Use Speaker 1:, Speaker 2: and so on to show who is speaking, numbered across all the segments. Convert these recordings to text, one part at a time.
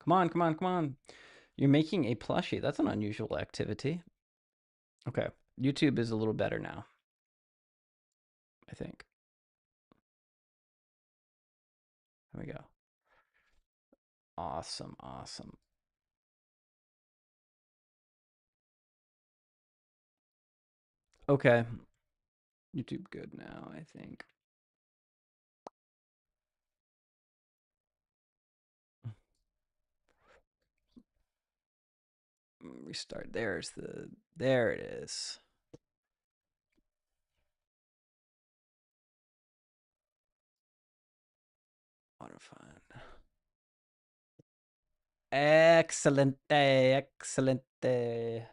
Speaker 1: Come on, come on, come on. You're making a plushie. That's an unusual activity. Okay. YouTube is a little better now, I think. There we go. Awesome, awesome. Okay. YouTube good now, I think. Restart. There it is. Modify. Excelente, excelente.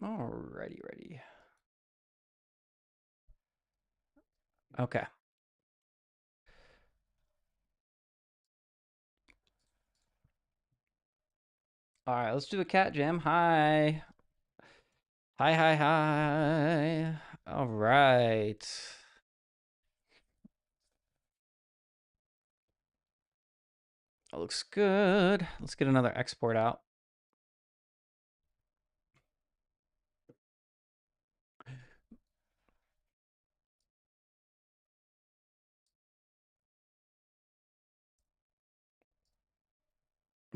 Speaker 1: Alrighty, ready. Okay. All right, let's do a cat jam. Hi. Hi, hi, hi. All right. That looks good. Let's get another export out.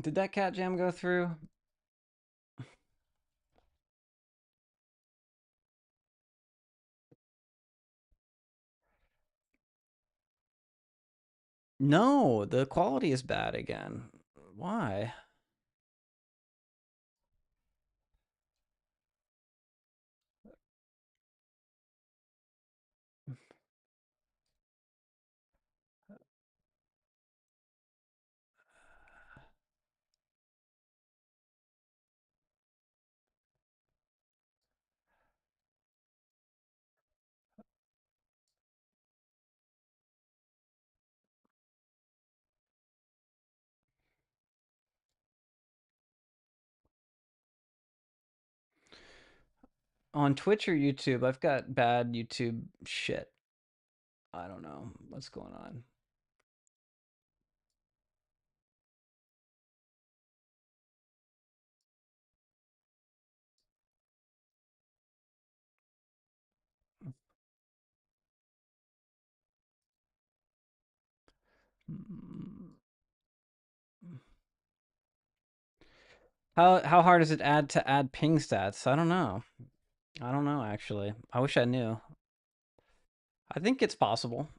Speaker 1: Did that cat jam go through? No, the quality is bad again. Why? On Twitch or YouTube, I've got bad YouTube shit. I don't know what's going on. How hard is it to add ping stats? I don't know. I don't know actually. I wish I knew. I think it's possible.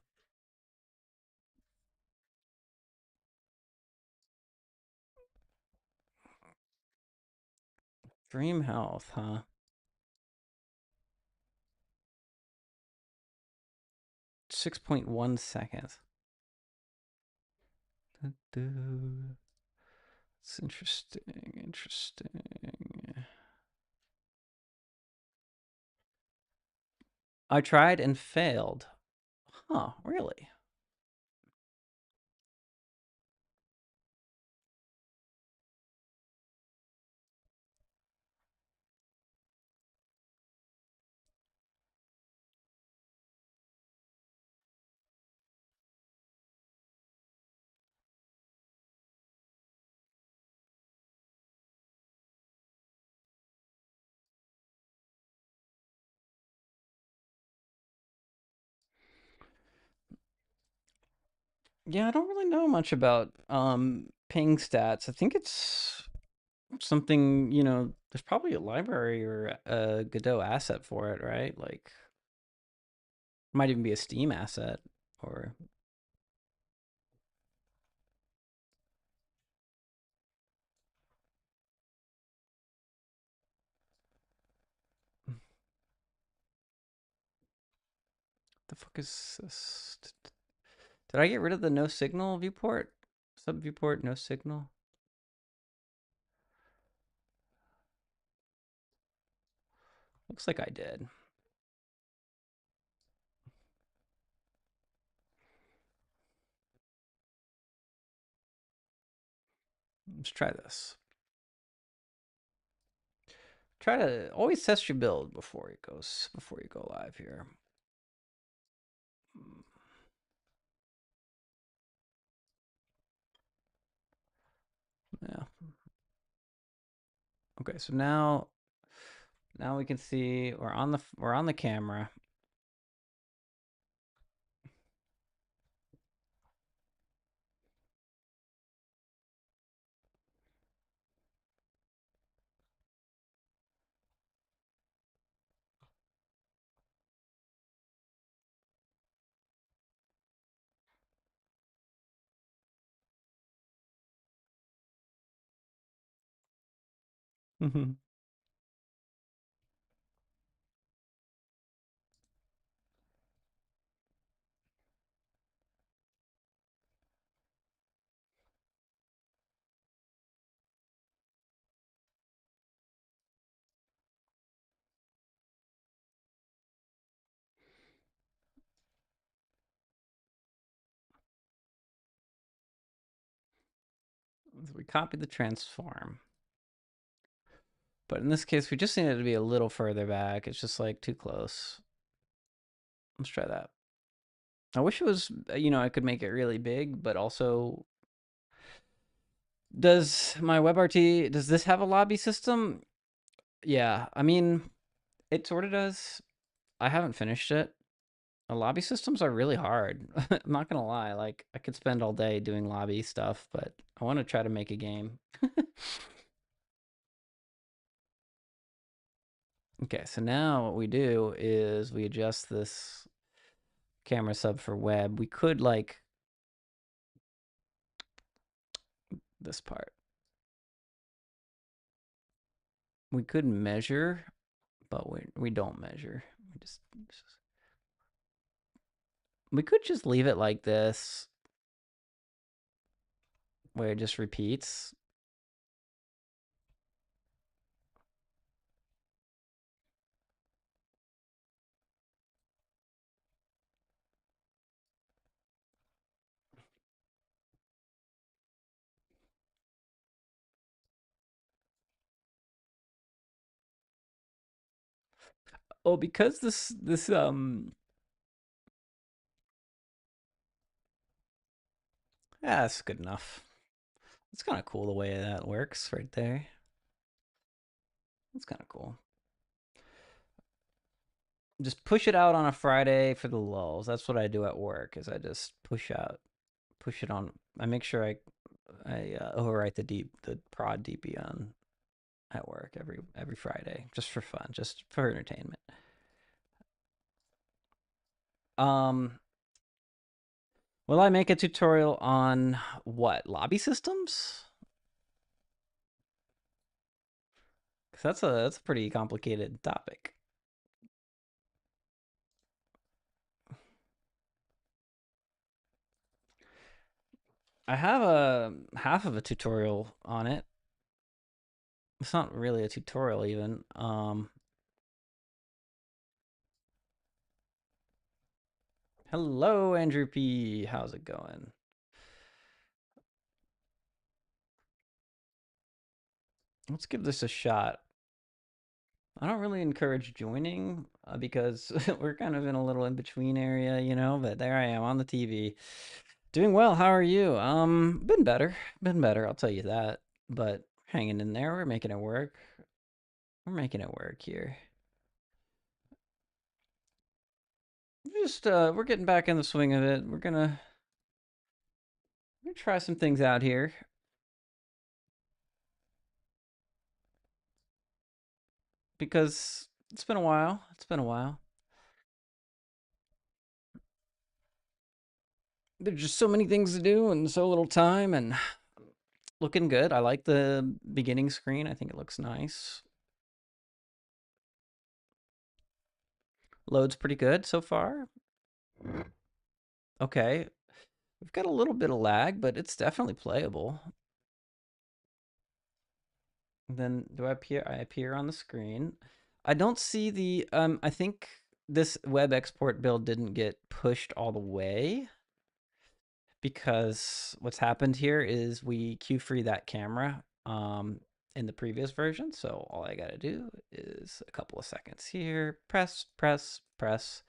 Speaker 1: Dream health, huh? 6.1 seconds. It's interesting. Interesting. I tried and failed. Huh, really? Yeah, I don't really know much about ping stats. I think it's something, there's probably a library or a Godot asset for it, right? Like might even be a Steam asset or the fuck is this? Did I get rid of the no signal viewport? Sub viewport, no signal? Looks like I did. Let's try this. Try to always test your build before you go live here. Yeah. Okay, so now we can see we're on the camera. So we copied the transform. But in this case, we just need it to be a little further back. It's just like too close. Let's try that. I wish it was, I could make it really big, but also, does my WebRT, does this have a lobby system? Yeah, I mean, it sort of does. I haven't finished it. Lobby systems are really hard. I'm not gonna lie. Like, I could spend all day doing lobby stuff, but I want to try to make a game. Okay, so now what we do is we adjust this camera sub for web. We could like this part. We could measure, but we don't measure. We could just leave it like this, where it just repeats. Oh, because this yeah, that's good enough. It's kind of cool the way that works right there. It's kind of cool. Just push it out on a Friday for the lulls. That's what I do at work. Is I just push it on. I make sure I overwrite the prod DP on at work every Friday, just for fun, just for entertainment. Um, will I make a tutorial on what, lobby systems? Because that's a pretty complicated topic. I have a half of a tutorial on it. It's not really a tutorial even. Hello, Andrew P. How's it going? Let's give this a shot. I don't really encourage joining because we're kind of in a little in between area, but there I am on the TV. Doing well. How are you? Been better. Been better, I'll tell you that. But hanging in there. We're making it work. We're making it work here. Just we're getting back in the swing of it. We're gonna try some things out here. Because it's been a while. It's been a while. There's just so many things to do and so little time, and looking good. I like the beginning screen. I think it looks nice. Loads pretty good so far. Okay. We've got a little bit of lag, but it's definitely playable. And then do I appear on the screen? I don't see the I think this web export build didn't get pushed all the way because what's happened here is we queue free that camera in the previous version. So all I got to do is a couple of seconds here, press, press, press.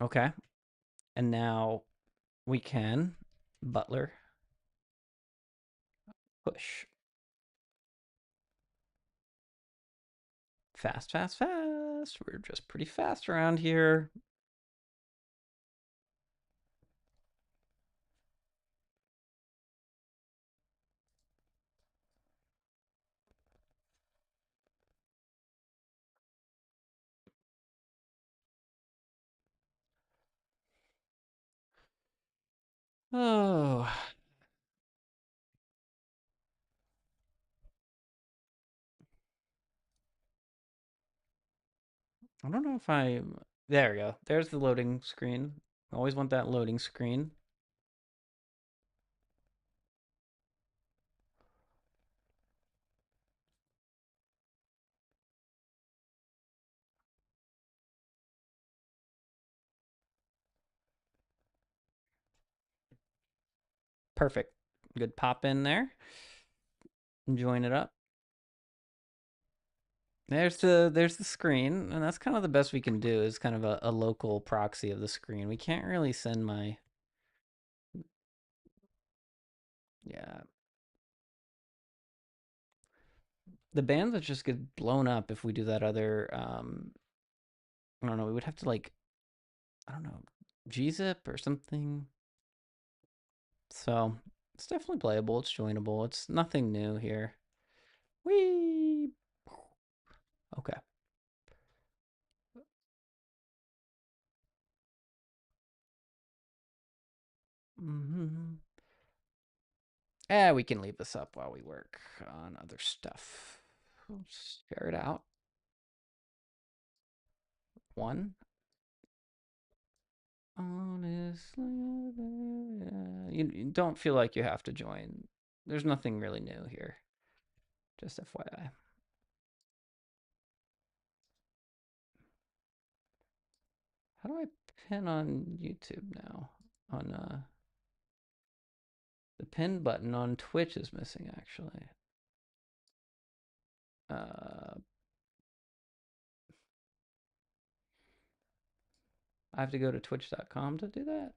Speaker 1: Okay. And now we can butler push. Fast, fast, fast. We're just pretty fast around here. Oh, I don't know if I. There we go. There's the loading screen. I always want that loading screen. Perfect. Good pop in there. Join it up. There's the screen, and that's kind of the best we can do is kind of a local proxy of the screen. We can't really send my yeah. The bandwidth just get blown up if we do that other I don't know, we would have to like I don't know, gzip or something. So it's definitely playable, it's joinable, it's nothing new here. Whee! Okay. Mm-hmm. We can leave this up while we work on other stuff. Let's share it out. One. Honestly, you don't feel like you have to join. There's nothing really new here. Just FYI. How do I pin on YouTube now? On the pin button on Twitch is missing actually. Uh, I have to go to twitch.com to do that.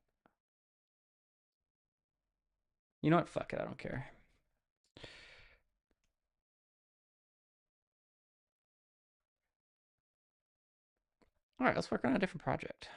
Speaker 1: You know what? Fuck it. I don't care. All right, let's work on a different project.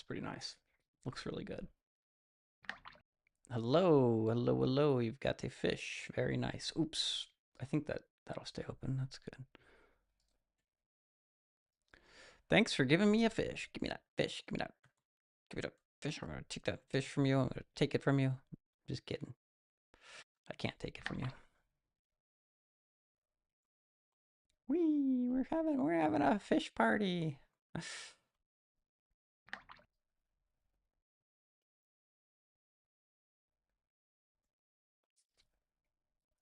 Speaker 1: It's pretty nice. Looks really good. Hello, hello, hello. You've got a fish. Very nice. Oops. I think that'll stay open. That's good. Thanks for giving me a fish. Give me that fish. Give me that. Give me that fish. I'm gonna take that fish from you. I'm gonna take it from you. Just kidding. I can't take it from you. Wee, we're having a fish party.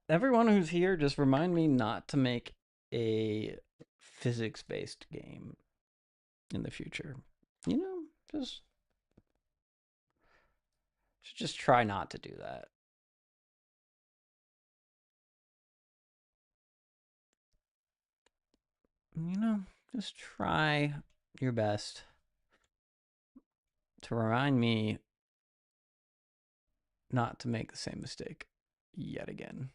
Speaker 1: Everyone who's here, just remind me not to make a physics-based game. in the future. You know, just should just try not to do that. You know, just try your best to remind me not to make the same mistake yet again.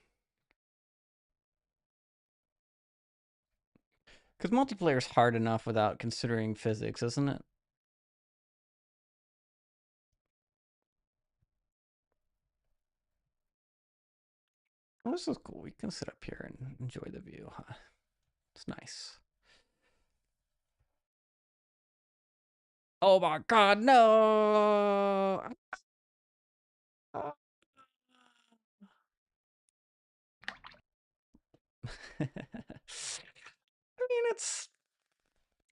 Speaker 1: Because multiplayer is hard enough without considering physics, isn't it? Oh, this is cool. We can sit up here and enjoy the view, huh? It's nice. Oh my god, no! I mean, it's.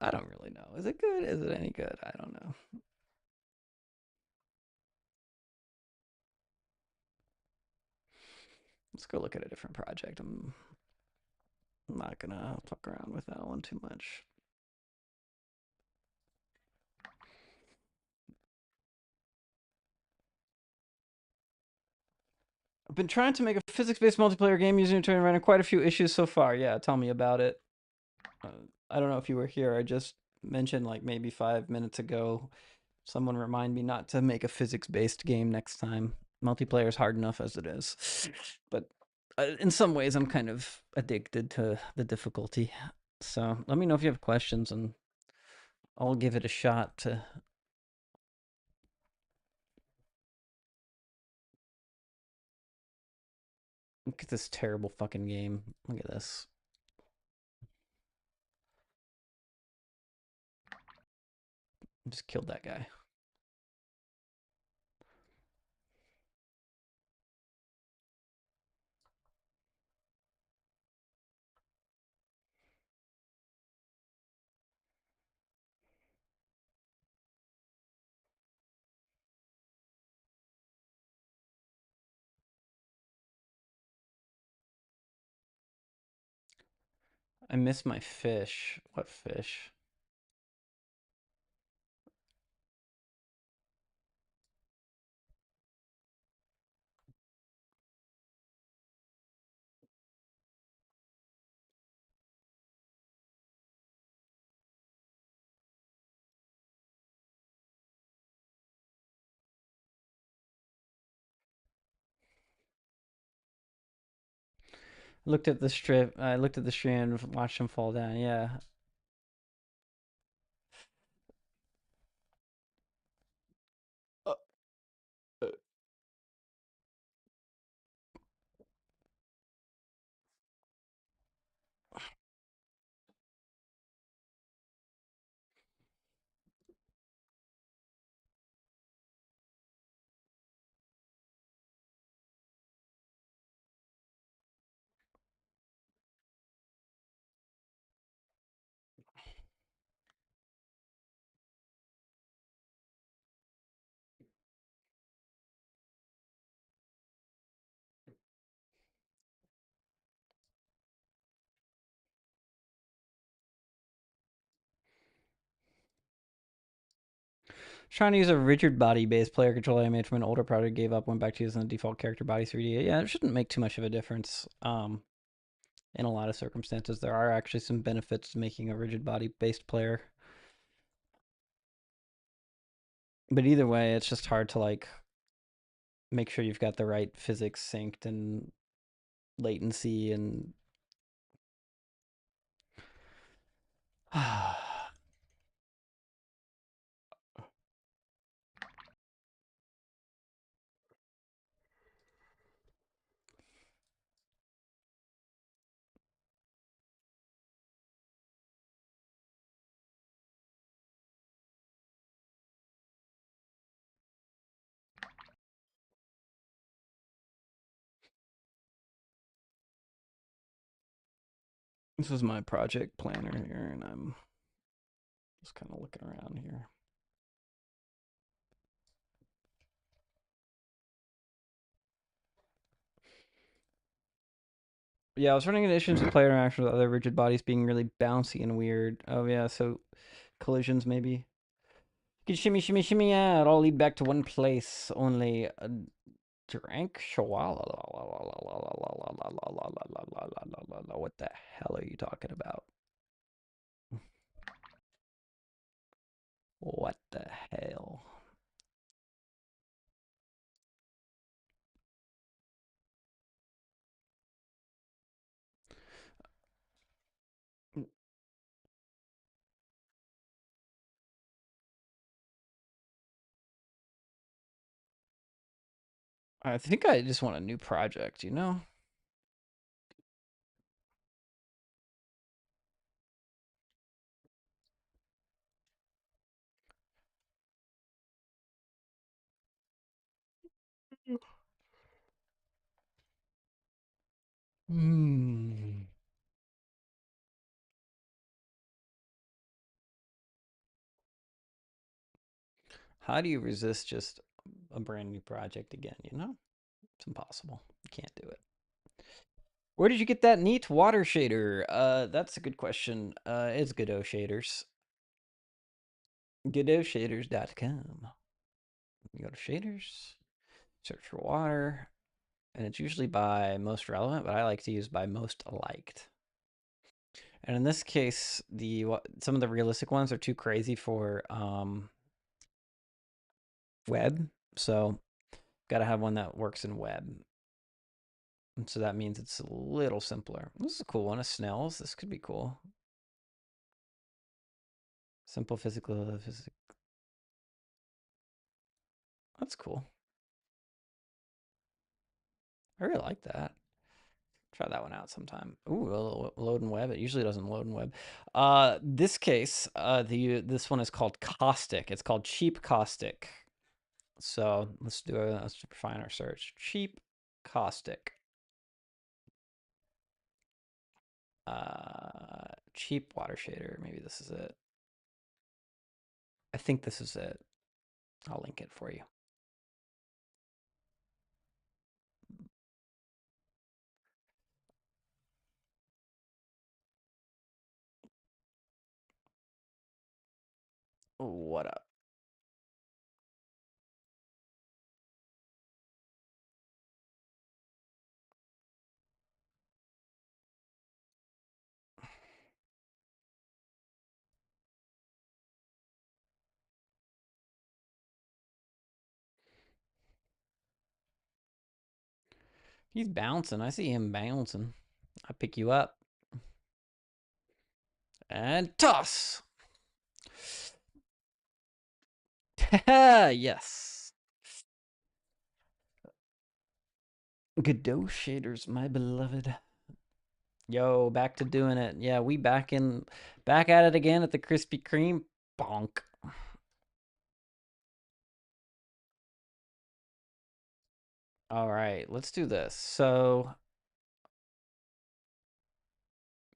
Speaker 1: I don't really know. Is it good? Is it any good? I don't know. Let's go look at a different project. I'm not gonna fuck around with that one too much. I've been trying to make a physics-based multiplayer game using Turn running quite a few issues so far. Yeah, tell me about it. Uh, I don't know if you were here. I just mentioned like maybe 5 minutes ago. Someone remind me not to make a physics-based game next time. Multiplayer is hard enough as it is, but in some ways, I'm kind of addicted to the difficulty. So let me know if you have questions, and I'll give it a shot to. Look at this terrible fucking game. Look at this. I just killed that guy. I miss my fish. What fish? Looked at the strip. I looked at the stream and watched him fall down. Yeah. Uh, uh, Trying to use a rigid body based player controller I made from an older project, gave up, went back to using the default character body 3D. Yeah, it shouldn't make too much of a difference. In a lot of circumstances, there are actually some benefits to making a rigid body based player. But either way, it's just hard to like make sure you've got the right physics synced and latency and this is my project planner here, and I'm just kind of looking around here. Yeah, I was running into issues with player interaction with other rigid bodies being really bouncy and weird. Oh yeah, so collisions, maybe. You can shimmy, shimmy, shimmy out. All lead back to one place. Only a drink. What the hell are you talking about? What the hell? I think I just want a new project, you know? Hmm. How do you resist just a brand new project again, you know? It's impossible. You can't do it. Where did you get that neat water shader? That's a good question. It's Godot shaders. GodotShaders.com. You go to shaders, search for water, and it's usually by most relevant, but I like to use by most liked. And in this case, some of the realistic ones are too crazy for web, so got to have one that works in web. And so that means it's a little simpler. This is a cool one. A Snell's. This could be cool. Simple physical. That's cool. I really like that. Try that one out sometime. Ooh, load in web. It usually doesn't load in web. This case, this one is called Caustic. It's called Cheap Caustic. So let's refine our search. Cheap Caustic. Cheap water shader. Maybe this is it. I think this is it. I'll link it for you. What up? He's bouncing. I see him bouncing. I pick you up and toss. Yes. Godot shaders, my beloved. Yo, back to doing it. Yeah, we back at it again at the Krispy Kreme. Bonk. All right, let's do this. So,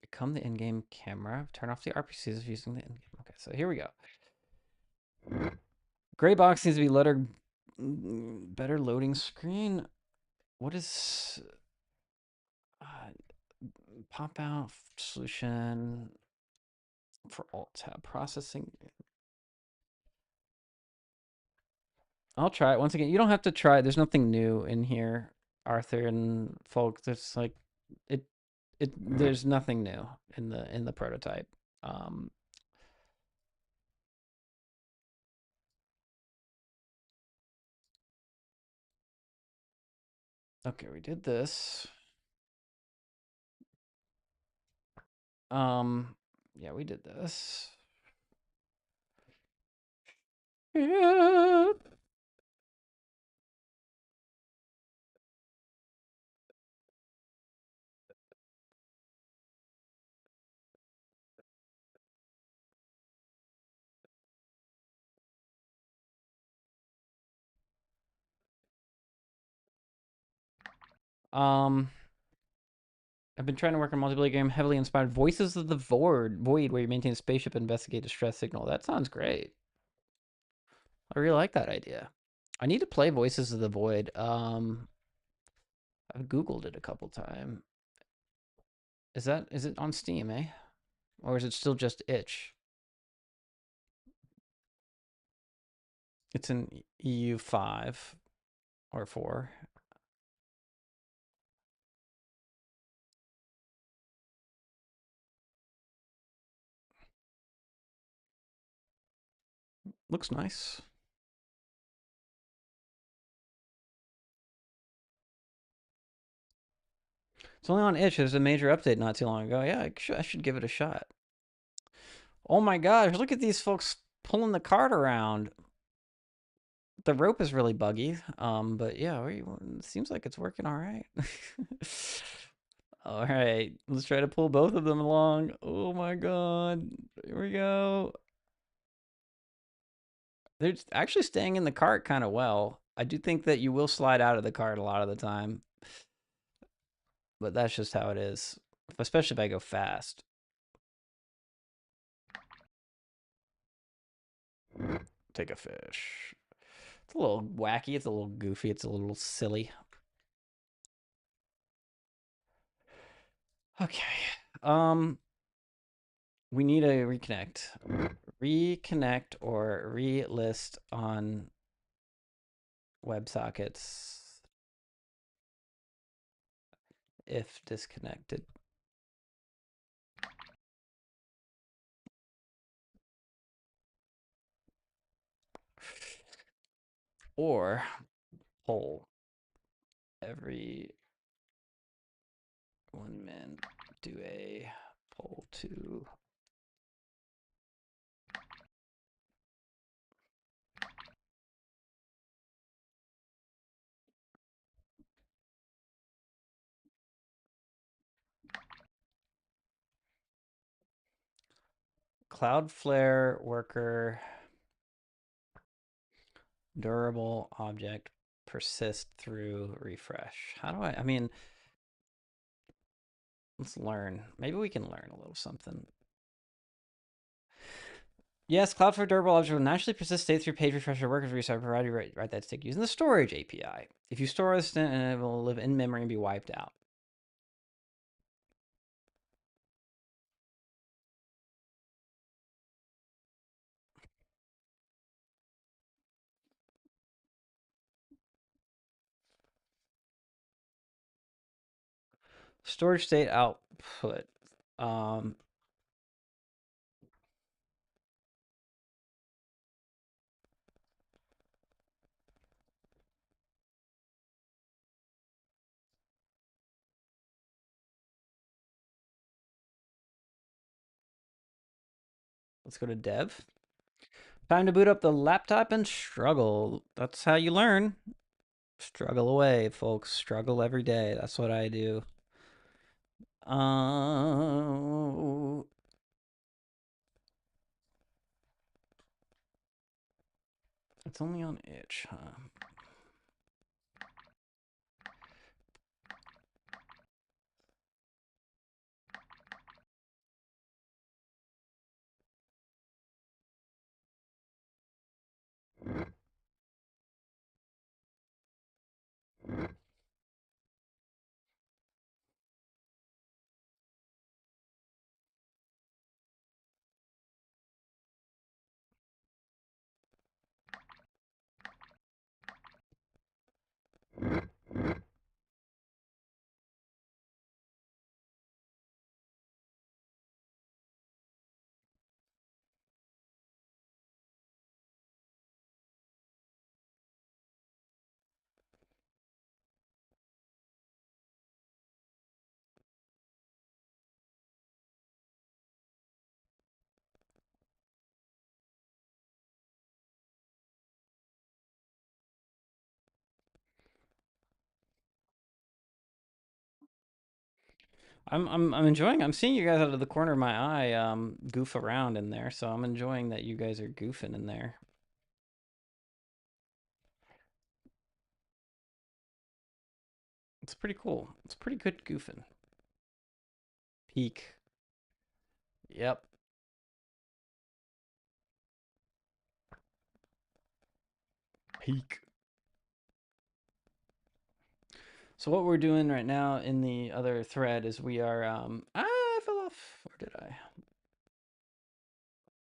Speaker 1: become the in-game camera. Turn off the RPCs using the in-game. Okay, so here we go. Gray box needs to be better loading screen. What is uh, pop out solution for alt tab processing? I'll try it once again. You don't have to try it. There's nothing new in here, Arthur and folks. It's like it there's nothing new in the prototype. Um okay, we did this. Yeah, we did this. Yeah. Um I've been trying to work on a multiplayer game heavily inspired Voices of the Void, where you maintain a spaceship and investigate distress signal. That sounds great. I really like that idea. I need to play Voices of the Void. I've Googled it a couple times. Is it on Steam, eh? Or is it still just itch? It's an EU5 or 4. Looks nice. It's only on itch. There's a major update not too long ago. Yeah, I should give it a shot. Oh my gosh, look at these folks pulling the cart around. The rope is really buggy. But yeah, it seems like it's working all right. All right, let's try to pull both of them along. Oh my god. Here we go. They're actually staying in the cart kind of well. I do think that you will slide out of the cart a lot of the time, but that's just how it is, especially if I go fast. Take a fish. It's a little wacky. It's a little goofy. It's a little silly. Okay. Um, we need a reconnect. Reconnect or relist on WebSockets if disconnected. Or poll every 1 man do a poll to Cloudflare worker durable object persist through refresh. How do I mean, let's learn. Maybe we can learn a little something. Yes, Cloudflare durable object will naturally persist state through page refresh or workers restart provided you write that stick using the storage API. If you store a stint, and it will live in memory and be wiped out. Storage state output. Um, let's go to dev. Time to boot up the laptop and struggle. That's how you learn. Struggle away, folks. Struggle every day. That's what I do. Uh, it's only on itch, huh? I'm enjoying. I'm seeing you guys out of the corner of my eye, goof around in there. So I'm enjoying that you guys are goofing in there. It's pretty cool. It's pretty good goofing. Peak. Yep. Peak. So what we're doing right now in the other thread is we are I fell off. Where did I?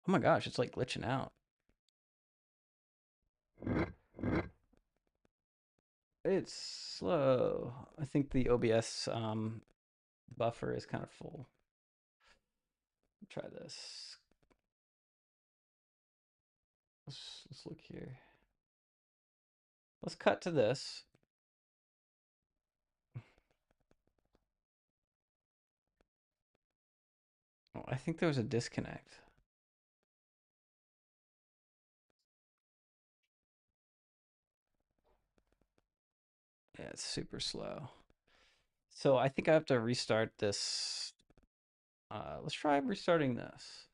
Speaker 1: Oh my gosh, it's like glitching out. It's slow. I think the OBS buffer is kind of full. Try this. Let's look here. Let's cut to this. Oh, I think there was a disconnect. Yeah, it's super slow. So I think I have to restart this. Let's try restarting this.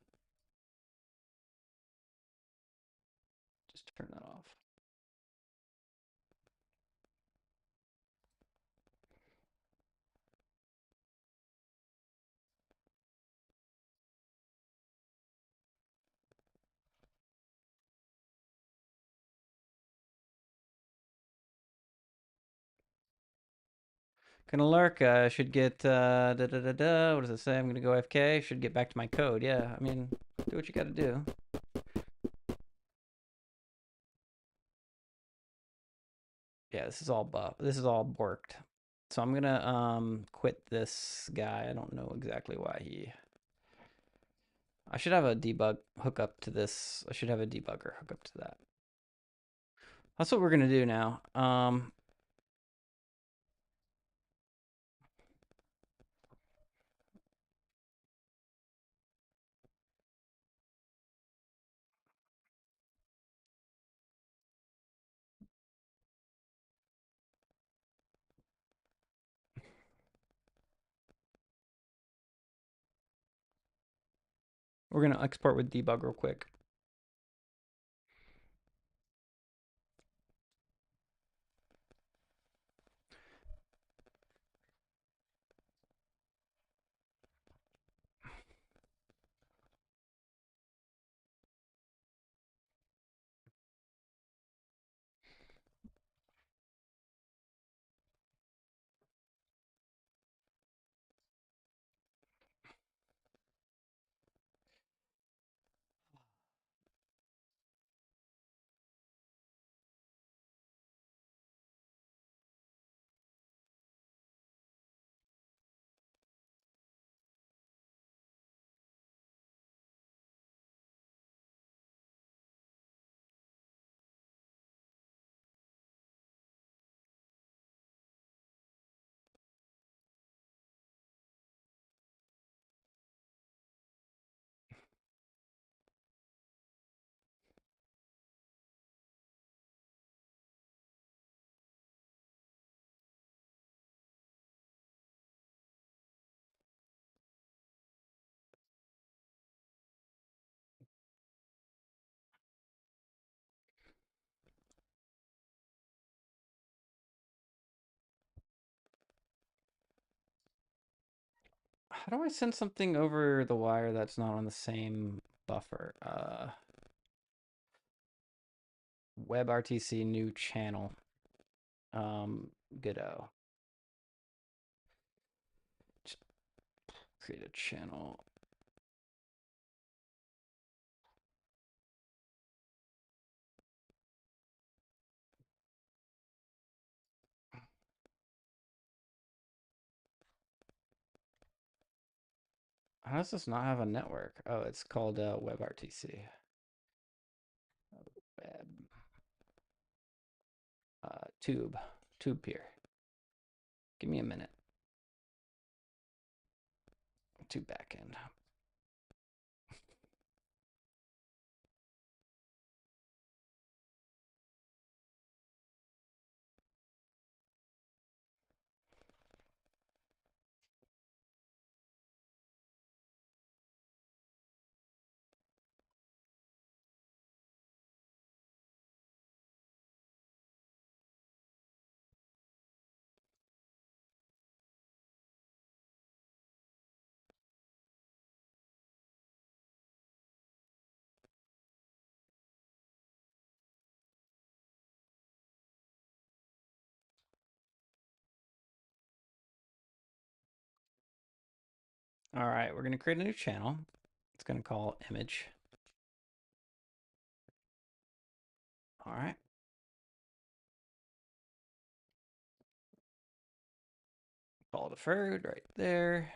Speaker 1: Just turn that off. Gonna lurk. Should get da da da da. What does it say? I'm gonna go AFK. Should get back to my code. Yeah, I mean, do what you gotta do. Yeah, this is all buff. This is all worked. So I'm gonna quit this guy. I don't know exactly why he. I should have a debug hook up to this. I should have a debugger hook up to that. That's what we're gonna do now. We're gonna export with debug real quick. How do I send something over the wire that's not on the same buffer? WebRTC new channel. Godot. Just create a channel. How does this not have a network? Oh, it's called WebRTC. Web. Tube. Tube peer. Give me a minute. Tube backend. All right, we're going to create a new channel. It's going to call image. All right. Call deferred right there.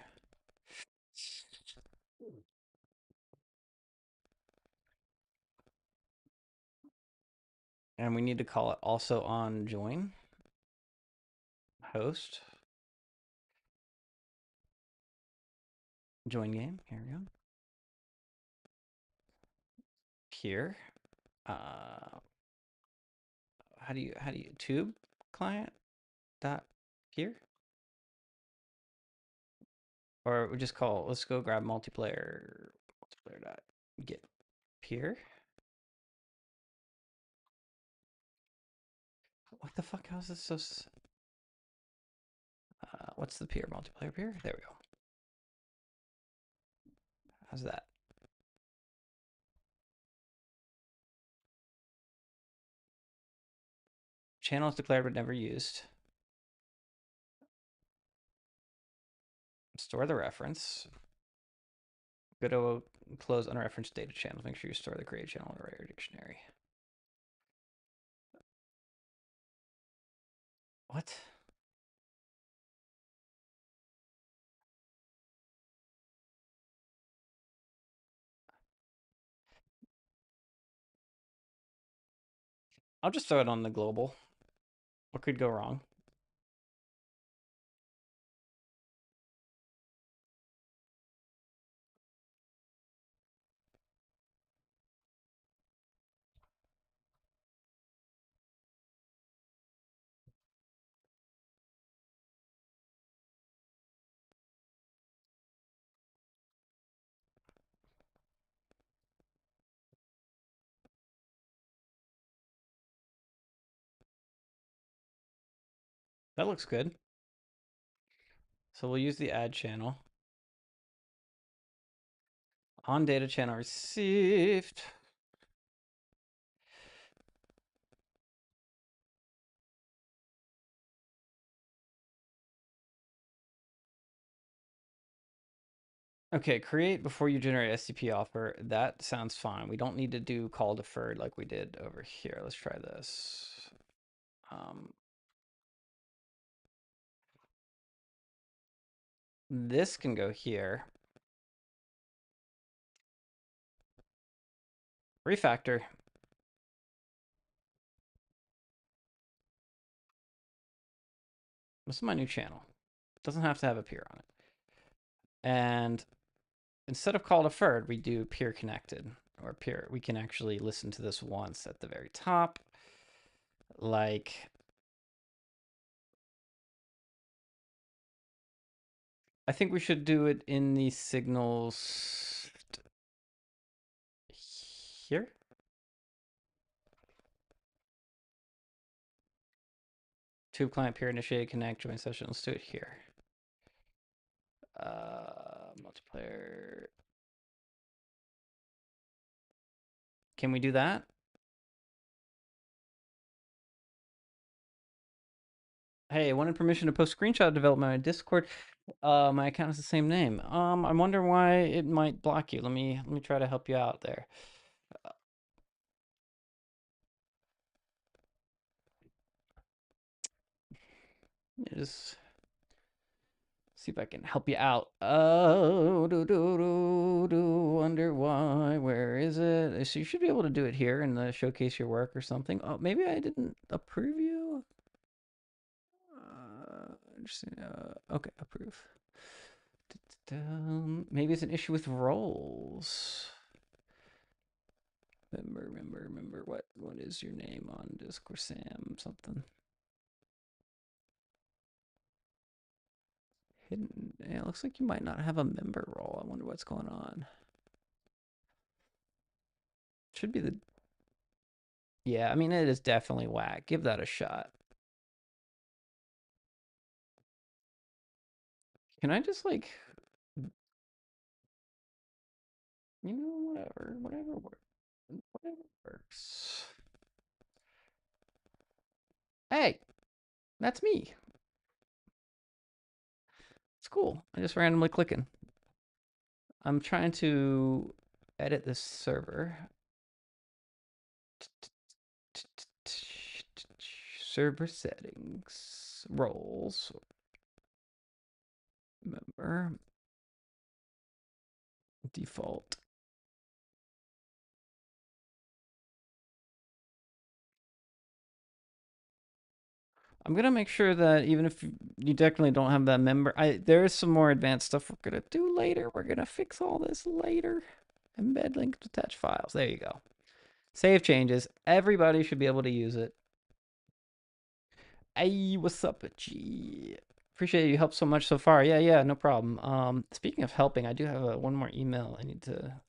Speaker 1: And we need to call it also on join host. Join game. Here we go. Here. Uh, how do you tube client dot here? Or we just call, let's go grab multiplayer dot get peer. What the fuck? How's this so? What's the peer? Multiplayer peer? There we go. How's that? Channel is declared but never used. Store the reference. Godot close unreferenced data channels. Make sure you store the create channel array or dictionary. What? I'll just throw it on the global. What could go wrong? That looks good. So we'll use the add channel. On data channel received. Okay, create before you generate SCP offer. That sounds fine. We don't need to do call deferred like we did over here. Let's try this. This can go here. Refactor. This is my new channel. Doesn't have to have a peer on it. And instead of call deferred, we do peer connected or peer. We can actually listen to this once at the very top. Like, I think we should do it in the signals here. Tube client peer initiated connect join session. Let's do it here. Multiplayer. Can we do that? Hey, I wanted permission to post screenshot development on Discord. My account has the same name. I wonder why it might block you. Let me try to help you out there. Just see if I can help you out. Oh, wonder why. Where is it? So you should be able to do it here in the showcase your work or something. Oh, maybe I didn't approve you. Okay, approve. Maybe it's an issue with roles. Remember what is your name on Discord? Sam something. Hidden. Yeah, it looks like you might not have a member role. I wonder what's going on. Should be the. Yeah, I mean it is definitely whack. Give that a shot. Can I just like, whatever works. Hey, that's me. It's cool. I just randomly clicking. I'm trying to edit this server. Server settings, roles. Member default. I'm gonna make sure that even if you definitely don't have that member, there is some more advanced stuff we're gonna do later. We're gonna fix all this later. Embed link to attach files. There you go. Save changes. Everybody should be able to use it. Hey, what's up, G? Appreciate you helped so much so far. Yeah, yeah, no problem. Speaking of helping, I do have one more email I need to.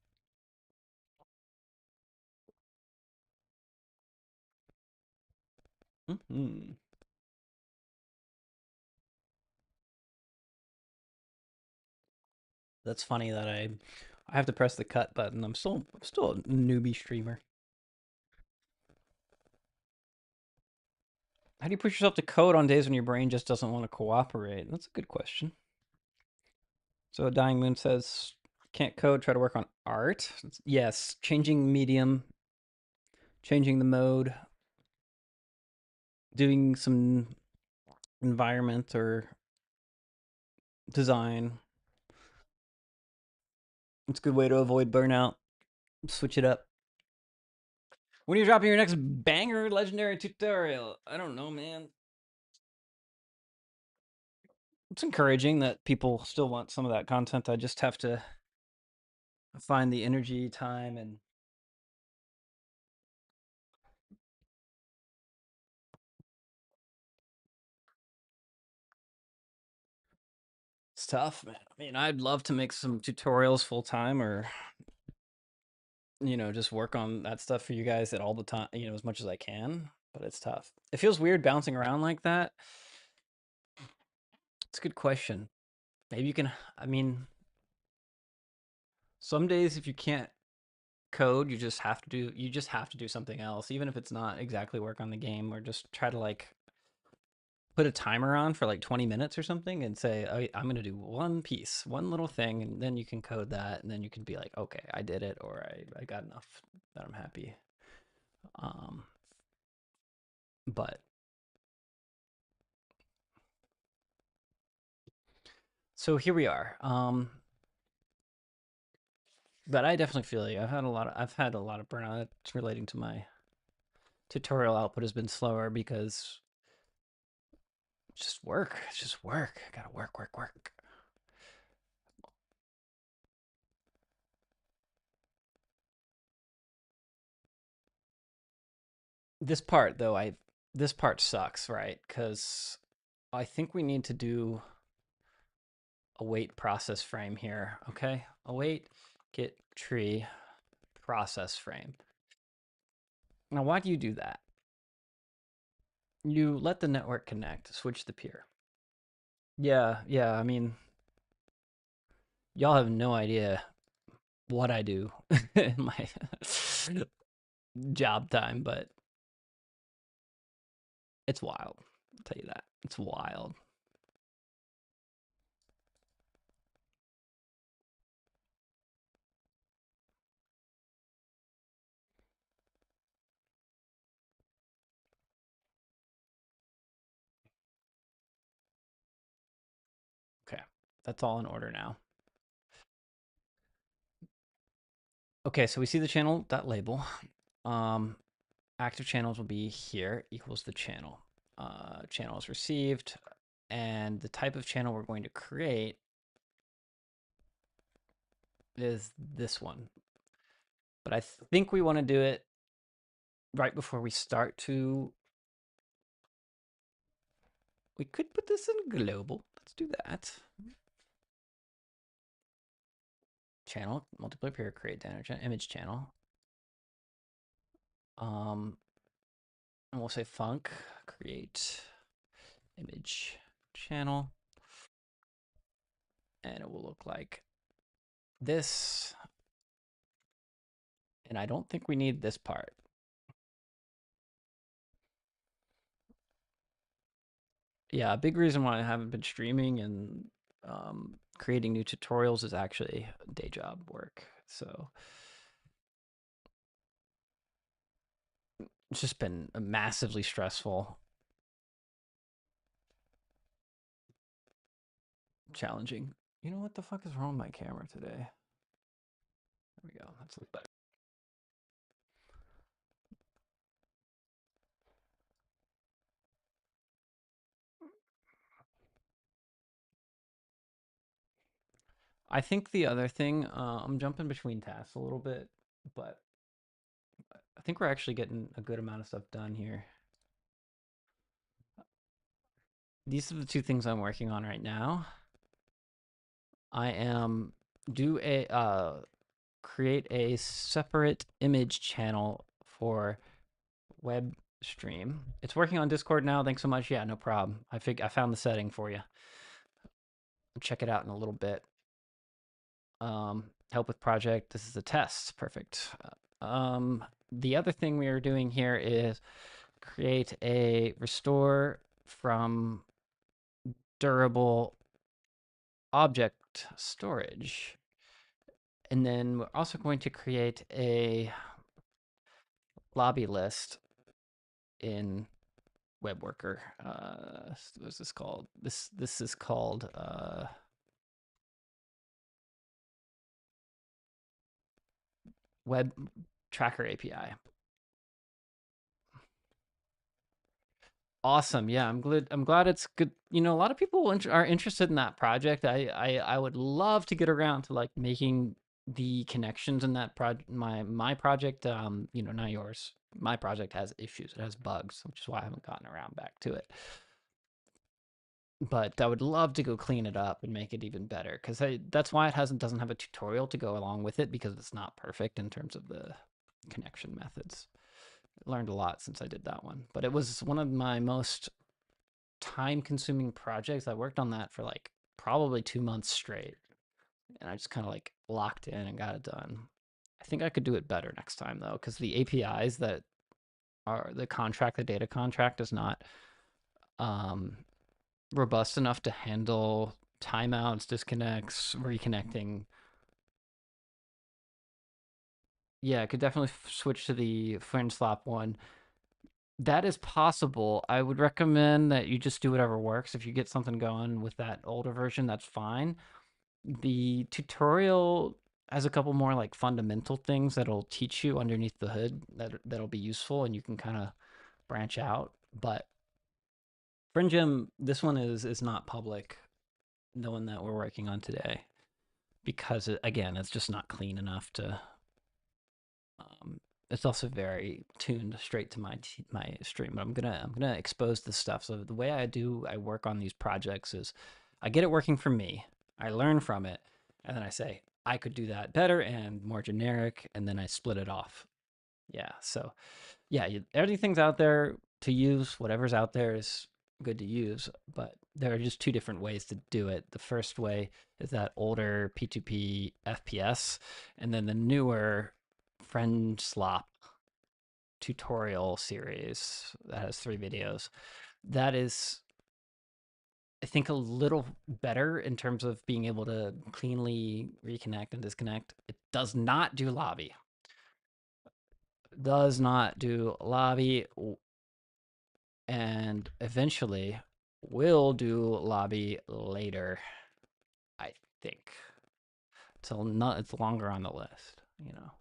Speaker 1: Mhm. That's funny that I have to press the cut button. I'm still a newbie streamer. How do you push yourself to code on days when your brain just doesn't want to cooperate? That's a good question. So Dying Moon says, can't code, try to work on art. Yes, changing medium, changing the mode, doing some environment or design. It's a good way to avoid burnout. Switch it up. When are you dropping your next banger legendary tutorial? I don't know, man. It's encouraging that people still want some of that content. I just have to find the energy, time, and it's tough, man. I mean, I'd love to make some tutorials full time or, just work on that stuff for you guys at all the time, as much as I can, but it's tough. It feels weird bouncing around like that. It's a good question. Maybe you can, I mean, some days if you can't code, you just have to do something else, even if it's not exactly work on the game, or just try to like put a timer on for like 20 minutes or something and say, oh, I'm going to do one piece, one little thing, and then you can code that, and then you can be like, okay, I did it, or I got enough that I'm happy. Um, but so here we are. But I definitely feel you. I've had a lot of burnout relating to my tutorial output has been slower because it's just work. It's just work. I gotta work, work, work. This part though, I this part sucks, right? Because I think we need to do await process frame here. Okay, await get tree process frame. Now, why do you do that? You let the network connect, switch the peer. Yeah, yeah. I mean, y'all have no idea what I do in my job time, but it's wild. I'll tell you that. It's wild. Okay. That's all in order now. Okay, so we see the channel dot label. Um, active channels will be here equals the channel. Channel is received, and the type of channel we're going to create is this one. But I think we want to do it right before we start to. We could put this in global. Let's do that. Channel, multiplayer peer, create image channel. And we'll say func, create image channel. And it will look like this. And I don't think we need this part. Yeah, a big reason why I haven't been streaming and creating new tutorials is actually day job work. So it's just been massively stressful challenging. You know what the fuck is wrong with my camera today? There we go. That's a little better. I think the other thing, I'm jumping between tasks a little bit, but I think we're actually getting a good amount of stuff done here. These are the two things I'm working on right now. I am do a create a separate image channel for web stream. It's working on Discord now. Thanks so much. Yeah, no problem. I found the setting for you. Check it out in a little bit. Help with project. This is a test. Perfect. The other thing we are doing here is create a restore from durable object storage. And then we're also going to create a lobby list in web worker. What's this called? This is called web tracker API. Awesome. Yeah, I'm glad it's good. You know, a lot of people are interested in that project. I would love to get around to like making the connections in that project. My project, you know, not yours. My project has issues. It has bugs, which is why I haven't gotten around back to it. But I would love to go clean it up and make it even better because that's why it doesn't have a tutorial to go along with it because it's not perfect in terms of the connection methods. I learned a lot since I did that one, but it was one of my most time-consuming projects. I worked on that for like probably 2 months straight, and I just kind of like locked in and got it done. I think I could do it better next time though, because the APIs that are the data contract is not um, robust enough to handle timeouts, disconnects, reconnecting. Yeah, I could definitely switch to the fringe slop one. That is possible. I would recommend that you just do whatever works. If you get something going with that older version, that's fine. The tutorial has a couple more like fundamental things that'll teach you underneath the hood that'll be useful and you can kind of branch out. But Fringem, this one is not public, the one that we're working on today, because again, it's just not clean enough to. It's also very tuned straight to my stream. But I'm gonna expose this stuff. So the way I work on these projects is, I get it working for me. I learn from it, and then I say I could do that better and more generic, and then I split it off. Yeah. So yeah, everything's out there to use. Whatever's out there is good to use, but there are just two different ways to do it. The first way is that older P2P FPS, and then the newer Friend Slop tutorial series that has 3 videos. That is, I think, a little better in terms of being able to cleanly reconnect and disconnect. It does not do lobby. Does not do lobby, and eventually will do lobby later, I think. It's longer on the list, you know.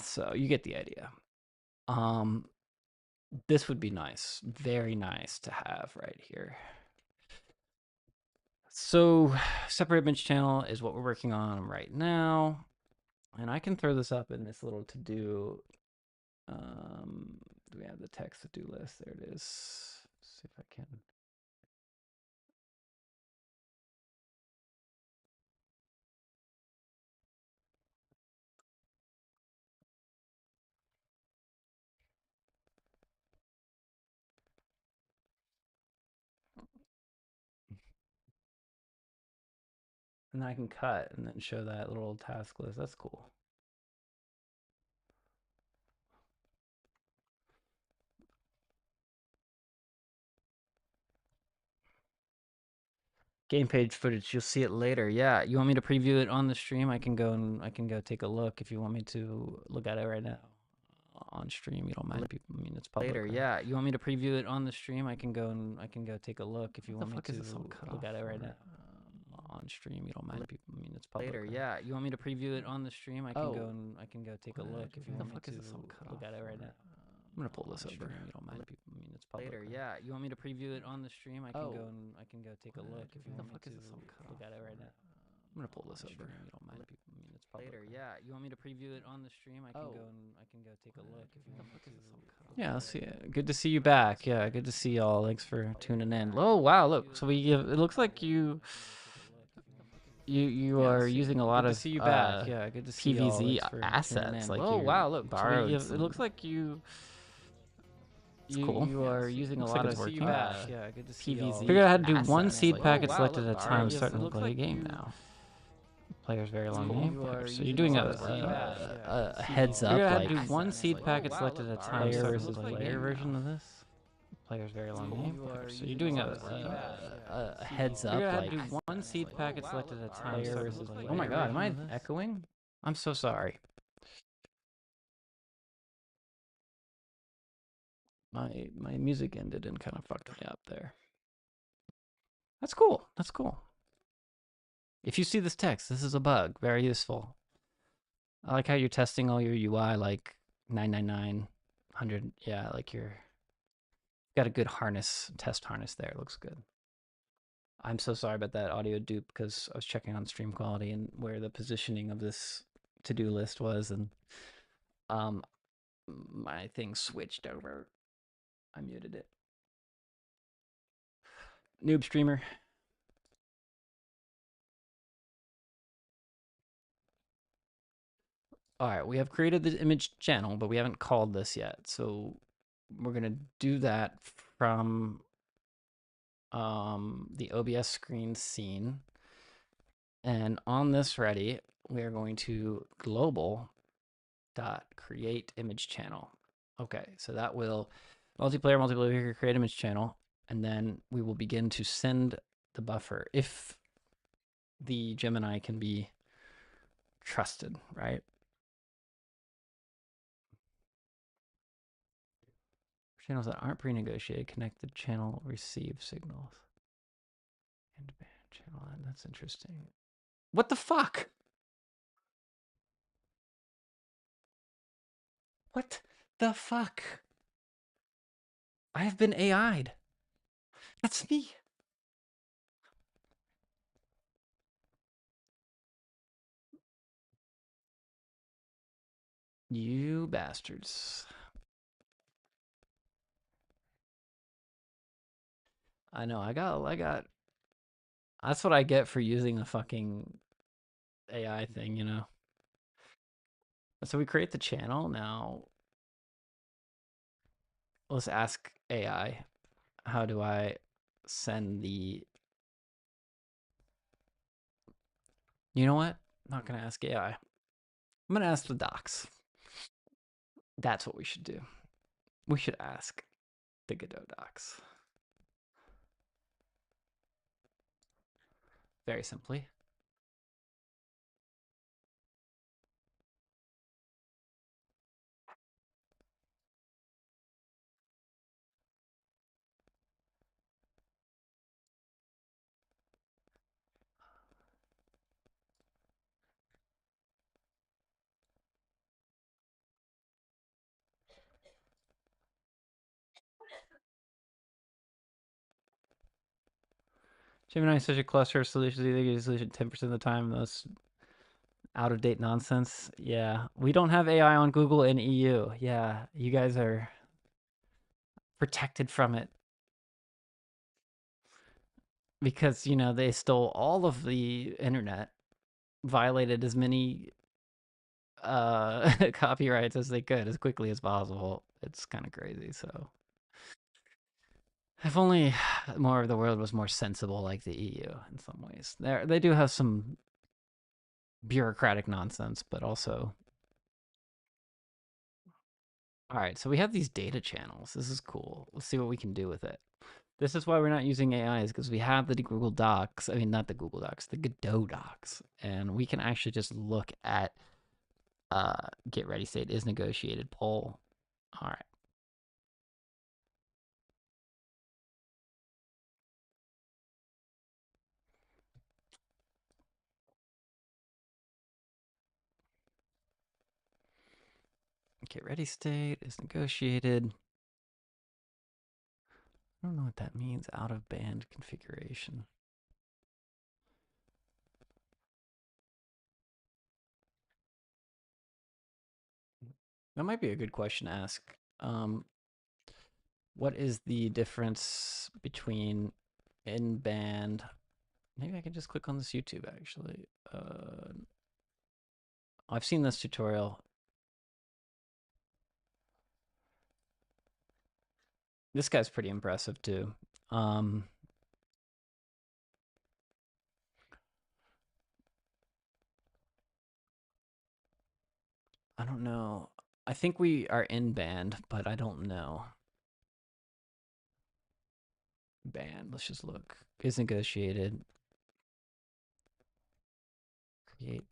Speaker 1: So you get the idea. Um, this would be nice, very nice to have right here. So separate image channel is what we're working on right now. And I can throw this up in this little to-do. Do we have the text to-do list? There it is. Let's see if I can. And I can cut and then show that little task list. That's cool. Game page footage, you'll see it later. Yeah, you want me to preview it on the stream? I can go take a look if you want me to look at it right now. on stream. You don't mind people. I mean, it's public. Later, right? Yeah. You want me to preview it on the stream? I can go take a look if you want me to look at it right now. On stream, you don't mind people. I mean, it's public. Later, right? Yeah. You want me to preview it on the stream? I can go take a look if you want me to look at it right now. I'm gonna pull this over. Stream, you don't mind people. I mean, it's public. Later, right? Yeah. You want me to preview it on the stream? I can go take a look if you want me to look at it right now. I'm gonna pull this over. You don't mind people. I mean, it's public. Later, yeah. You want me to preview it on the stream? I can go take a look if you want me to. Yeah, let's see it. Good to see you back. Yeah, good to see y'all. Thanks for tuning in. Oh wow, look. So it looks like you are using a lot of see you back. Yeah, good to see PVZ assets. Like wow, look. Borrowed it looks like you are using a lot of yeah, good to see PVZ. Figured out how to do one seed packet selected at a time. Starting to look like a game now. Player's very long game. So you're doing a heads up. You're gonna do one seed packet selected at a time. Player versus player version of this. Player's very long game. So you're doing a heads up. You're gonna do one seed packet selected at a time. Player versus player. Oh my god, am I echoing? I'm so sorry. My music ended and kind of fucked me up there. That's cool. That's cool. If you see this text, this is a bug. Very useful. I like how you're testing all your UI like 999, 100. Yeah, like you're got a good test harness there. It looks good. I'm so sorry about that audio dupe because I was checking on stream quality and where the positioning of this to-do list was, and my thing switched over. I muted it. Noob streamer. All right, we have created the image channel, but we haven't called this yet. So we're going to do that from the OBS screen scene. And on this ready, we are going to global.create image channel. Okay, so that will multiplayer, create image channel. And then we will begin to send the buffer if the Gemini can be trusted, right? Channels that aren't pre-negotiated, connect the channel receive signals. And channel, that's interesting. What the fuck? What the fuck? I have been AI'd. That's me. You bastards. I know, I got that's what I get for using the fucking AI thing, you know. So we create the channel now. Let's ask AI, how do I send the... You know what? I'm not gonna ask AI. I'm gonna ask the docs. That's what we should do. We should ask the Godot docs. Very simply. Gemini is such a cluster of solutions. You think you get a solution 10% of the time. Those out-of-date nonsense. Yeah. We don't have AI on Google and EU. Yeah. You guys are protected from it. Because, you know, they stole all of the internet, violated as many copyrights as they could as quickly as possible. It's kind of crazy, so... If only more of the world was more sensible like the EU in some ways. They do have some bureaucratic nonsense, but also... All right, so we have these data channels. This is cool. Let's see what we can do with it. This is why we're not using AI, is because we have the Google Docs. I mean, not the Google Docs, the Godot docs. And we can actually just look at get ready state is negotiated poll. All right. Okay, ready state is negotiated. I don't know what that means. Out of band configuration. That might be a good question to ask. What is the difference between in band? Maybe I can just click on this YouTube actually. I've seen this tutorial. This guy's pretty impressive too. Um, I don't know. I think we are in band, but I don't know. Band. Let's just look. Is negotiated. Create.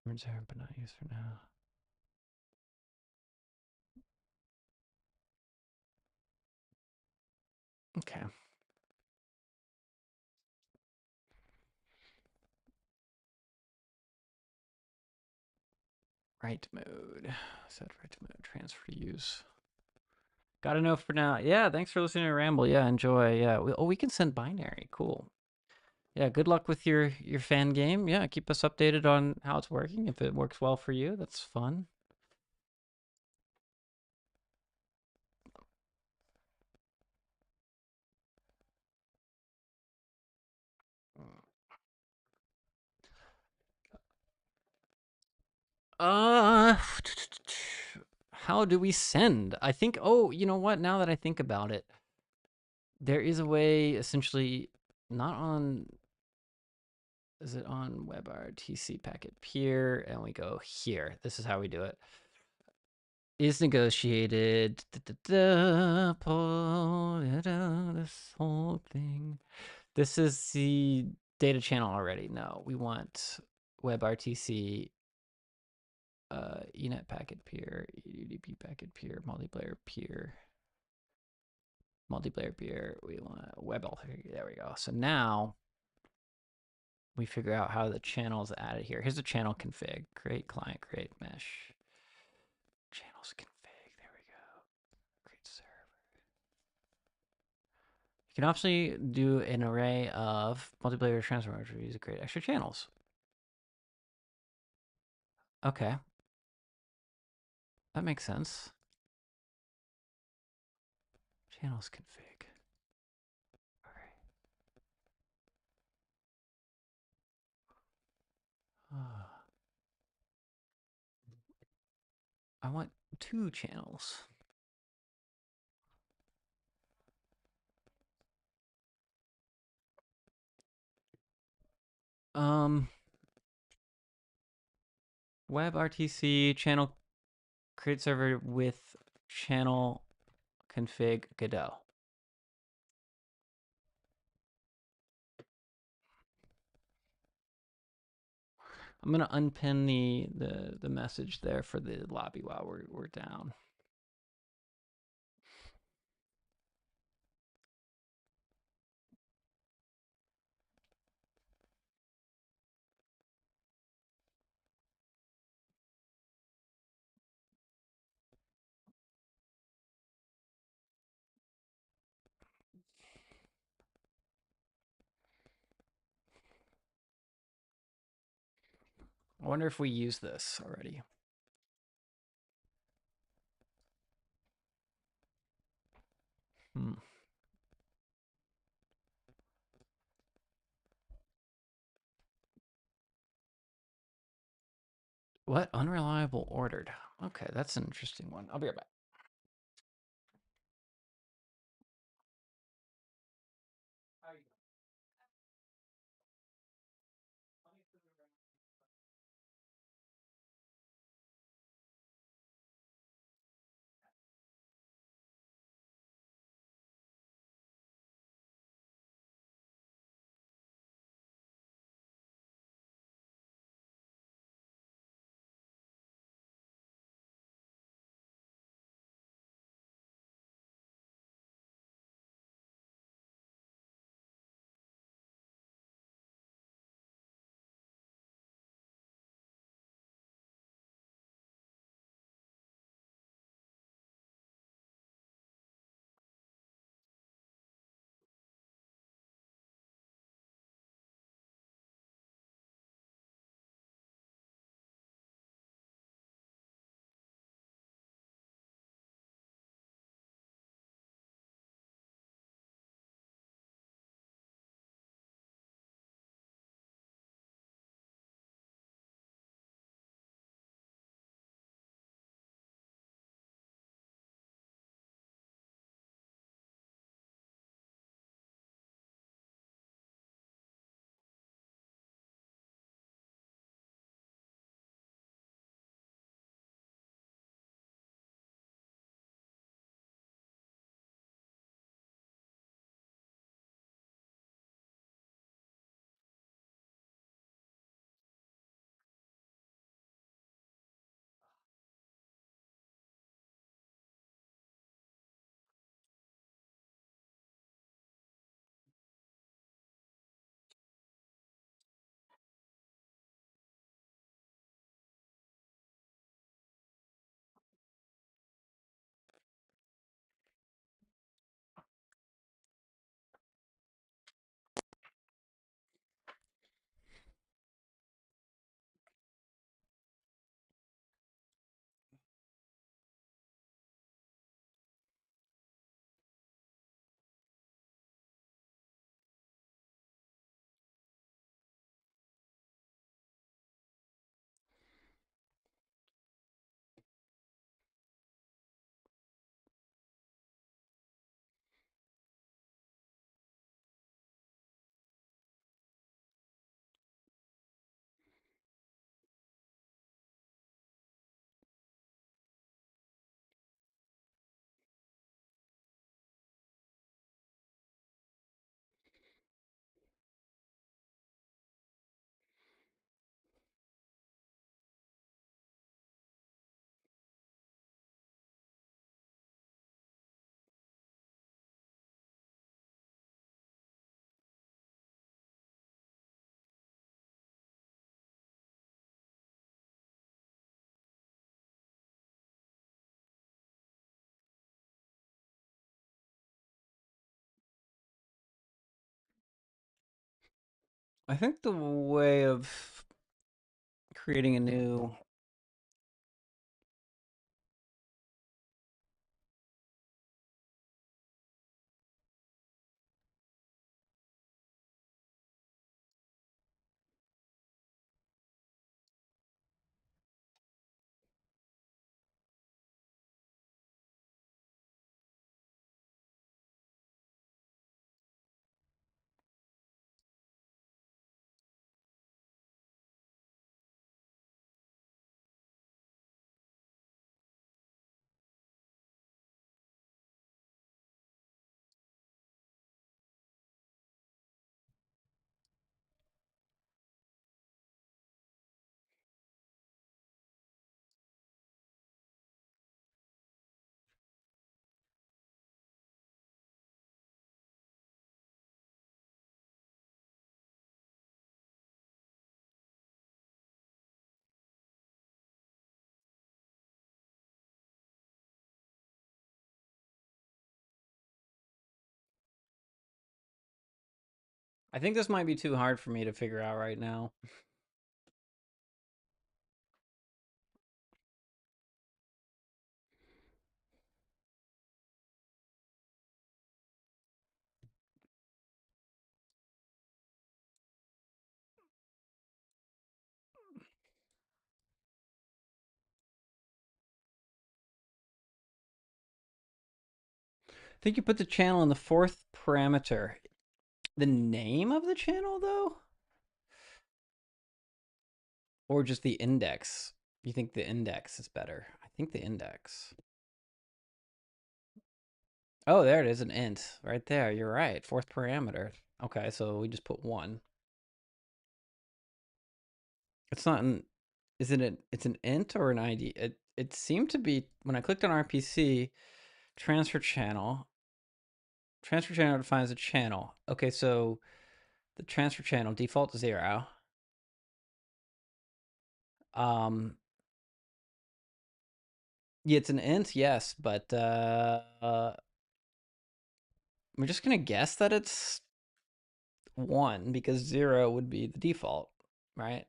Speaker 1: Reserve, but not used for now. Okay. Write mode. Set write mode. Transfer to use. Gotta know for now. Yeah, thanks for listening to Ramble. Yeah, enjoy. Yeah. We can send binary. Cool. Yeah, good luck with your fan game. Yeah, keep us updated on how it's working. If it works well for you, that's fun. Uh, how do we send? I think. Oh, you know what? Now that I think about it, there is a way. Essentially, not on. Is it on WebRTC packet peer? And we go here. This is how we do it. Is negotiated. Pull it out, this whole thing. This is the data channel already. No, we want WebRTC, ENet packet peer, UDP packet peer, multiplayer peer, multiplayer peer. We want web author. There we go. So now we figure out how the channel is added here. Here's the channel config. Create client, create mesh. Channels config. There we go. Create server. You can actually do an array of multiplayer transfer attributes to create extra channels. Okay, that makes sense. Channels config. All right. I want 2 channels. Um, WebRTC channel create server with channel config Godot. I'm gonna unpin the message there for the lobby while we're down. I wonder if we use this already. Hmm. What? Unreliable ordered. Okay, that's an interesting one. I'll be right back. I think the way of creating a new. I think this might be too hard for me to figure out right now. I think you put the channel in the fourth parameter. The name of the channel, though? Or just the index? You think the index is better? I think the index. Oh, there it is, an int right there. You're right. Fourth parameter. Okay, so we just put one. It's not an. Is it an? It's an int or an ID? It seemed to be when I clicked on RPC transfer channel. Transfer channel defines a channel. Okay, so the transfer channel default 0. Um, yeah, it's an int, yes, but we're just gonna guess that it's one because 0 would be the default, right?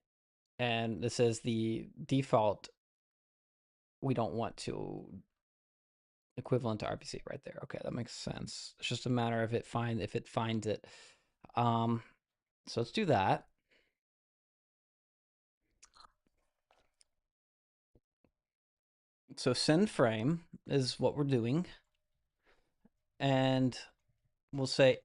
Speaker 1: And this is the default. We don't want to equivalent to RPC right there. Okay, that makes sense. It's just a matter of if it finds it. Um, so let's do that. So send frame is what we're doing, and we'll say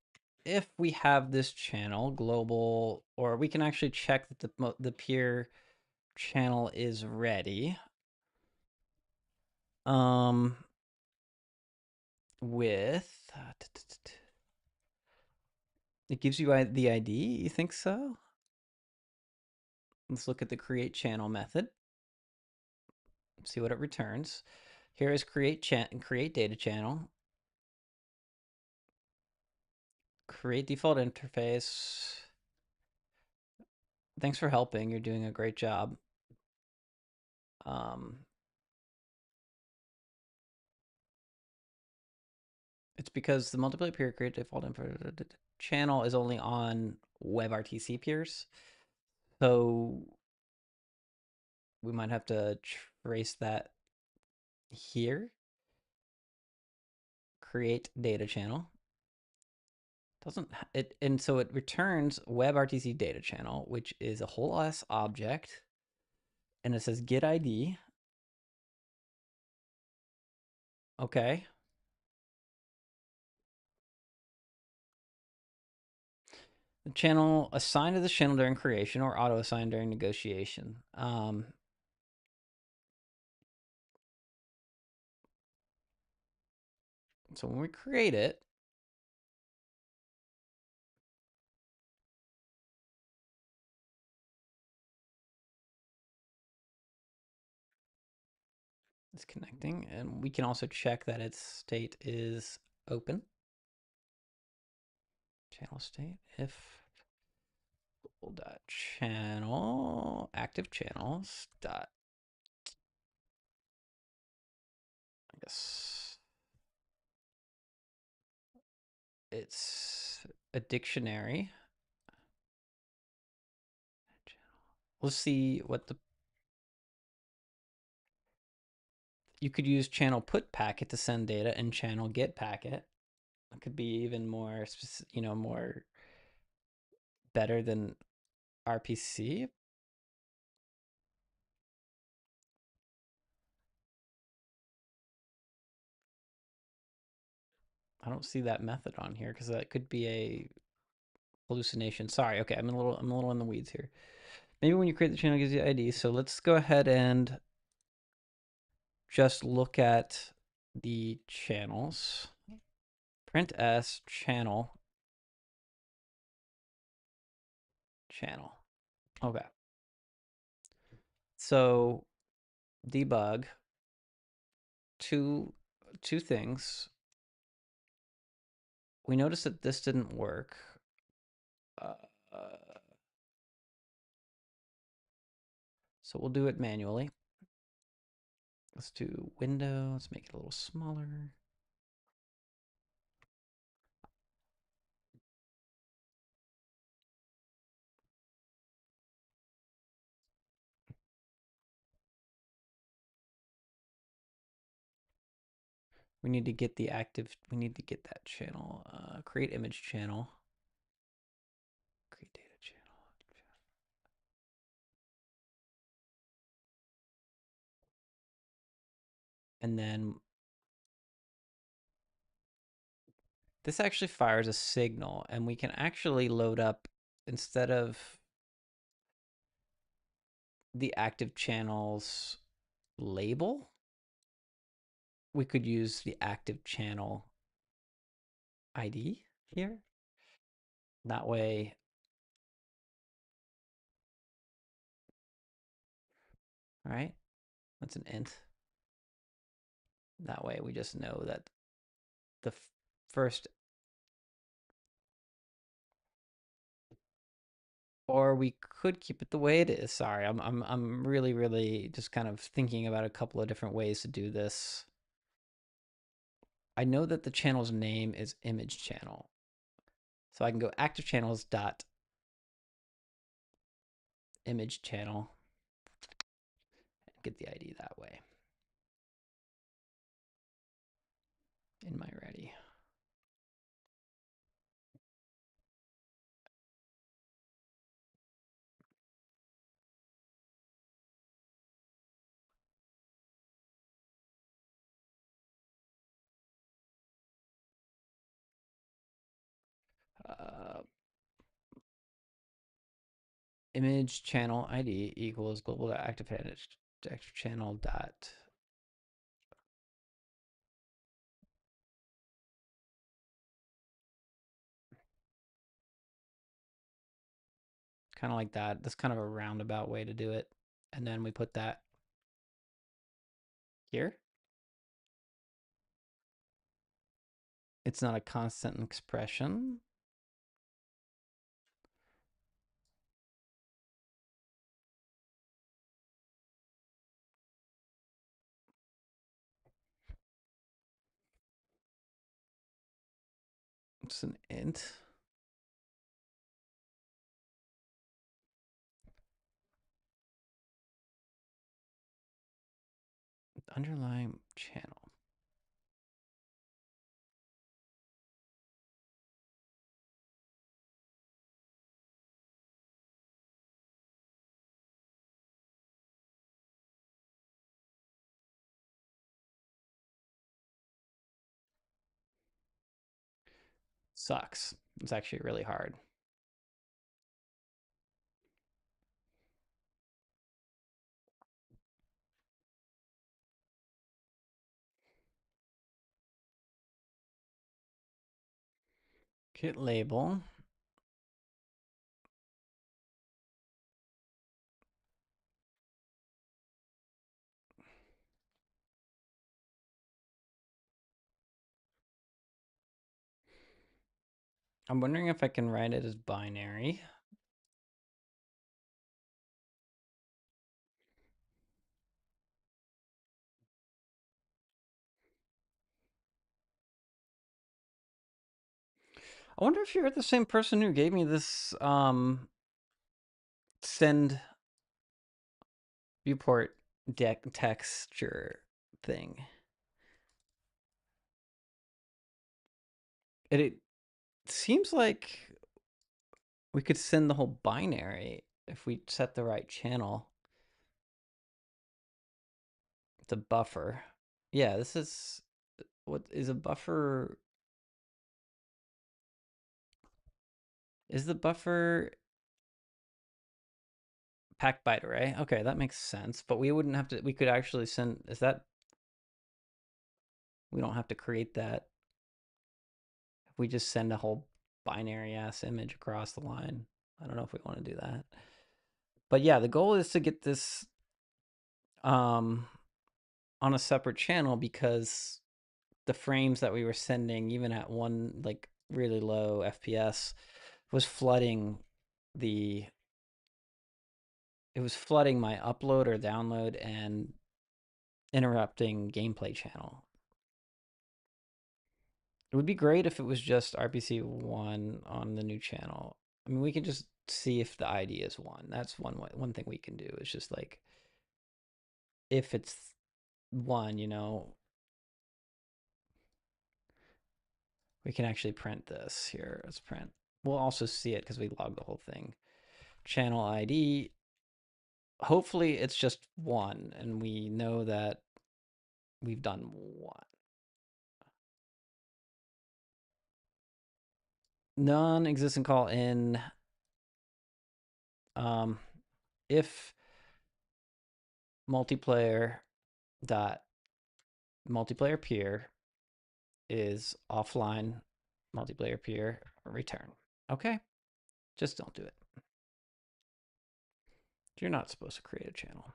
Speaker 1: if we have this channel global, or we can actually check that the peer channel is ready. Um, with it gives you the ID. You think so? Let's look at the create channel method. See what it returns. Here is create data channel. Create default interface. Thanks for helping. You're doing a great job. Um, it's because the multiplayer peer create default channel is only on WebRTC peers. So we might have to trace that here. Create data channel. Doesn't it? And so it returns WebRTC data channel, which is a whole S object, and it says get ID. Okay. The channel assigned to the channel during creation or auto assigned during negotiation. So when we create it, it's connecting, and we can also check that its state is open. Channel state if dot channel active channels dot, I guess it's a dictionary Let's see what the you could use channel put packet to send data and channel get packet. It could be even more, more better than RPC. I don't see that method on here because that could be a hallucination. Sorry. Okay, I'm a little in the weeds here. Maybe when you create the channel, it gives you ID. So let's go ahead and just look at the channels. Print s channel. Okay. So debug two things. We noticed that this didn't work. Uh, so we'll do it manually. Let's do window. Let's make it a little smaller. We need to get the active, we need to get that channel. Create image channel. Create data channel. And then this actually fires a signal, and we can actually load up, instead of the active channels label, we could use the active channel ID here. That way, all right, that's an int. That way we just know that the first, or we could keep it the way it is. Sorry, I'm really just kind of thinking about a couple of different ways to do this. I know that the channel's name is image channel. So I can go active channels dot image channel and get the ID that way. In my ready. Uh, image channel ID equals global active channel dot. Kind of like that. That's kind of a roundabout way to do it. And then we put that here. It's not a constant expression. It's an int. Underlying channel. Sucks. It's actually really hard. Get label. I'm wondering if I can write it as binary. I wonder if you're the same person who gave me this send viewport deck texture thing. It seems like we could send the whole binary if we set the right channel. The buffer. Yeah, this is what is a buffer. Is the buffer packed byte array? Okay, that makes sense. But we wouldn't have to. We could actually send. Is that we don't have to create that? If we just send a whole binary ass image across the line. I don't know if we want to do that. But yeah, the goal is to get this um on a separate channel because the frames that we were sending, even at one like really low FPS, was flooding the it was flooding my upload or download and interrupting gameplay channel. It would be great if it was just RPC1 on the new channel. I mean, we can just see if the ID is 1. That's one thing we can do. It's just like if it's 1, we can actually print this here. Let's print. We'll also see it because we logged the whole thing. Channel ID. Hopefully it's just 1 and we know that we've done 1. Non-existent call in um, if multiplayer dot multiplayer peer is offline multiplayer peer return. Okay, just don't do it. You're not supposed to create a channel.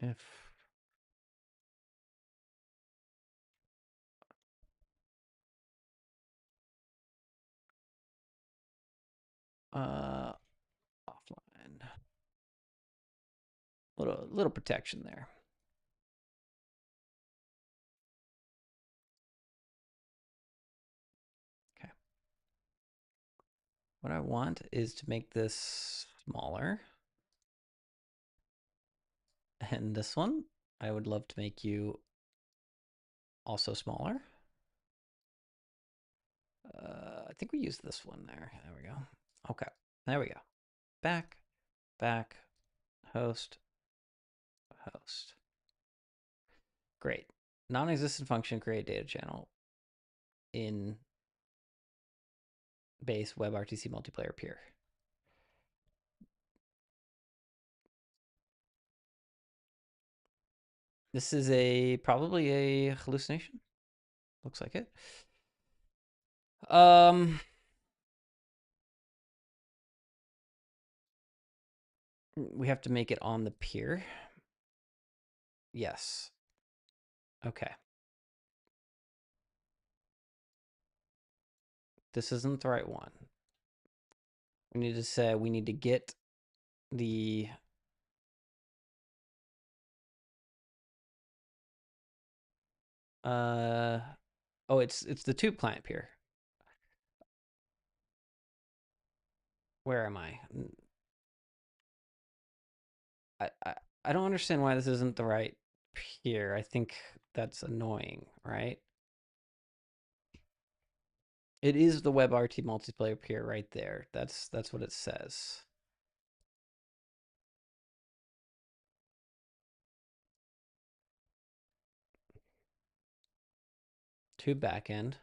Speaker 1: If uh offline, little protection there. Okay. What I want is to make this smaller. And this one, I would love to make you also smaller. I think we used this one there. There we go. Okay, there we go. Back, back, host, host. Great. Non-existent function create data channel in base WebRTC multiplayer peer. This is probably a hallucination. Looks like it. We have to make it on the peer. Yes. Okay. This isn't the right one. We need to say we need to get the oh, it's the tube client peer. Where am I? I don't understand why this isn't the right peer. I think that's annoying, right? It is the WebRT multiplayer peer right there. That's what it says. Tube backend,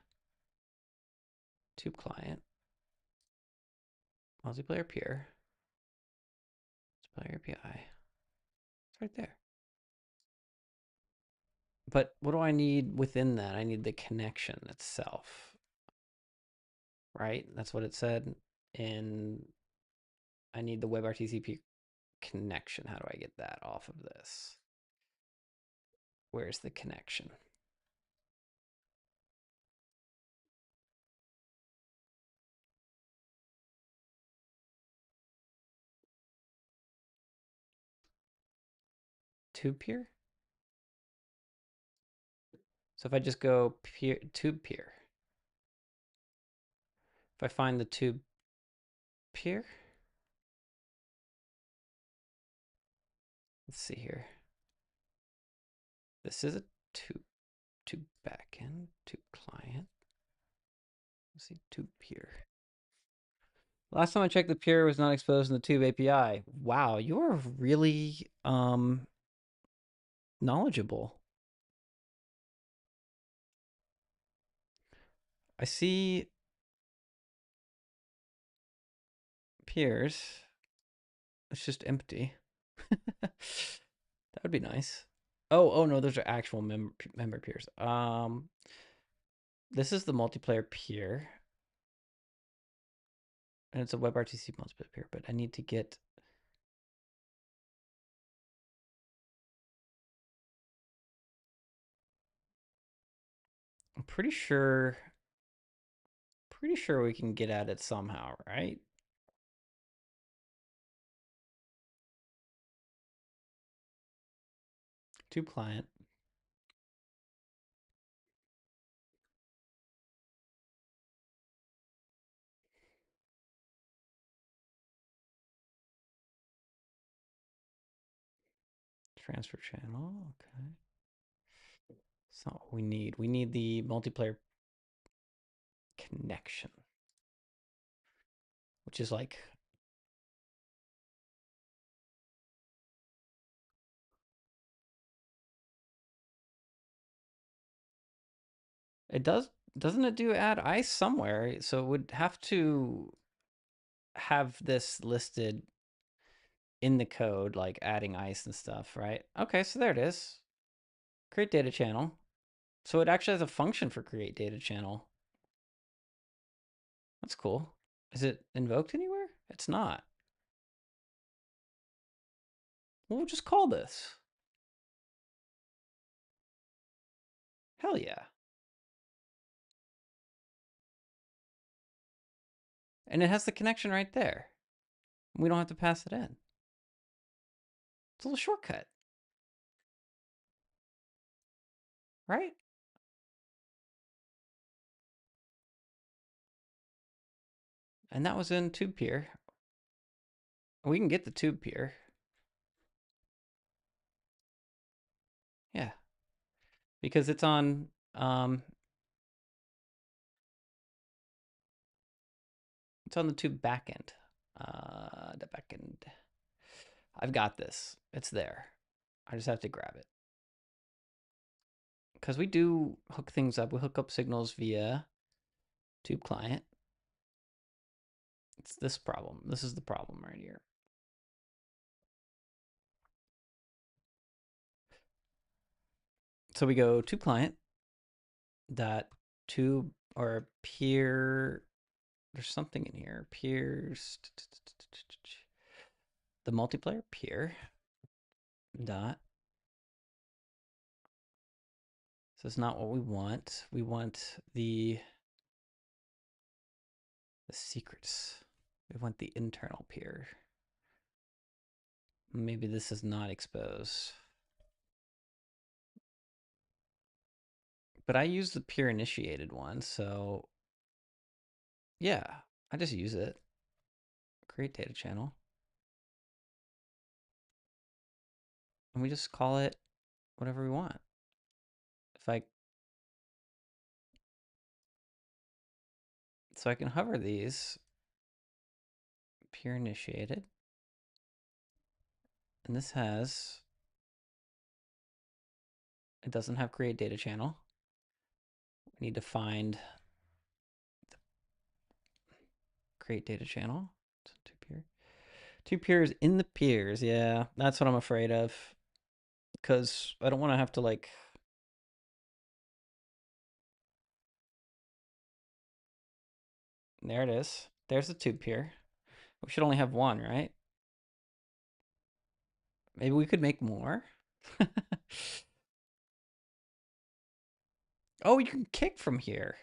Speaker 1: tube client, multiplayer peer, multiplayer API. It's right there. But what do I need within that? I need the connection itself, right? That's what it said. And I need the WebRTC connection. How do I get that off of this? Where's the connection? Tube peer? So if I just go peer, tube peer, If I find the tube pier, let's see here. This is a tube backend, tube client. Let's see, tube pier. Last time I checked, the pier was not exposed in the tube API. Wow, you are really knowledgeable. I see piers. It's just empty. That would be nice. Oh no, those are actual member peers. This is the multiplayer peer, and it's a WebRTC multiplayer peer. But I need to get. I'm pretty sure. Pretty sure we can get at it somehow, right? Tube client. Transfer channel. Okay. That's not what we need. We need the multiplayer connection, which is like it doesn't it do add ice somewhere? So it would have to have this listed in the code, like adding ice and stuff, right? Okay, so there it is. Create data channel. So it actually has a function for create data channel. That's cool. Is it invoked anywhere? It's not. Well, we'll just call this. Hell yeah. And it has the connection right there. We don't have to pass it in. It's a little shortcut, right? And that was in tube peer. We can get the tube peer. Yeah. Because it's on the tube backend. The backend. I've got this. It's there. I just have to grab it. Because we do hook things up. We hook up signals via tube client. It's this problem. This is the problem right here. So we go tube client dot tube or peer. There's something in here. Peers. The multiplayer peer dot. So it's not what we want. We want the secrets. We want the internal peer. Maybe this is not exposed. But I use the peer initiated one, so yeah, I just use it. Create data channel. And we just call it whatever we want. If I So I can hover these, peer initiated. And this has, it doesn't have create data channel. We need to find the create data channel. Two peer. Two peers in the peers. Yeah, that's what I'm afraid of. Because I don't want to have to like. There it is. There's the tube peer. We should only have one, right? Maybe we could make more. Oh, you can kick from here.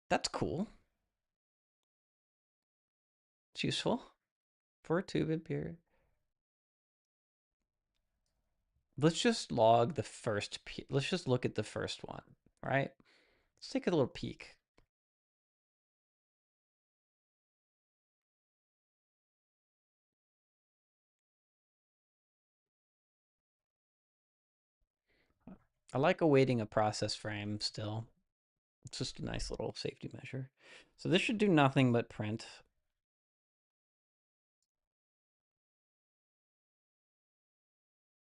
Speaker 1: That's cool. It's useful for a tube peer. Let's just log the first. Let's just look at the first one, right? Let's take a little peek. I like awaiting a process frame still. It's just a nice little safety measure. So this should do nothing but print.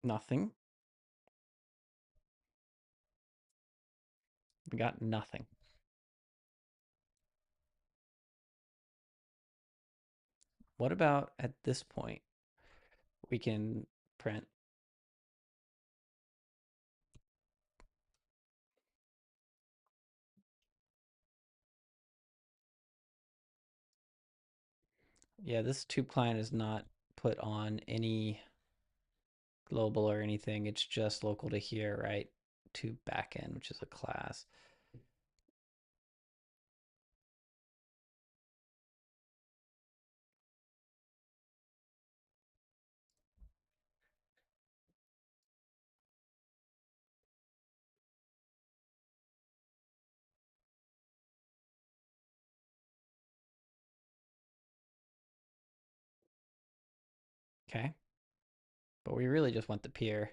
Speaker 1: Nothing. We got nothing. What about at this point? We can print. Yeah, this tube client is not put on any global or anything. It's just local to here, right? To backend, which is a class. Okay. But we really just want the peer.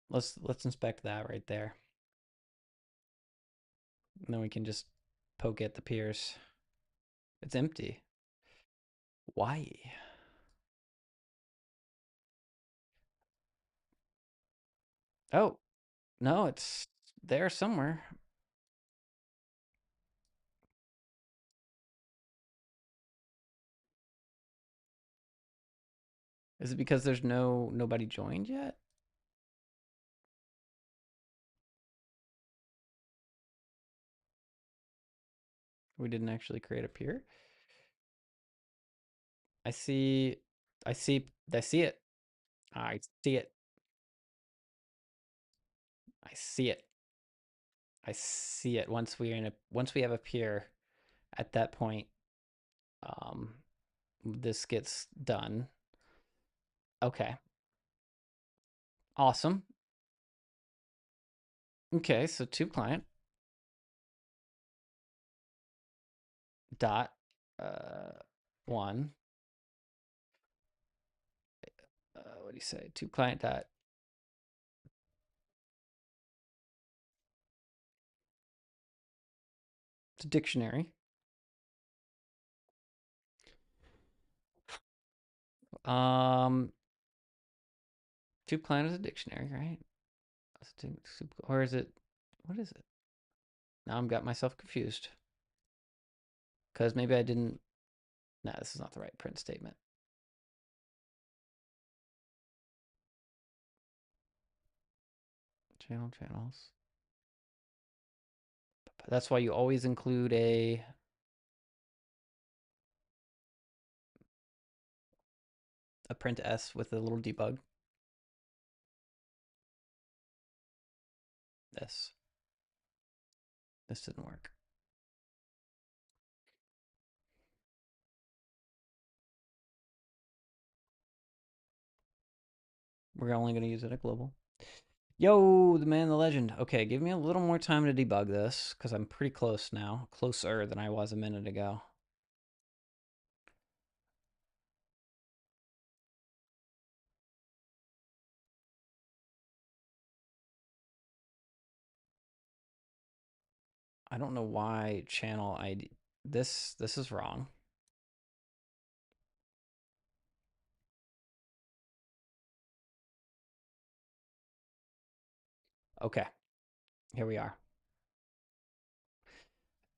Speaker 1: Let's inspect that right there. And then we can just poke at the peers. It's empty. Why? Oh, no, it's there somewhere. Is it because there's nobody joined yet? We didn't actually create a peer. I see I see I see it. I see it. I see it. I see it. Once we have a peer at that point, um this gets done. Okay. Awesome. Okay, so tube client dot uh one what do you say? Tube client dot it's a dictionary. Um tube client is a dictionary, right? Or is it what is it? Now I'm got myself confused. Because maybe I didn't. Nah, this is not the right print statement. Channels. That's why you always include a print S with a little debug. This. This didn't work. We're only going to use it at global. Yo, the man, the legend. Okay, give me a little more time to debug this because I'm pretty close now. Closer than I was a minute ago. I don't know why channel ID. This is wrong. Okay, here we are.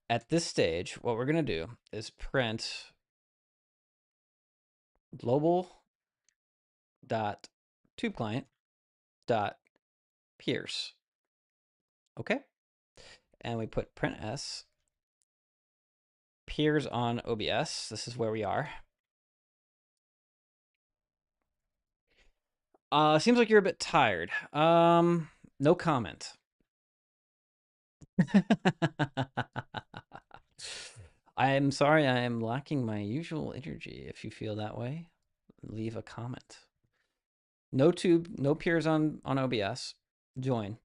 Speaker 1: At this stage, what we're going to do is print global dot tube client dot peers. Okay. And we put print s peers on OBS. This is where we are. Seems like you're a bit tired. No comment. I am sorry, I am lacking my usual energy. If you feel that way, leave a comment. No tube, no peers on OBS. Join.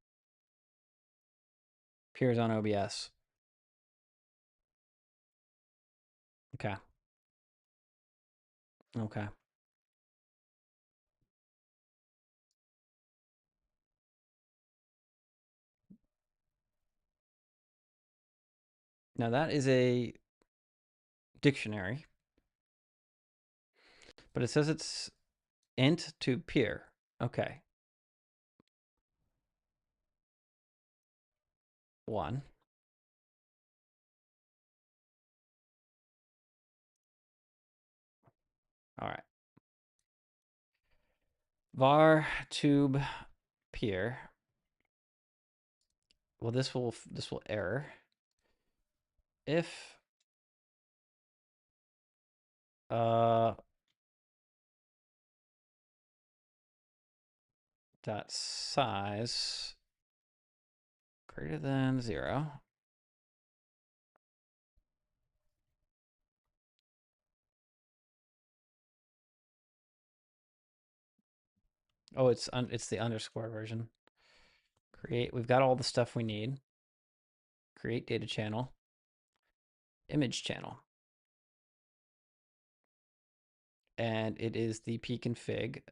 Speaker 1: Peers on OBS. Okay. Okay. Now that is a dictionary, but it says it's int to peer. Okay. One. All right. Var tube peer. Well, this will error if uh dot size greater than 0. Oh, it's the underscore version. Create. We've got all the stuff we need. Create data channel. Image channel. And it is the pconfig.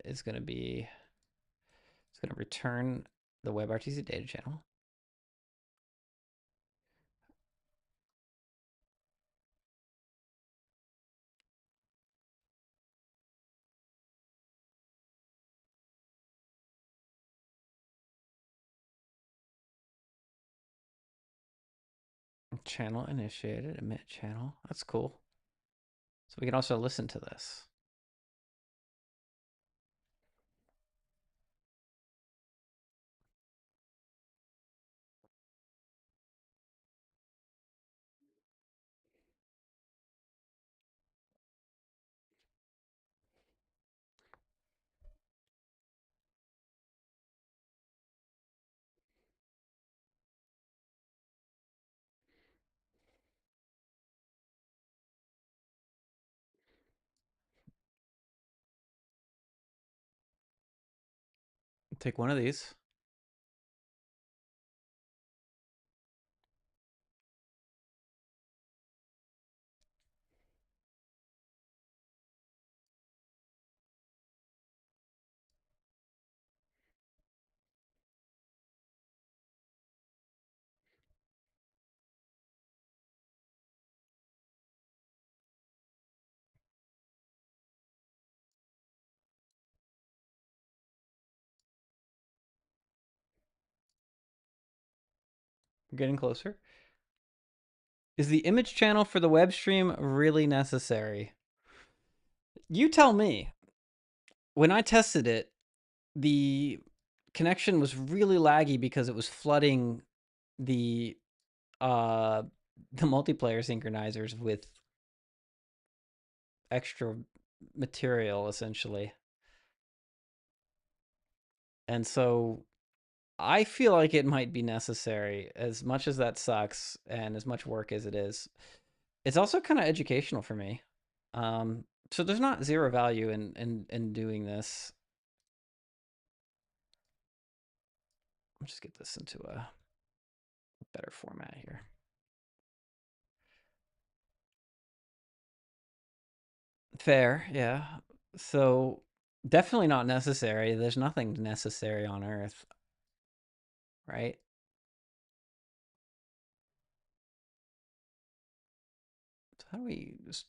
Speaker 1: It's going to return the WebRTC data channel. Channel initiated, emit channel. That's cool. So we can also listen to this. Take one of these. We're getting closer. Is the image channel for the web stream really necessary? You tell me. When I tested it, the connection was really laggy because it was flooding the uh the multiplayer synchronizers with extra material essentially. And so I feel like it might be necessary as much as that sucks and as much work as it is. It's also kind of educational for me. So there's not zero value in doing this. I'll just get this into a better format here. Fair, yeah. So definitely not necessary. There's nothing necessary on Earth, right? So how do we just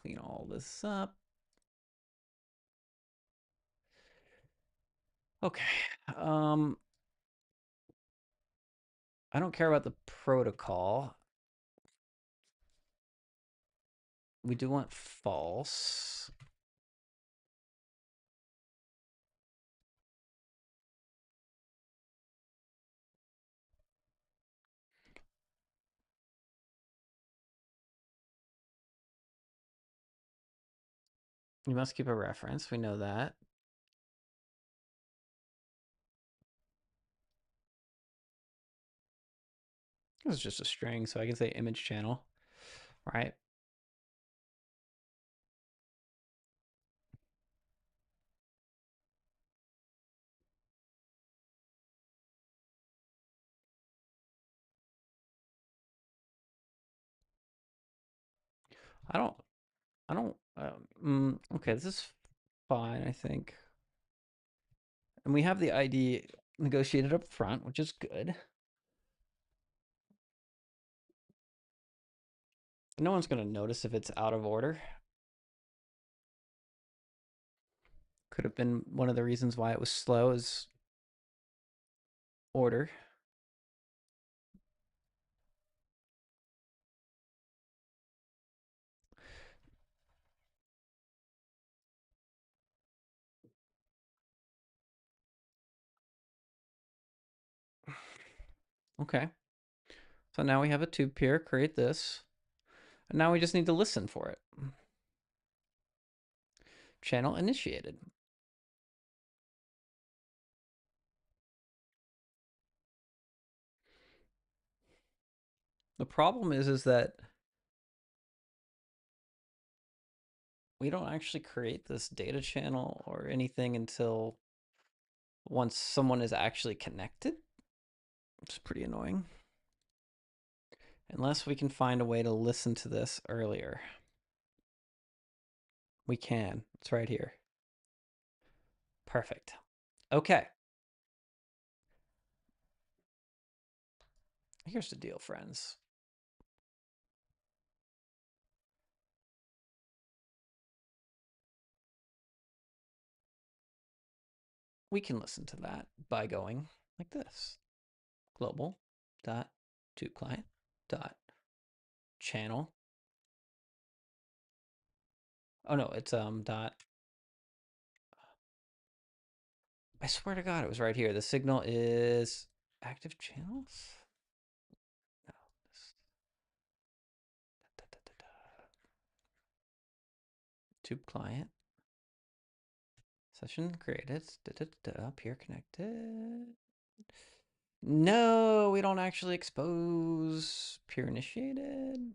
Speaker 1: clean all this up? Okay. Um, I don't care about the protocol. We do want false. You must keep a reference. We know that. This is just a string, so I can say image channel, right? I don't. I don't. Okay, this is fine. I think, and we have the ID negotiated up front, which is good. No one's gonna notice if it's out of order. Could have been one of the reasons why it was slow is order. Okay. So now we have a tube peer, create this. And now we just need to listen for it. Channel initiated. The problem is that we don't actually create this data channel or anything until once someone is actually connected. It's pretty annoying. Unless we can find a way to listen to this earlier. We can. It's right here. Perfect. Okay. Here's the deal, friends. We can listen to that by going like this. Global dot tube client dot channel. Oh no, it's dot. I swear to God, it was right here. The signal is active channels. No, this, da, da, da, da. Tube client session created. Peer connected. No, we don't actually expose peer initiated.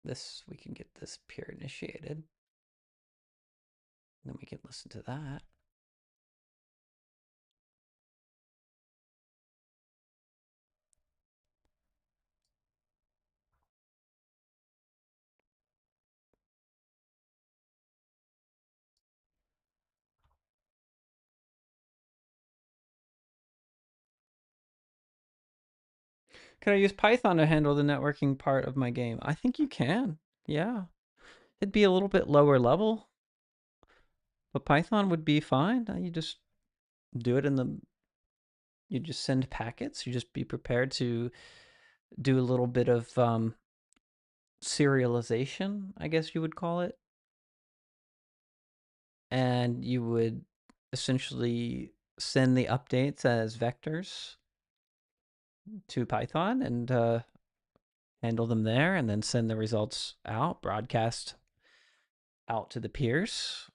Speaker 1: This, we can get this peer initiated. Then we can listen to that. Can I use Python to handle the networking part of my game? I think you can. Yeah. It'd be a little bit lower level, but Python would be fine. You just do it in the, you just send packets. You just be prepared to do a little bit of serialization, I guess you would call it. And you would essentially send the updates as vectors to Python and handle them there, and then send the results out, broadcast out to the peers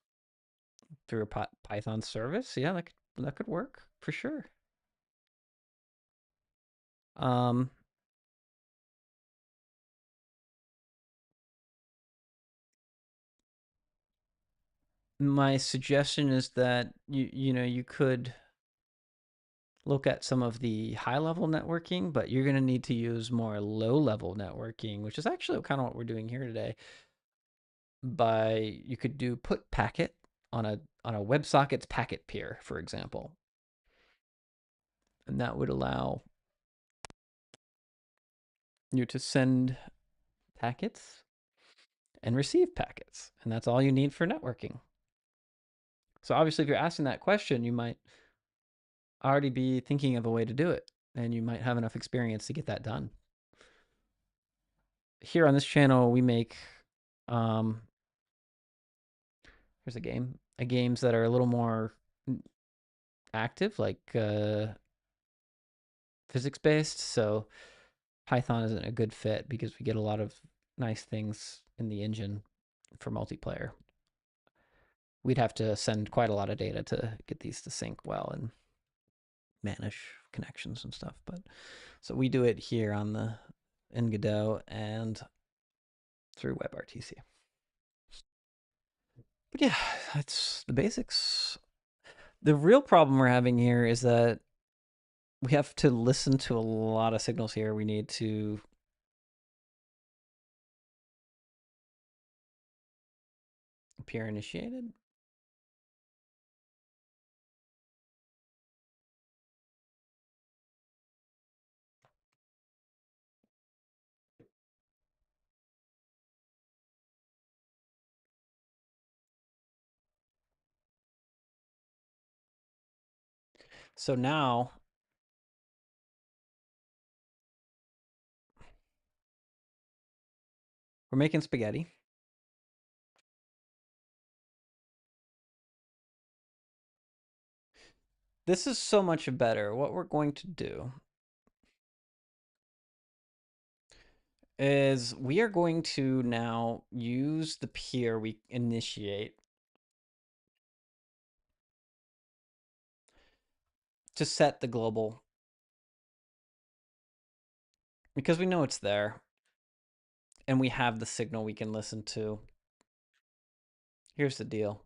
Speaker 1: through a Python service. Yeah, that could work for sure. Um, my suggestion is that you could look at some of the high level networking, but you're going to need to use more low level networking, which is actually kind of what we're doing here today. You could do put packet on a WebSockets packet peer, for example, and that would allow you to send packets and receive packets, and that's all you need for networking. So obviously, if you're asking that question, you might already be thinking of a way to do it, and you might have enough experience to get that done. Here on this channel, we make here's games that are a little more active, like physics based. So Python isn't a good fit because we get a lot of nice things in the engine for multiplayer. We'd have to send quite a lot of data to get these to sync well and manage connections and stuff. But so we do it here on the in Godot and through WebRTC. But yeah, that's the basics. The real problem we're having here is that we have to listen to a lot of signals here. We need to Peer initiated. So now we're making spaghetti. This is so much better. What we're going to do is we are going to now use the peer we initiate to set the global because we know it's there and we have the signal we can listen to. Here's the deal.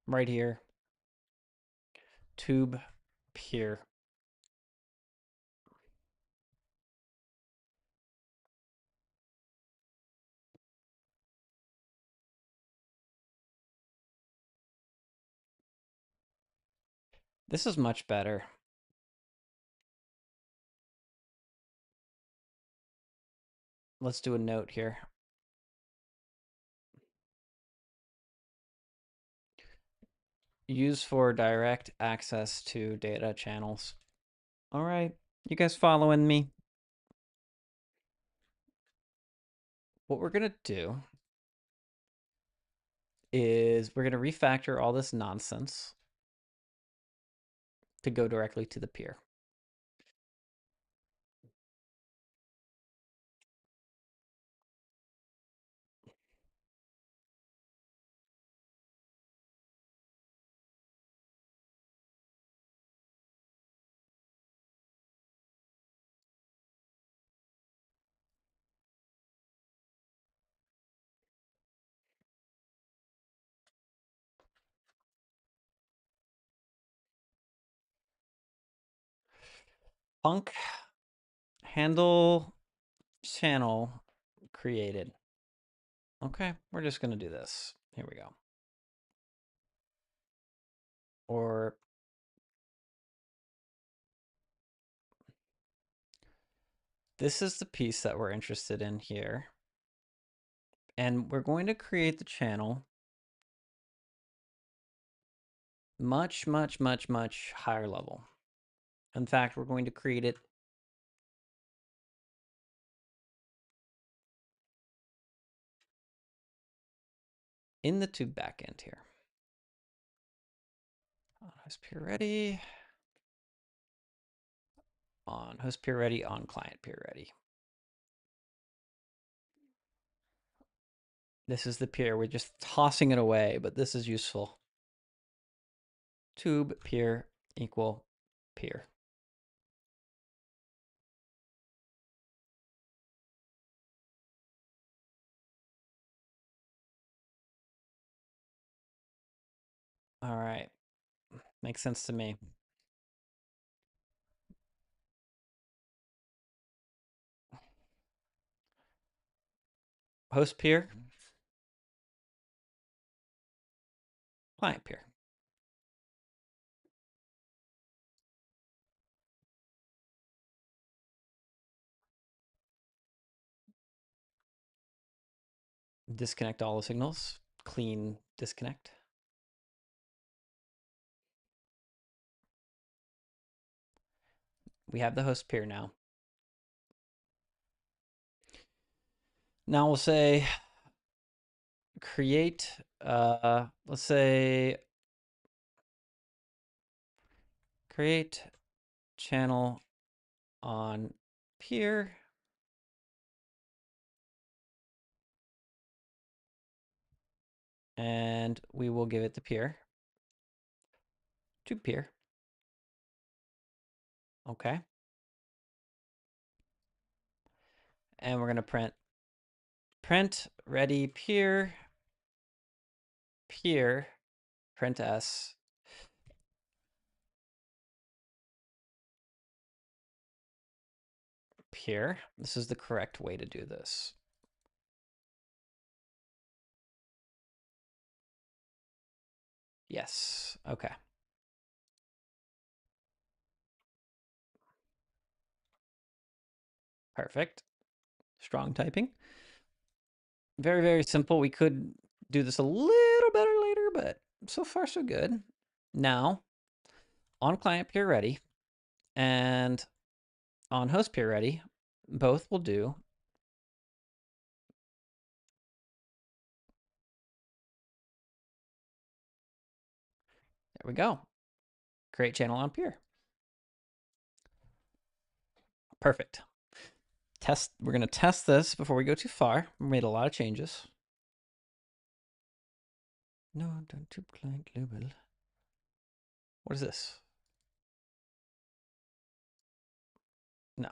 Speaker 1: Right here, tube peer. This is much better. Let's do a note here. Use for direct access to data channels. All right, you guys following me? What we're gonna do is we're gonna refactor all this nonsense to go directly to the peer. Func handle channel created. Okay, we're just gonna do this. Here we go. Or this is the piece that we're interested in here. And we're going to create the channel much, much, much, much higher level. In fact, we're going to create it in the tube backend here. On host peer ready. On host peer ready, on client peer ready. This is the peer. We're just tossing it away, but this is useful. Tube peer equal peer. All right. Makes sense to me. Host peer, client peer. Disconnect all the signals. Clean disconnect. We have the host peer now. Now we'll say create, let's say create channel on peer. And we will give it the peer to peer. Okay. And we're going to print ready peer, peer, print s. here. This is the correct way to do this. Yes. Okay. Perfect. Strong typing. Very, very simple. We could do this a little better later, but so far so good. Now, on client peer ready and on host peer ready, both will do. There we go. Create channel on peer. Perfect. Test. We're going to test this before we go too far. We made a lot of changes. No, don't tube client label. What is this? No.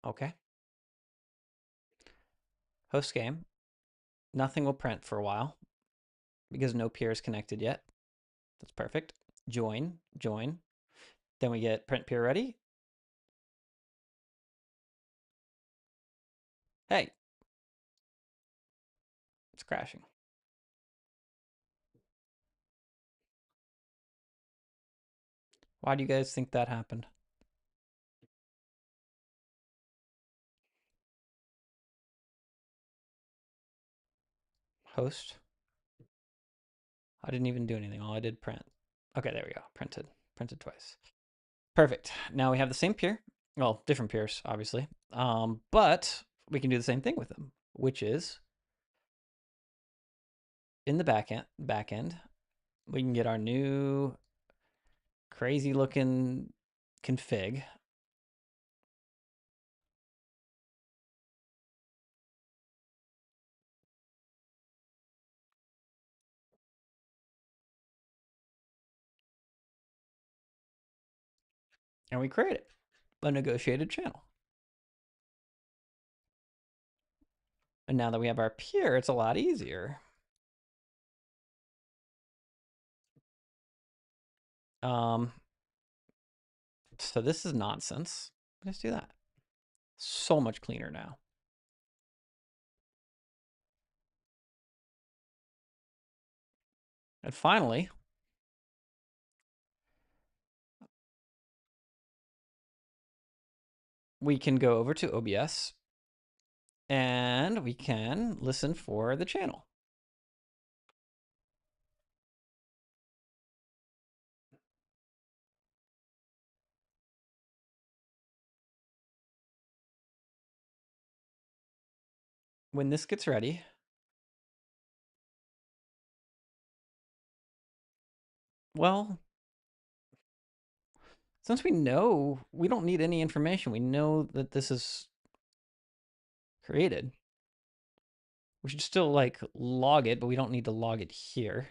Speaker 1: Okay. Host game. Nothing will print for a while because no peer is connected yet. That's perfect. Join. Then we get print peer ready. Hey, it's crashing. Why do you guys think that happened? Host. I didn't even do anything. All I did print. Okay, there we go. Printed twice. Perfect. Now we have the same peer. Well, different peers, obviously. But we can do the same thing with them, which is in the back end, we can get our new crazy looking config. And we create it, a negotiated channel. And now that we have our peer, it's a lot easier. So this is nonsense. Let's do that. So much cleaner now. And finally, we can go over to OBS and we can listen for the channel. When this gets ready, well, since we know, we don't need any information. We know that this is created. We should still like log it, but we don't need to log it here.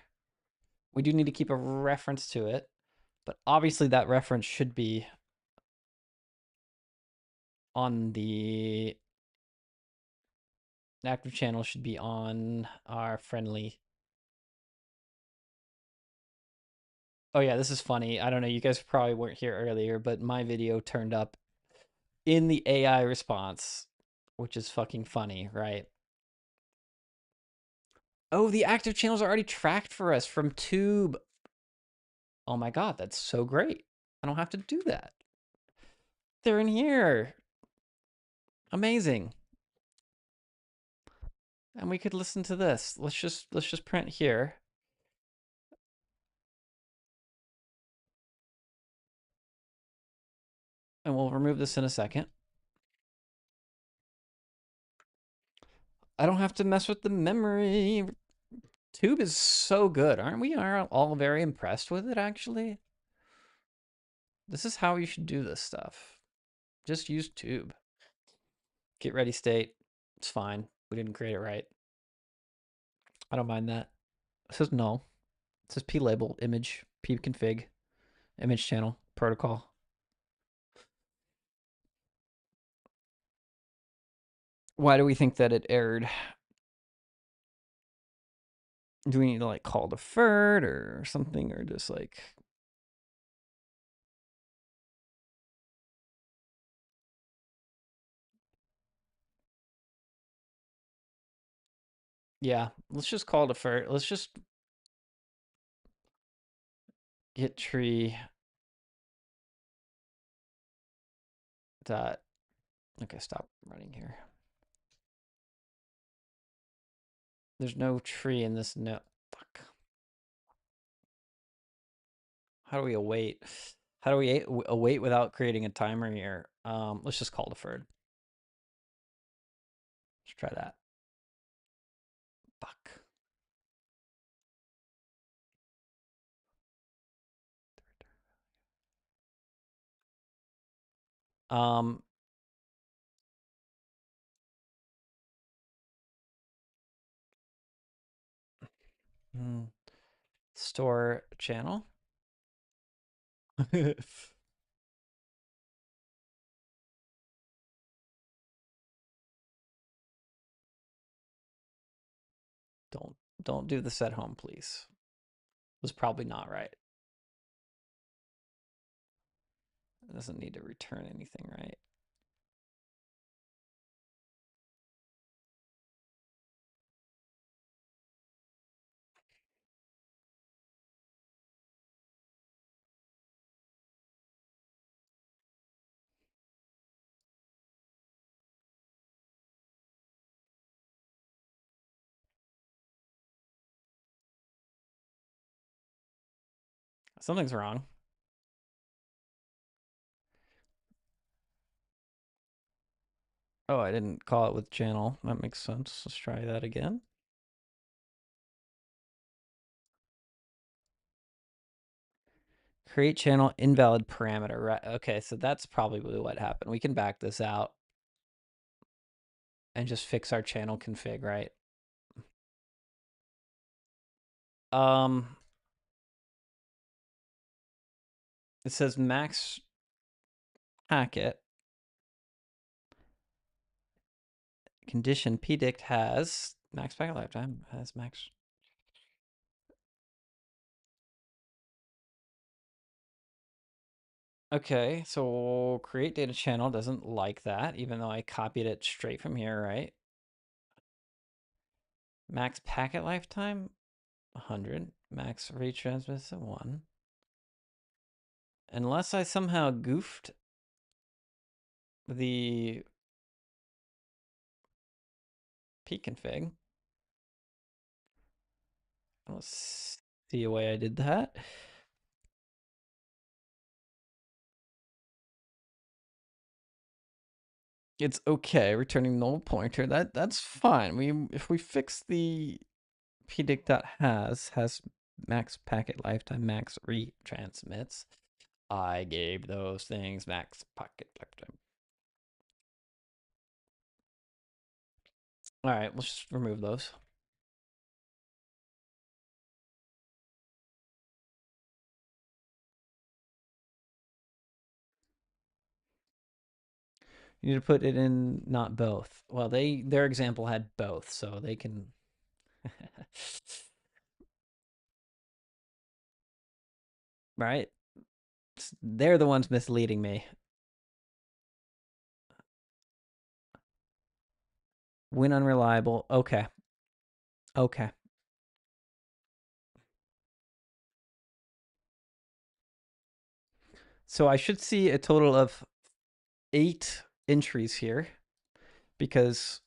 Speaker 1: We do need to keep a reference to it, but obviously that reference should be on the active channel, should be on our friendly. Oh yeah, this is funny. I don't know, you guys probably weren't here earlier, but my video turned up in the AI response, which is fucking funny, right? Oh, the active channels are already tracked for us from Tube. Oh my God, that's so great. I don't have to do that. They're in here. Amazing. And we could listen to this. Let's just print here. And we'll remove this in a second. I don't have to mess with the memory. Tube is so good. Aren't we all very impressed with it, actually? This is how you should do this stuff. Just use Tube. Get ready state. It's fine. We didn't create it right. I don't mind that. It says null. It says p label, image, p config, image channel, protocol. Why do we think that it errored? Do we need to like call deferred or something, or just like Yeah, let's just call it a first. Let's just get tree dot. Okay, stop running here. There's no tree in this no. Fuck. How do we await? How do we await without creating a timer here? Let's just call deferred. Let's try that. Fuck. Um, hmm, store channel. don't don't do this at home, please. It was probably not right. It doesn't need to return anything, right? Something's wrong. Oh, I didn't call it with channel. That makes sense. Let's try that again. Create channel invalid parameter. Right. Okay, so that's probably what happened. We can back this out and just fix our channel config, right? Um, it says max packet condition pdict has max packet lifetime has max. Okay, so create data channel doesn't like that, even though I copied it straight from here, right? Max packet lifetime 100, max retransmits at 1. Unless I somehow goofed the pconfig. Let's see a way I did that. It's okay, returning null pointer. That's fine. If we fix the pdict.has max packet lifetime, max retransmits. I gave those things max packet lifetime. All right, let's just remove those. You need to put it in not both. Well, their example had both, so they can. Right? They're the ones misleading me. When unreliable. Okay. Okay. So I should see a total of 8 entries here because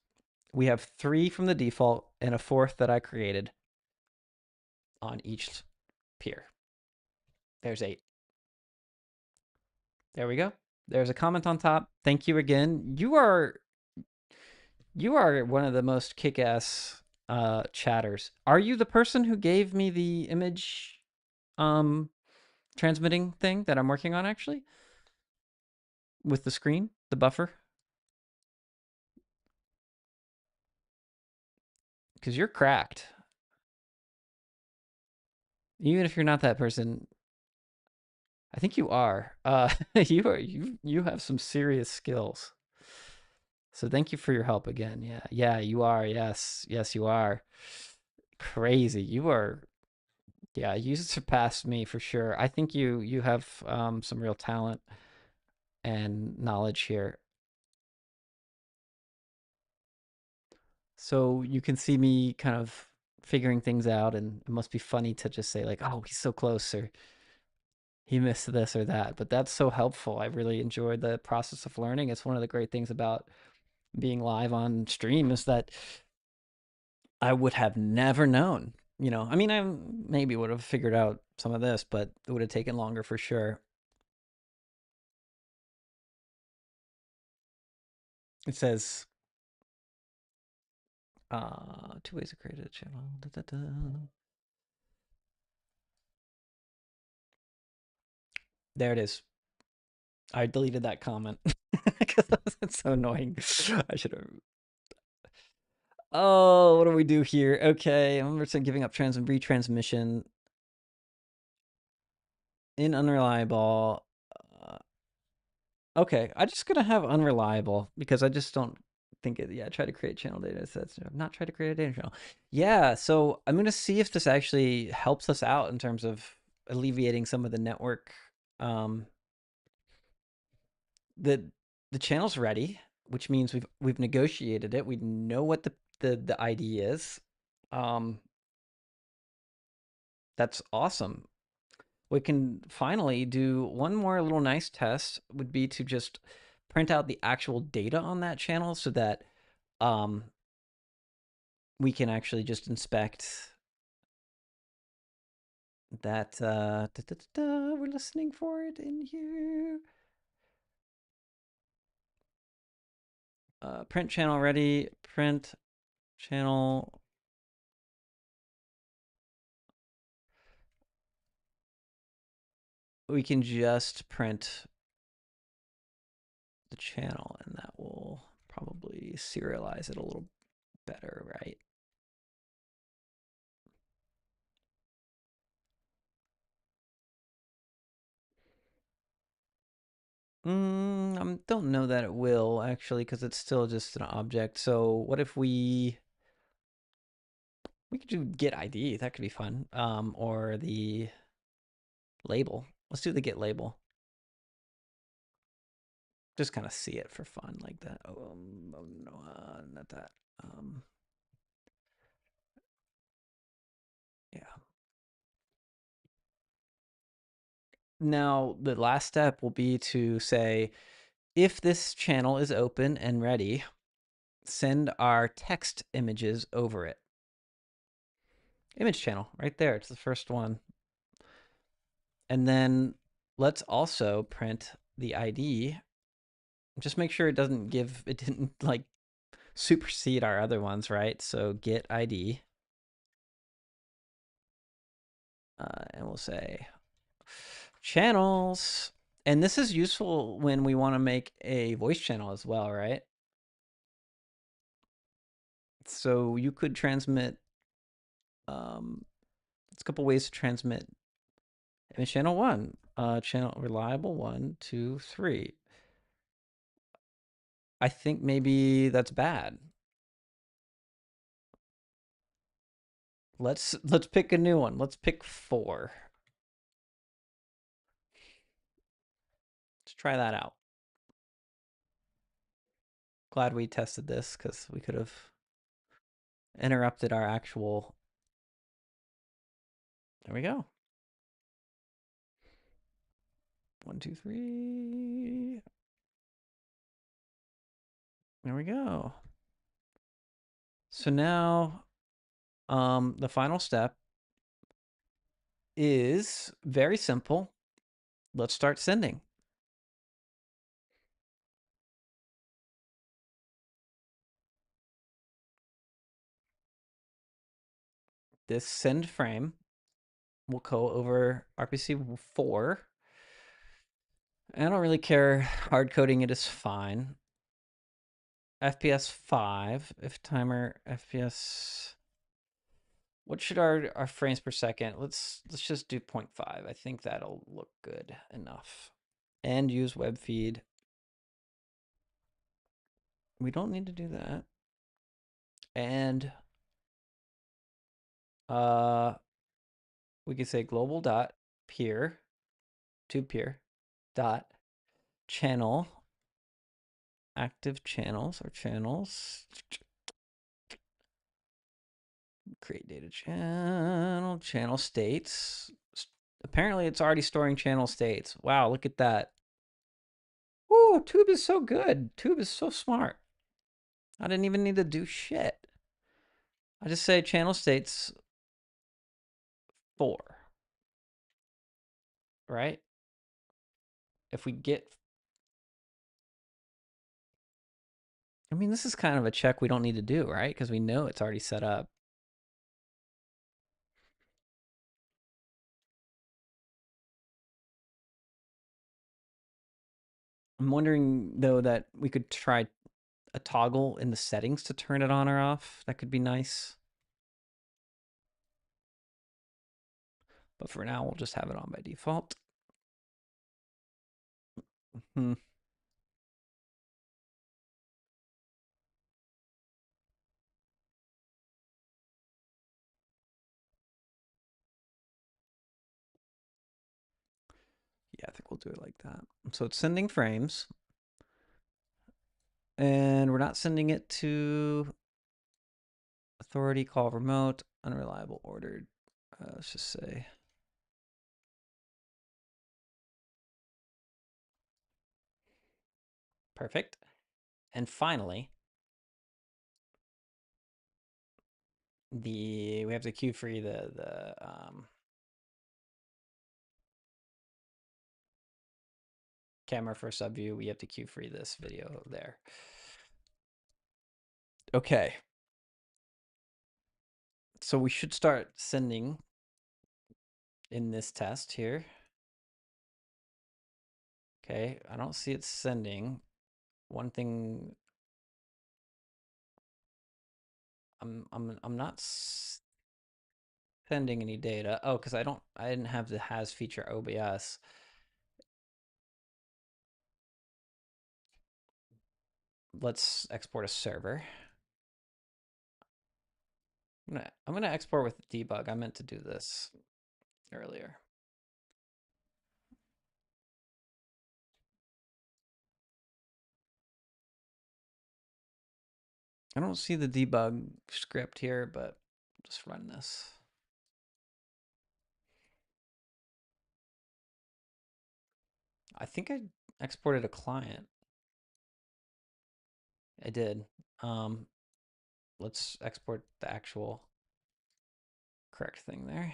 Speaker 1: we have 3 from the default and a fourth that I created on each peer. There's 8. There we go. There's a comment on top. Thank you again. You are one of the most kick-ass chatters. Are you the person who gave me the image um transmitting thing that I'm working on actually with the screen, the buffer? Because you're cracked. Even if you're not that person, I think you are. You have some serious skills. So thank you for your help again. Yeah, yeah, you are. Yes, yes, you are. Crazy. You are. Yeah, you surpassed me for sure. I think you have some real talent and knowledge here. So you can see me kind of figuring things out, and it must be funny to just say like, "Oh, he's so close," or "He missed this or that." But that's so helpful. I really enjoyed the process of learning. It's one of the great things about being live on stream is that I would have never known. I mean, I maybe would have figured out some of this, but it would have taken longer for sure. It says, two ways to create a channel. Da, da, da. There it is. I deleted that comment because it's so annoying. I should have. Oh, what do we do here? Okay, I'm giving up retransmission in unreliable. Uh, okay, I'm just gonna have unreliable because I just don't think it. Yeah, try to create channel data sets. I've not tried to create a data channel. Yeah, so I'm gonna see if this actually helps us out in terms of alleviating some of the network. Um, the the channel's ready, which means we've negotiated it. We know what the ID is. Um, that's awesome. We can finally do one more little nice test would be to just print out the actual data on that channel so that um, we can actually just inspect that. We're listening for it in here. Print channel ready. Print channel. We can just print the channel, and that will probably serialize it a little better, right? I don't know that it will actually, because it's still just an object. So what if we could do get ID? That could be fun. Or the label. Let's do the get label. Just kind of see it for fun, like that. Oh no, not that. Um, yeah. Now the last step will be to say if this channel is open and ready, send our text images over it. Image channel right there. It's the first one. And then let's also print the ID. Just make sure it didn't like supersede our other ones, right? So get ID. And we'll say channels. And this is useful when we want to make a voice channel as well, right? So you could transmit, it's a couple ways to transmit image channel one, channel reliable 1, 2, 3. I think maybe that's bad. Let's pick a new one. Let's pick 4. Let's try that out. Glad we tested this because we could have interrupted our actual. There we go. 1, 2, 3. There we go. So now, the final step is very simple. Let's start sending. This send frame will go over RPC 4. I don't really care. Hard coding it is fine. FPS 5. If timer FPS. What should our frames per second? Let's just do 0.5. I think that'll look good enough. And use web feed. We don't need to do that. And we could say global dot peer, tube peer dot channel, active channels or channels. Create data channel, channel states. Apparently it's already storing channel states. Wow, look at that. Whoa, Tube is so good. Tube is so smart. I didn't even need to do shit. I just say channel states 4, right? If we get, I mean, this is kind of a check we don't need to do, right? Because we know it's already set up. I'm wondering, though, that we could try a toggle in the settings to turn it on or off. That could be nice. But for now, we'll just have it on by default. Hmm. Yeah, I think we'll do it like that. So it's sending frames, and we're not sending it to authority, call remote, unreliable, ordered. Let's just say perfect. And finally, we have to queue free the camera for subview. We have to queue free this video there. Okay. So we should start sending in this test here. Okay, I don't see it sending. One thing I'm not sending any data. Oh, because I didn't have the has feature OBS. Let's export a server. I'm gonna export with debug. I meant to do this earlier. I don't see the debug script here, but just run this. I think I exported a client. I did. Um, let's export the actual correct thing there.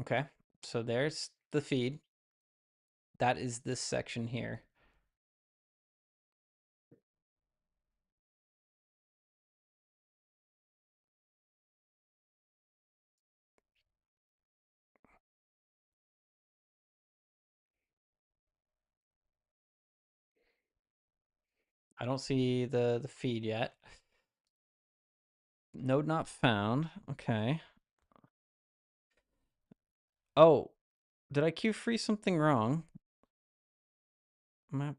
Speaker 1: Okay, so there's the feed. That is this section here. I don't see the feed yet. Node not found. Okay. Oh, did I queue free something wrong? Map.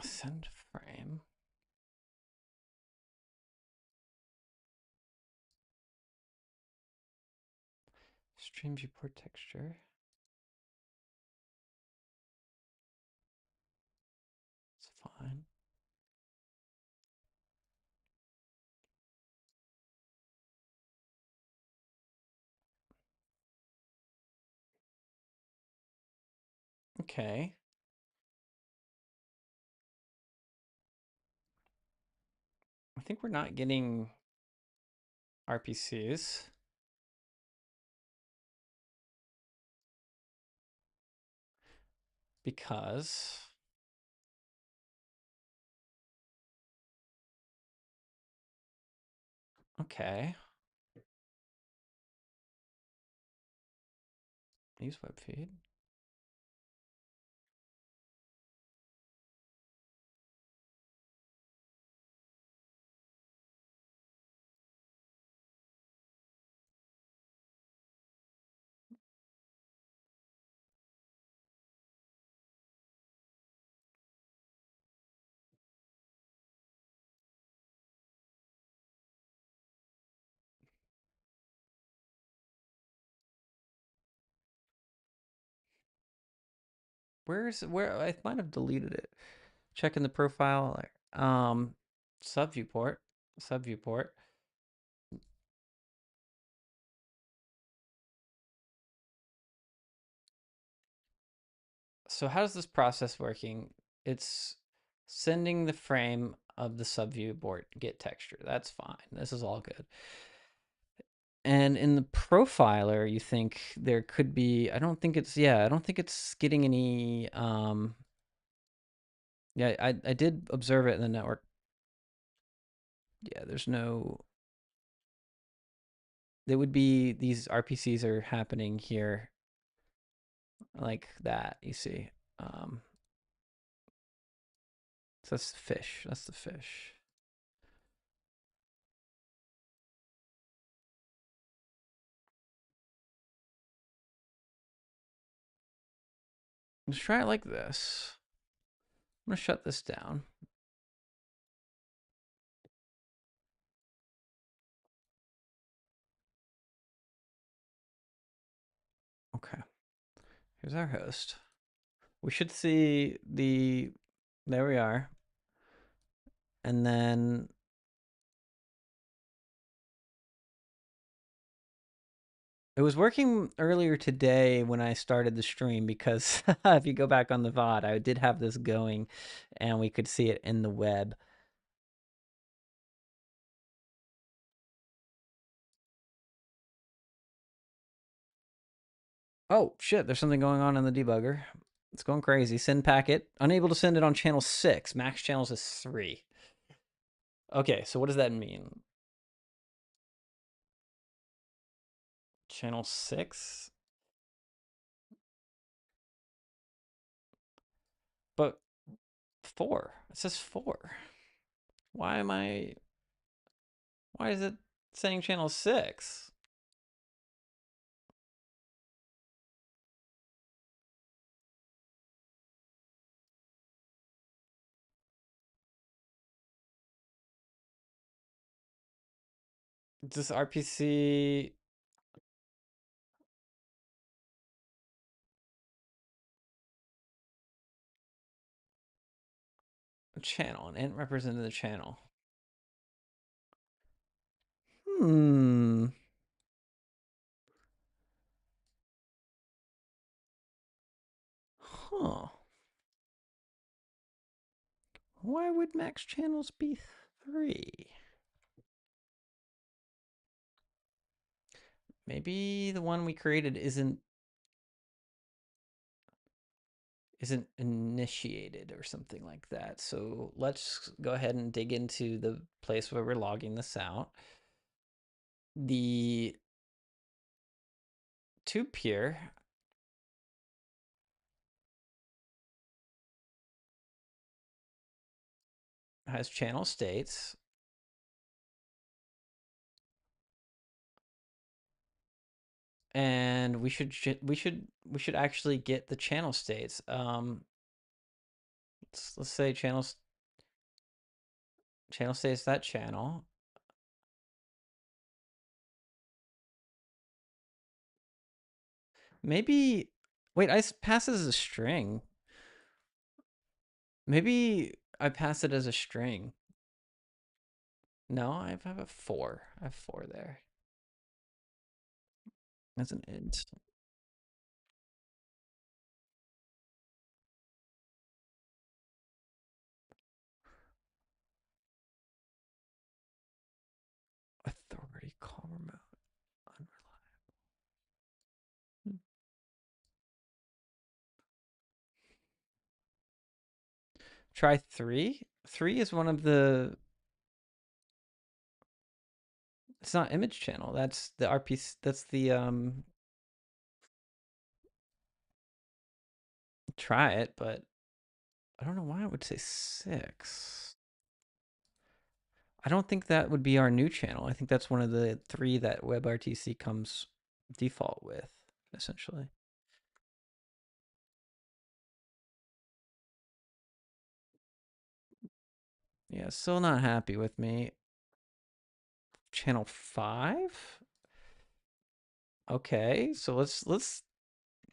Speaker 1: Send frame. Stream viewport texture. It's fine. Okay. I think we're not getting RPCs because okay. Use web feed. where I might have deleted it. Checking the profile. Sub viewport. Sub viewport. So how's this process working? It's sending the frame of the sub viewport get texture. That's fine. This is all good. And in the profiler, you think there could be, I don't think it's getting any, yeah, I did observe it in the network. Yeah, there's no, there would be, these RPCs are happening here like that, you see. So that's the fish, that's the fish. Let's try it like this. I'm gonna shut this down. Okay, here's our host. We should see the, there we are. And then it was working earlier today when I started the stream because if you go back on the VOD, I did have this going and we could see it in the web. Oh, shit, there's something going on in the debugger. It's going crazy. Send packet. Unable to send it on channel 6. Max channels is 3. Okay, so what does that mean? Channel 6? But 4. It says 4. Why am I... Why is it saying channel 6? This RPC... Channel. An int represented the channel. Hmm. Huh. Why would max channels be 3? Maybe the one we created isn't initiated or something like that. So let's go ahead and dig into the place where we're logging this out. The tube here has channel states. And we should actually get the channel states. Let's say channel states that channel. Maybe wait, I pass it as a string. Maybe I pass it as a string. No, I have a 4. I have 4 there. That's an int. Authority call remote. Unreliable. Try 3. 3 is one of the. It's not image channel. That's the RPC. That's the Try it, but I don't know why I would say 6. I don't think that would be our new channel. I think that's one of the 3 that WebRTC comes default with, essentially. Yeah, still not happy with me. Channel 5? Okay, so let's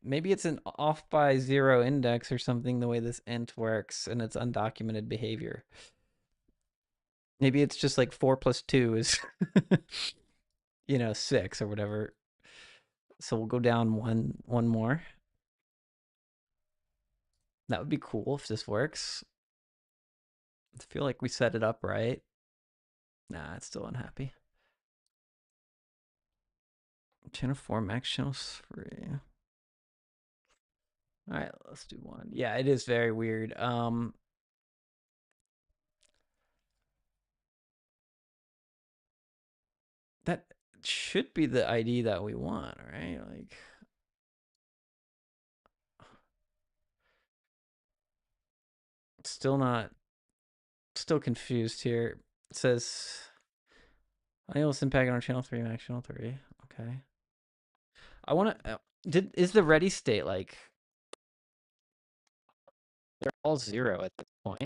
Speaker 1: Maybe it's an off by zero index or something, the way this int works, and it's undocumented behavior. Maybe it's just like 4 plus 2 is, 6 or whatever. So we'll go down one more. That would be cool if this works. I feel like we set it up right. Nah, it's still unhappy. Channel 4, max channel 3. All right, let's do one. Yeah, it is very weird. That should be the ID that we want, right? Like, still not, still confused here. It says unequal impact on channel 3, max channel 3. Okay. I want to, is the ready state like, they're all 0 at this point?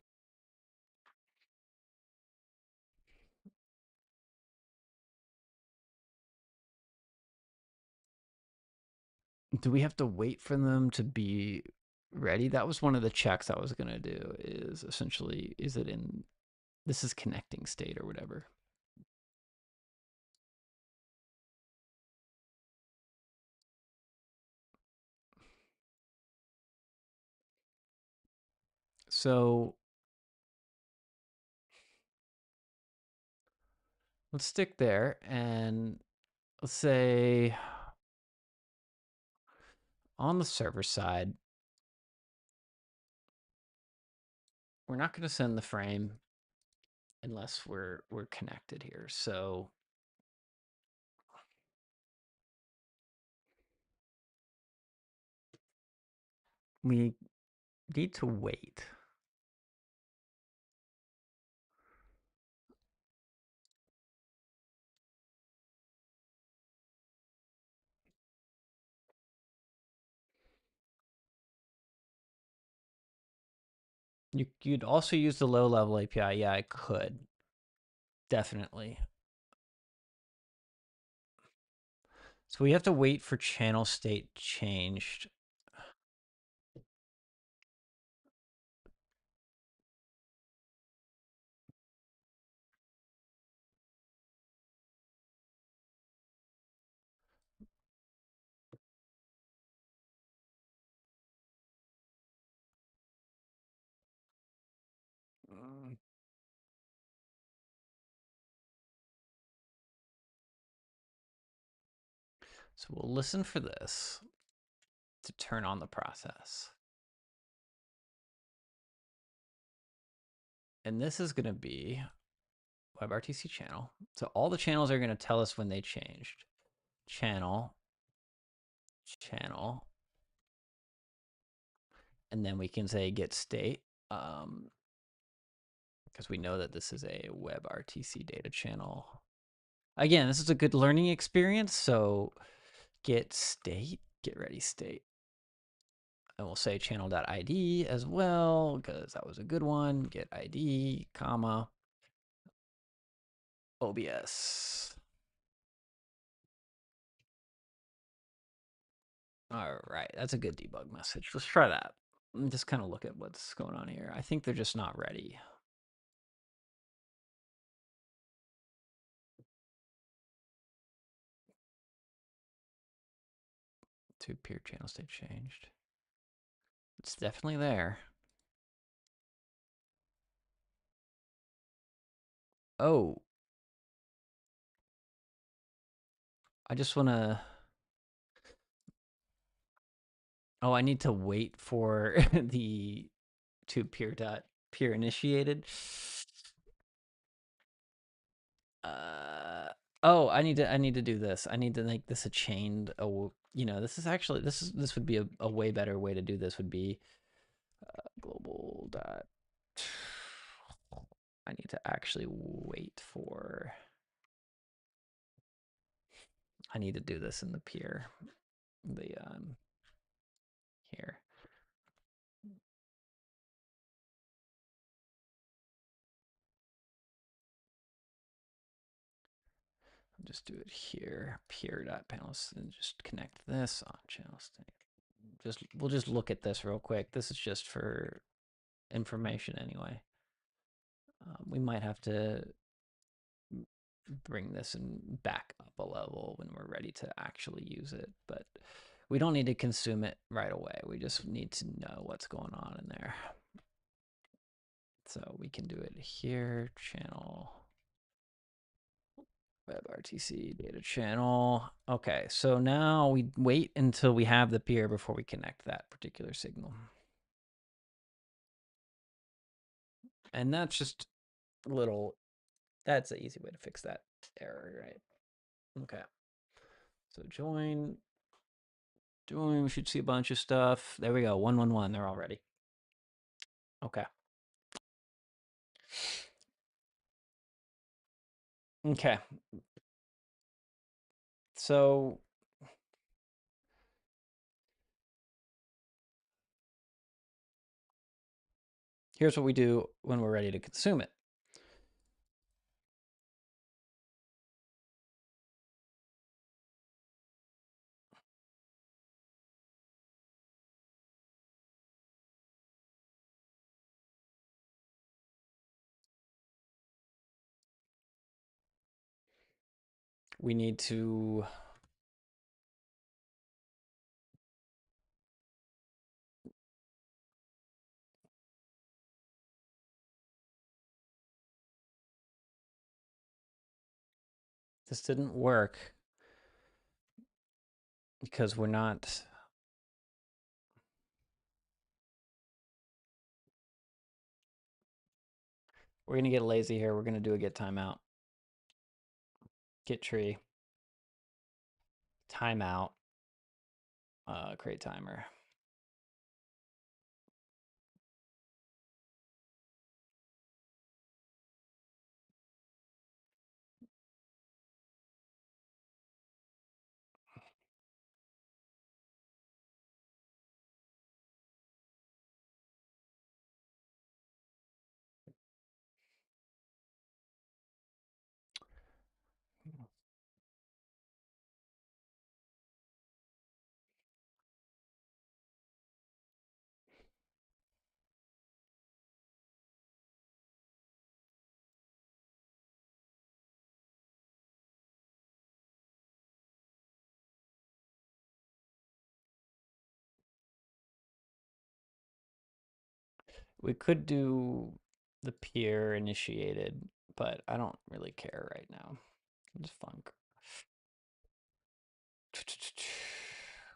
Speaker 1: Do we have to wait for them to be ready? That was one of the checks I was going to do, is essentially, is it in, this is connecting state or whatever. So let's stick there, and let's say on the server side, we're not going to send the frame unless we're connected here. So we need to wait. You'd also use the low level API. Yeah, I could. Definitely. So we have to wait for channel state changed. So we'll listen for this to turn on the process. And this is going to be WebRTC channel. So all the channels are going to tell us when they changed. Channel, channel, and then we can say get state, because we know that this is a WebRTC data channel. Again, this is a good learning experience, so get state, get ready state. And we'll say channel.id as well, because that was a good one. Get ID, comma, OBS. All right, that's a good debug message. Let's try that. And just kind of look at what's going on here. I think they're just not ready. To peer channel state changed. It's definitely there. Oh, I just want to. Oh, I need to wait for the to peer initiated. Oh, I need to do this. I need to make this a chained. Oh, this is actually this would be a way better way to do this. Would be global dot. I need to actually wait for. I need to do this in the peer. The here. Just do it here. Peer.panels and just connect this on channel state. we'll just look at this real quick. This is just for information anyway. We might have to bring this and back up a level when we're ready to actually use it, but we don't need to consume it right away. We just need to know what's going on in there. So we can do it here, channel, WebRTC data channel. Okay, so now we wait until we have the peer before we connect that particular signal. And that's just a little, that's an easy way to fix that error, right? Okay. So join, we should see a bunch of stuff. There we go, 111, they're all ready. Okay. Okay. So here's what we do when we're ready to consume it. We need to this didn't work because we're not, we're gonna get lazy here. We're gonna do a get timeout, get tree, timeout, create timer. We could do the peer initiated, but I don't really care right now. Just funk.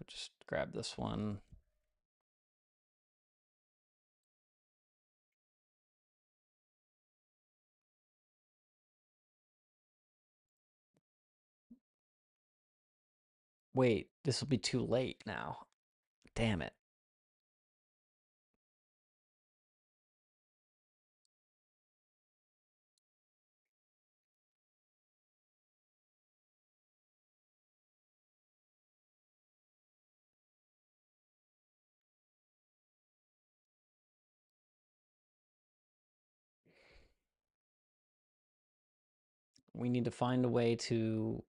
Speaker 1: Just grab this one. Wait, this will be too late now. Damn it. We need to find a way to,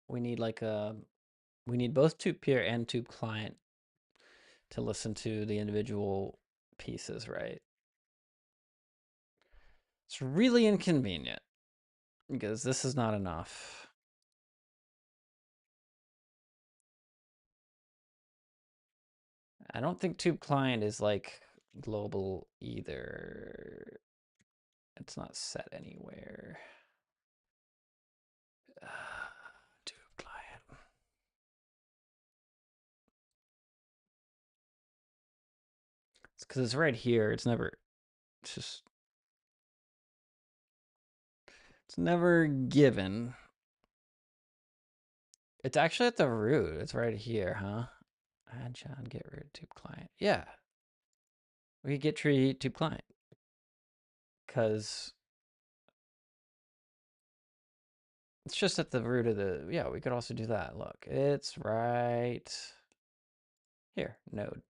Speaker 1: we need like a, we need both tube peer and tube client to listen to the individual pieces, right? It's really inconvenient because this is not enough. I don't think tube client is like global either. It's not set anywhere. Tube client. It's because it's right here. It's never, it's just, it's never given. It's actually at the root. It's right here, huh? Add John, get root tube client. Yeah. We could get tree tube client. Because it's just at the root of the, yeah, we could also do that. Look, it's right here, node.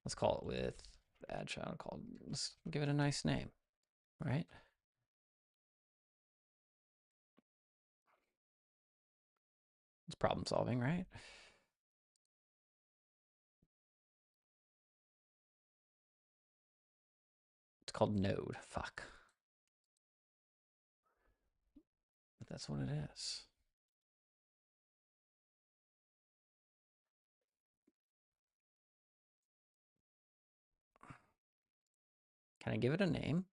Speaker 1: Let's call it with add child called, let's give it a nice name, right? It's problem solving, right? It's called node. Fuck. But that's what it is. Can I give it a name?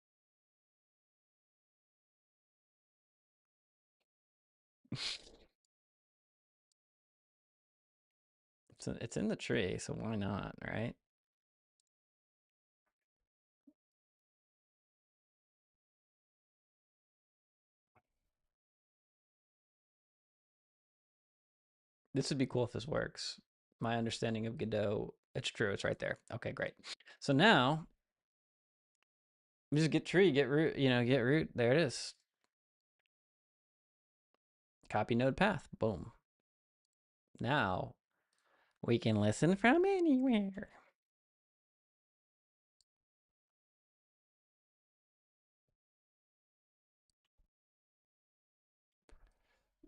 Speaker 1: It's in the tree, so why not, right? This would be cool if this works. My understanding of Godot, it's true. It's right there. Okay, great. So now, just get tree, get root, get root. There it is. Copy node path. Boom. Now, we can listen from anywhere.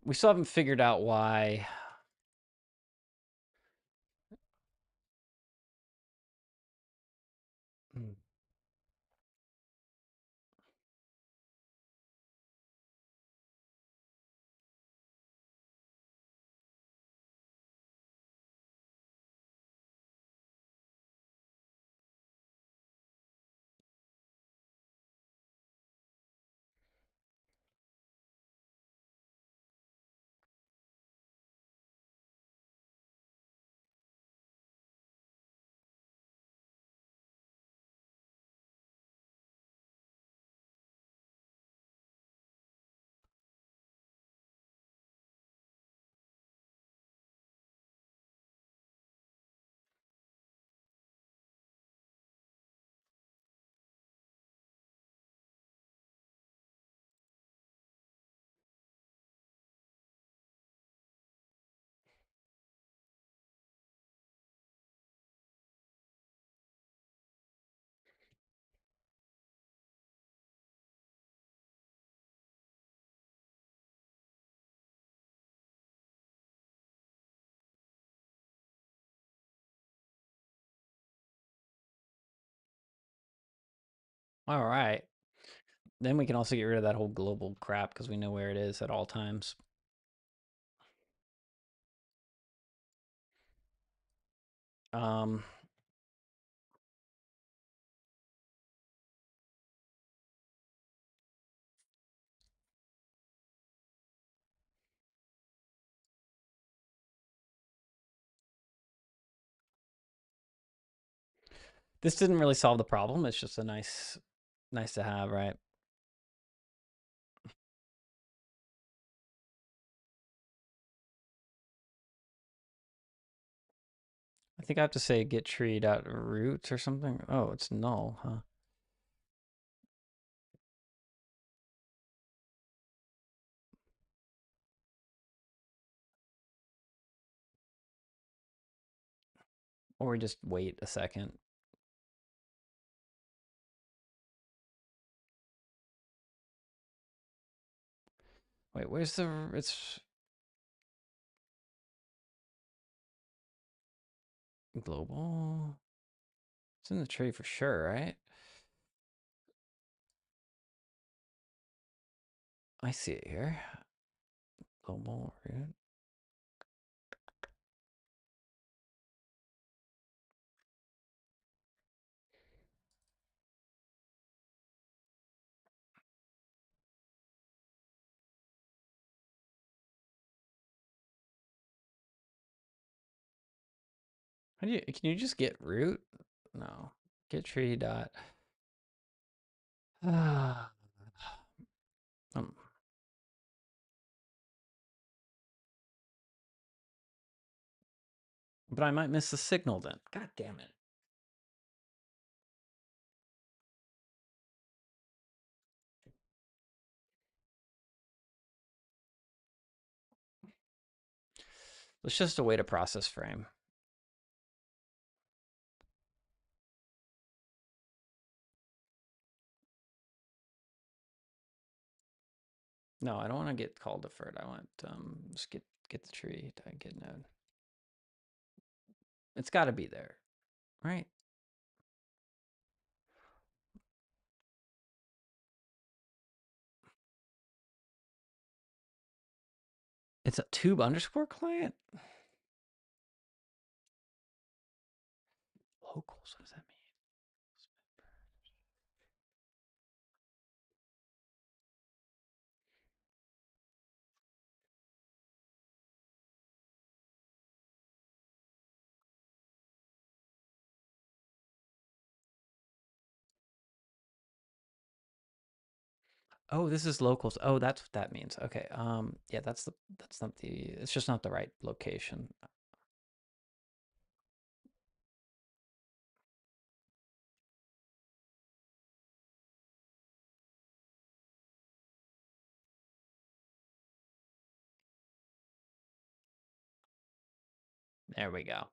Speaker 1: We still haven't figured out why. Hmm. All right. Then we can also get rid of that whole global crap because we know where it is at all times. Um, this didn't really solve the problem. It's just a nice to have, right? I think I have to say get tree dot root or something. Oh, it's null, huh? Or we just wait a second. Wait, where's the? It's global. It's in the tree for sure, right? I see it here. Global root. How do you? Can you just get root? No. Get tree dot. Ah. um, but I might miss the signal then. God damn it. It's just a way to process frame. No, I don't want to get call deferred. I want just get the tree to get node. It's got to be there, right? It's a tube underscore client? Locals, what does that mean? Oh, this is locals. Oh, that's what that means. Okay. Yeah, that's not the it's just not the right location. There we go.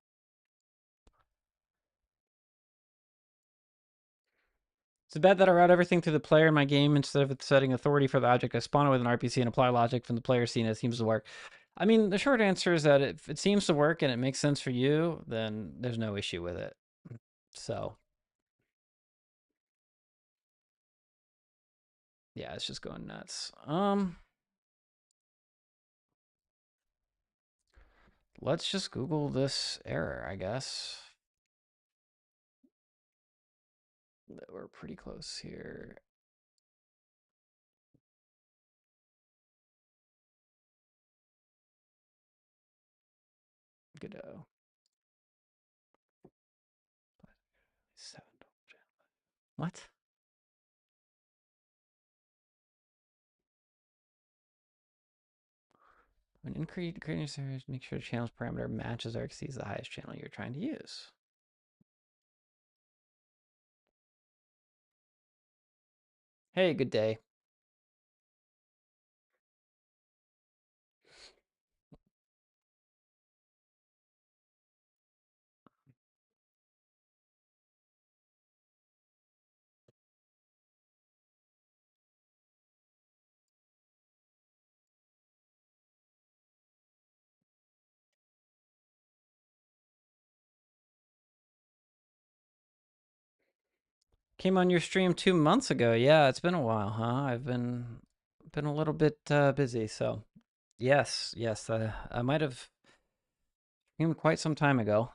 Speaker 1: It's bad that I route everything through the player in my game instead of setting authority for the object I spawn with an RPC and apply logic from the player scene. It seems to work. I mean, the short answer is that if it seems to work and it makes sense for you, then there's no issue with it. So, yeah, it's just going nuts. Let's just Google this error, I guess. We're pretty close here. Godot. What? When creating a series, make sure the channel's parameter matches or exceeds the highest channel you're trying to use. Hey, good day. Came on your stream 2 months ago. Yeah, it's been a while, huh? I've been a little bit busy, so yes, I might have came quite some time ago.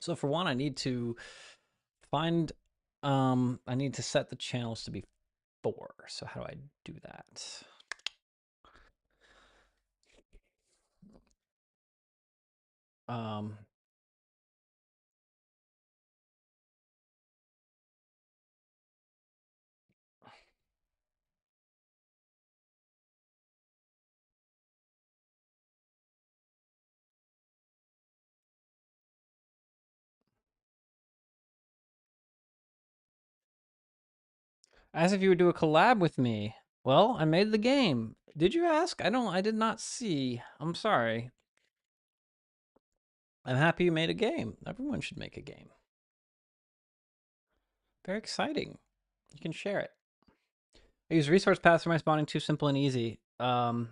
Speaker 1: So for one, I need to find I need to set the channels to be 4. So how do I do that? Um as if you would do a collab with me. Well, I made the game. Did you ask? I did not see. I'm sorry. I'm happy you made a game. Everyone should make a game. Very exciting. You can share it. I use resource paths for my spawning, too simple and easy. I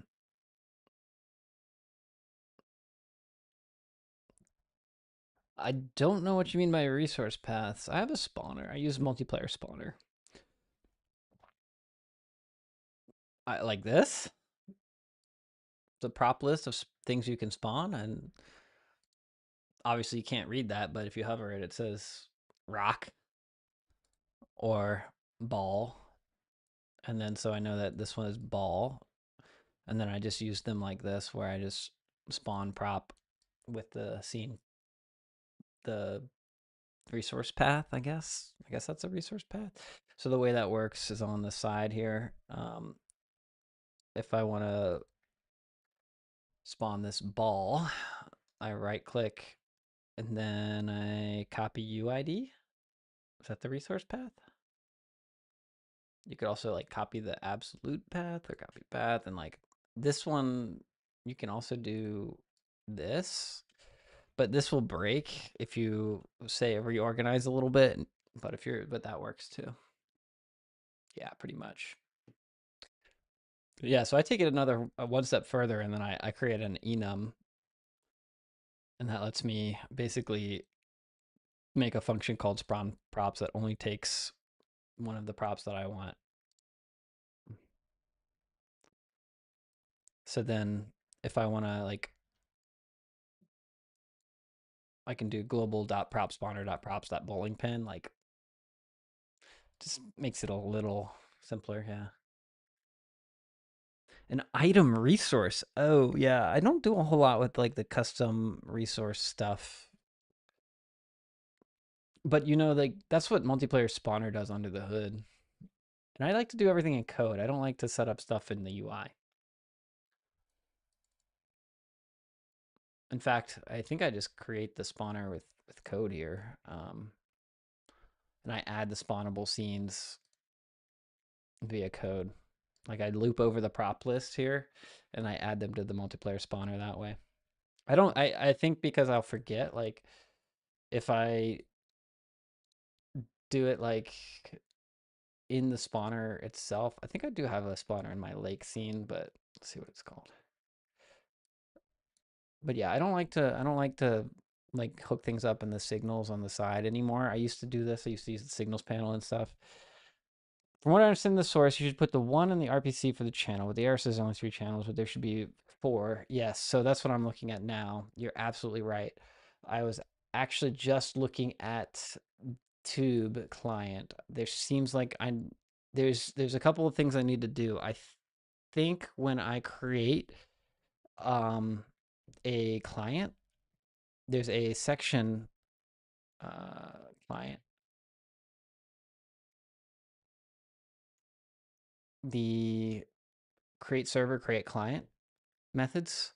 Speaker 1: don't know what you mean by resource paths. I have a spawner. I use multiplayer spawner. Like this. The prop list of things you can spawn, and obviously you can't read that, but if you hover it, it says rock or ball, and then so I know that this one is ball, and then I just use them like this, where I just spawn prop with the scene, the resource path, I guess. I guess that's a resource path. So the way that works is on the side here. If I want to spawn this ball, I right click and then I copy UID. Is that the resource path? You could also like copy the absolute path or copy path, and like this one you can also do this, but this will break if you say reorganize a little bit, but that works too. Yeah, pretty much. Yeah, so I take it another one step further, and then I create an enum And that lets me basically make a function called spawn props that only takes one of the props that I want. So then if I want to like, I can do global dot prop spawner dot props dot bowling pin, like just makes it a little simpler. Yeah. An item resource. Oh yeah. I don't do a whole lot with like the custom resource stuff. But you know, like that's what multiplayer spawner does under the hood. And I like to do everything in code. I don't like to set up stuff in the UI. In fact, I think I just create the spawner with code here. And I add the spawnable scenes via code. Like I loop over the prop list here and I add them to the multiplayer spawner that way. I think because I'll forget, like if I do it like in the spawner itself, I think I do have a spawner in my lake scene, but let's see what it's called. But yeah, I don't like to like hook things up in the signals on the side anymore. I used to do this. I used to use the signals panel and stuff. From what I understand in the source, you should put the one in the RPC for the channel. With the error says only 3 channels, but there should be 4. Yes, so that's what I'm looking at now. You're absolutely right. I was actually just looking at Tube client. There seems like there's a couple of things I need to do. I think when I create um a client, there's a section client, the create server, create client methods.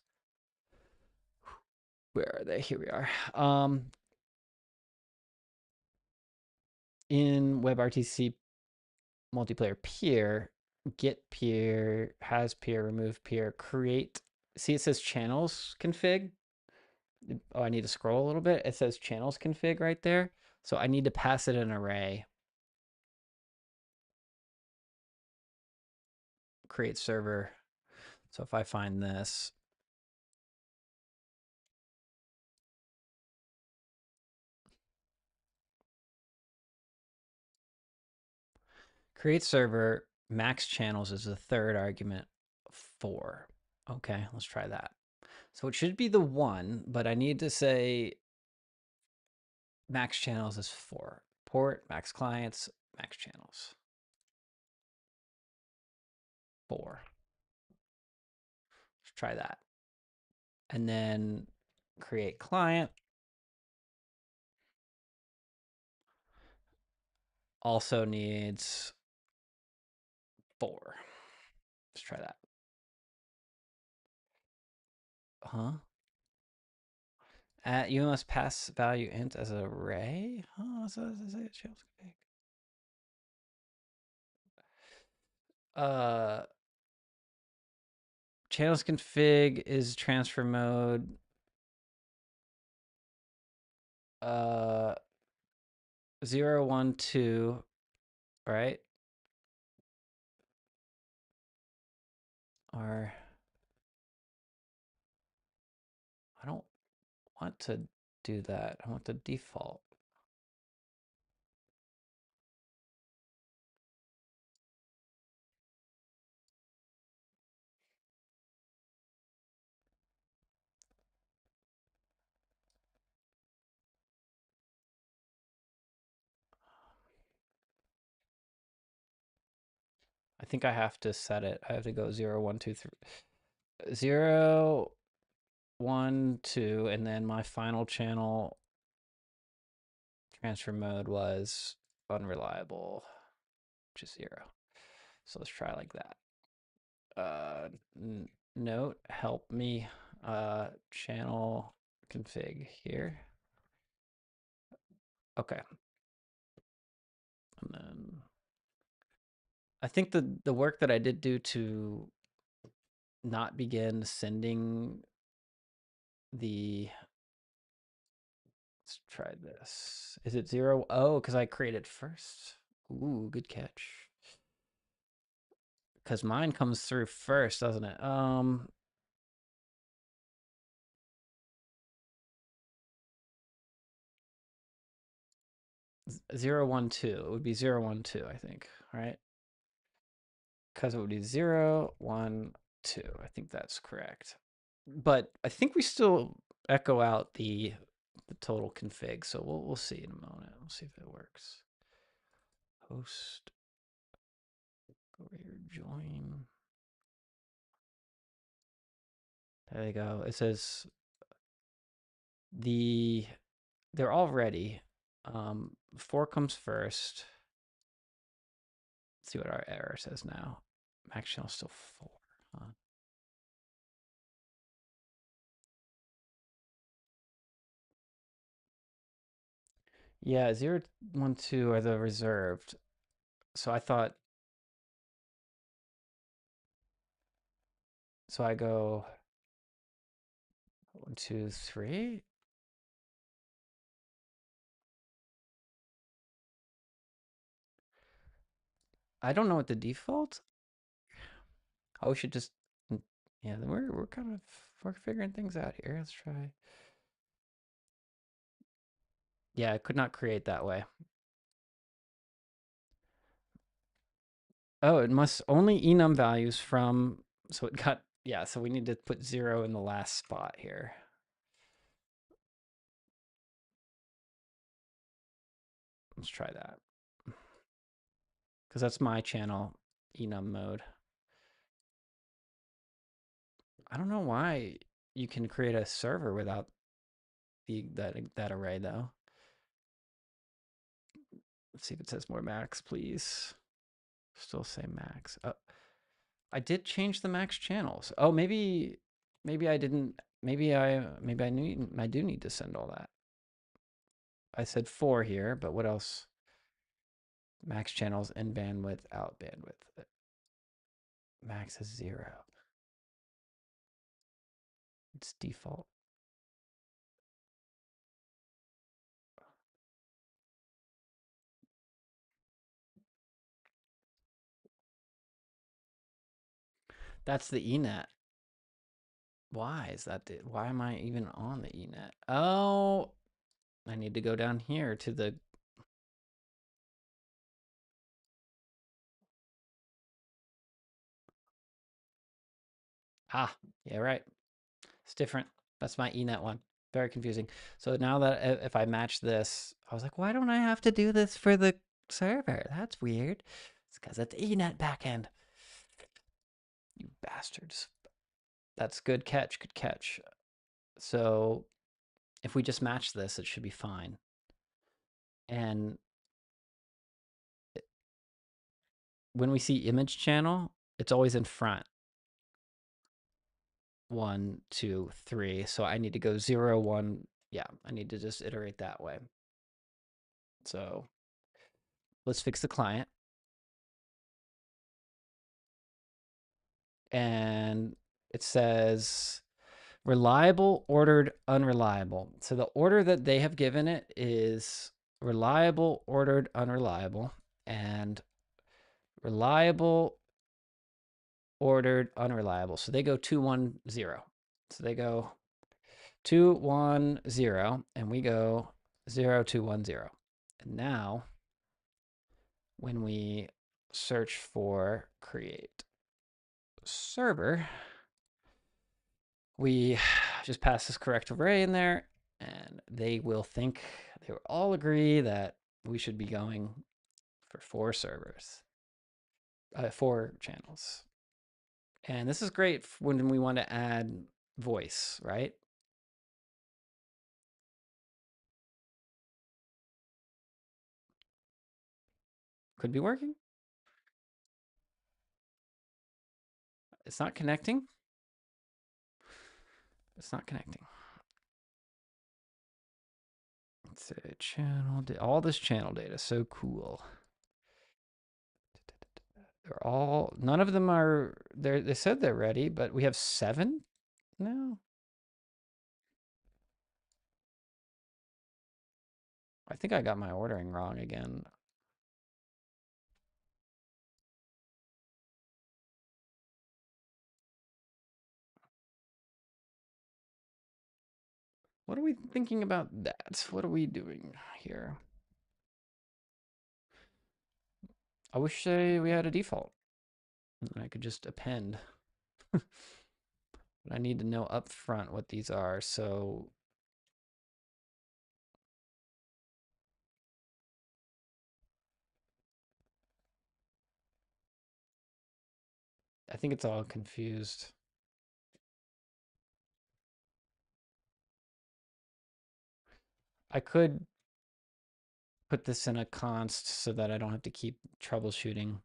Speaker 1: Where are they? Here we are. In WebRTC multiplayer peer, get peer, has peer, remove peer, create. See, it says channels config. Oh, I need to scroll a little bit. It says channels config right there. So I need to pass it an array. Create server. So if I find this, create server, max channels is the third argument, 4. Okay, let's try that. So it should be the 1, but I need to say max channels is 4. Port, max clients, max channels, 4. Let's try that. And then create client. Also needs 4. Let's try that. Huh? You must pass value int as an array. Huh? So does it say channels config? Uh, channels config is transfer mode. Uh, 0, 1, 2, right? Or I don't want to do that. I want the default. I think I have to set it. I have to go 0, 1, 2, 3. 0, 1, 2, and then my final channel transfer mode was unreliable, which is 0. So let's try like that. Note, help me channel config here. Okay. And then I think the work that I did do to not begin sending the, let's try this. Is it 0? Oh, because I created first. Ooh, good catch. Because mine comes through first, doesn't it? 0, 1, 2. It would be 0, 1, 2, I think, right? Because it would be 0, 1, 2. I think that's correct. But I think we still echo out the total config, so we'll see in a moment. We'll see if it works. Host, go over here, join. There you go. It says they're all ready. 4 comes first. Let's see what our error says now. Max channel still 4. Huh? Yeah, 0, 1, 2 are the reserved. So I thought, so I go 1, 2, 3. I don't know what the default. Oh, we should just, yeah, we're kind of, we're figuring things out here. Let's try. Yeah, I could not create that way. Oh, it must only enum values from, so it got, yeah, so we need to put 0 in the last spot here. Let's try that. Because that's my channel enum mode. I don't know why you can create a server without that array though. Let's see if it says more max, please. Still say max. Oh, I did change the max channels. Oh, maybe I didn't. Maybe I do need to send all that. I said 4 here, but what else? Max channels in bandwidth, out bandwidth. Max is 0. It's default. That's the ENET. Why is that? Why am I even on the ENET? Oh, I need to go down here to the. Ah, yeah, right. It's different. That's my ENET one. Very confusing. So now that if I match this, I was like, why don't I have to do this for the server? That's weird. It's because it's ENET backend. You bastards. That's good catch. Good catch. So if we just match this, it should be fine. And when we see image channel, it's always in front. 1, 2, 3. So I need to go 0, 1. Yeah, I need to just iterate that way. So let's fix the client. And it says reliable, ordered, unreliable. So the order that they have given it is reliable, ordered, unreliable, and reliable, ordered, unreliable. So they go 2, 1, 0. So they go 2, 1, 0, and we go 0, 2, 1, 0. And now when we search for create server, we just pass this correct array in there, and they will all agree that we should be going for 4 servers, 4 channels. And this is great when we want to add voice, right? Could be working. It's not connecting. It's not connecting. It's a channel, all this channel data, so cool. They're all, none of them are, they said they're ready, but we have 7 now. I think I got my ordering wrong again. What are we thinking about that? What are we doing here? I wish we had a default. And I could just append. But I need to know up front what these are. So I think it's all confused. I could put this in a const so that I don't have to keep troubleshooting.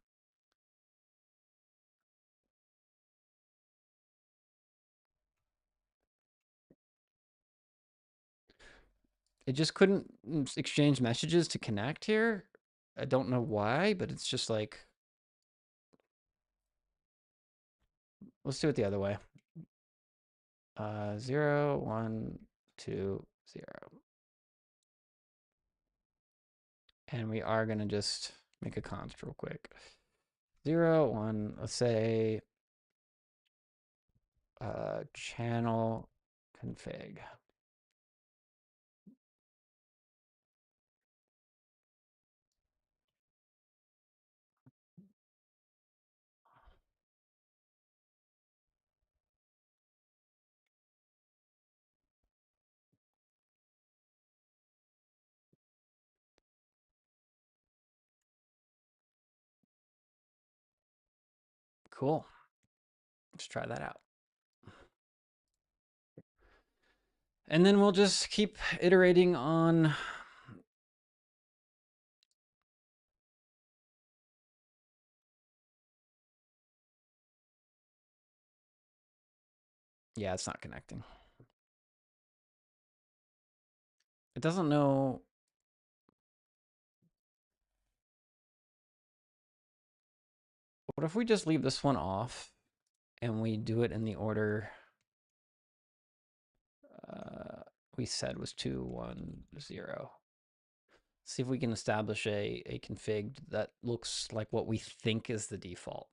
Speaker 1: It just couldn't exchange messages to connect here. I don't know why, but it's just like, let's do it the other way. 0, 1, 2, 0. And we are going to just make a const real quick. 0, 1, let's say channel config. Cool. Let's try that out. And then we'll just keep iterating on. Yeah, it's not connecting. It doesn't know. What if we just leave this one off and we do it in the order we said was 2, 1, 0. See if we can establish a config that looks like what we think is the default.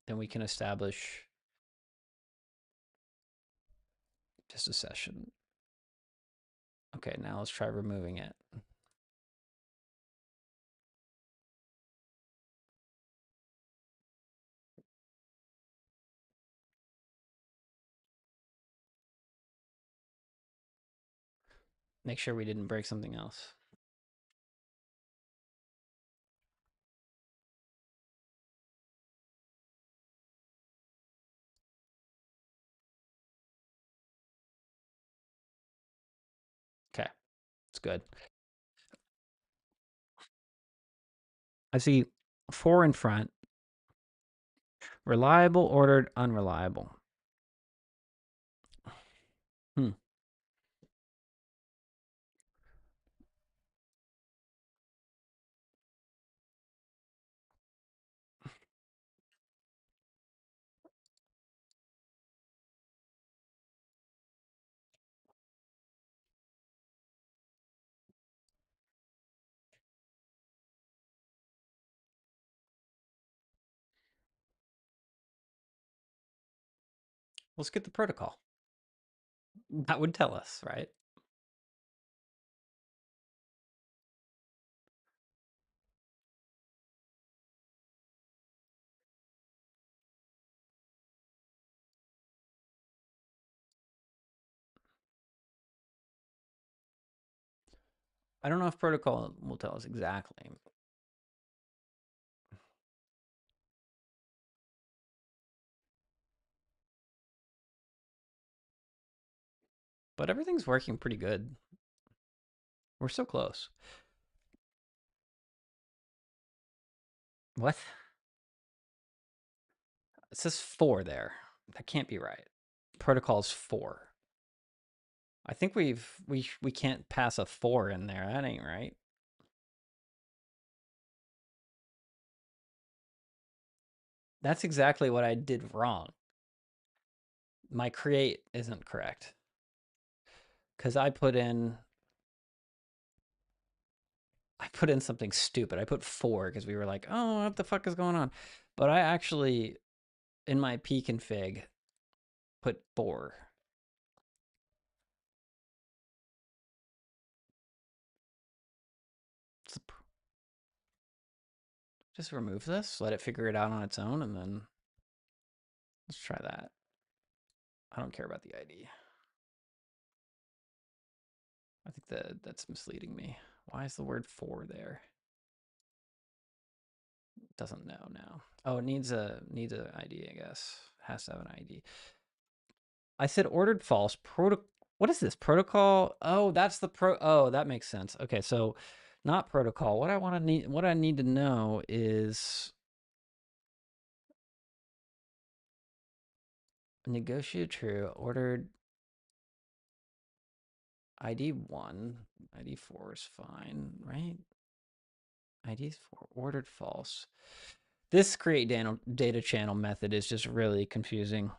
Speaker 1: Then we can establish just a session. Okay, now let's try removing it. Make sure we didn't break something else. Okay, it's good. I see 4 in front. Reliable, ordered, unreliable. Hmm. Let's get the protocol. That would tell us, right? I don't know if protocol will tell us exactly. But everything's working pretty good. We're so close. What? It says 4 there. That can't be right. Protocol's 4. I think we can't pass a 4 in there. That ain't right. That's exactly what I did wrong. My create isn't correct. Cuz I put in something stupid. I put 4 because we were like, "Oh, what the fuck is going on?" But I actually in my p config put 4. Just remove this, let it figure it out on its own, and then let's try that. I don't care about the ID. I think that's misleading me. Why is the word for there? It doesn't know now. Oh, it needs a ID, I guess. It has to have an ID. I said ordered false. What is this? Protocol? Oh, that's the oh, that makes sense. Okay, so not protocol. What I need to know is negotiated true, ordered ID 1, ID 4 is fine, right? ID 4 ordered false. This create data channel method is just really confusing.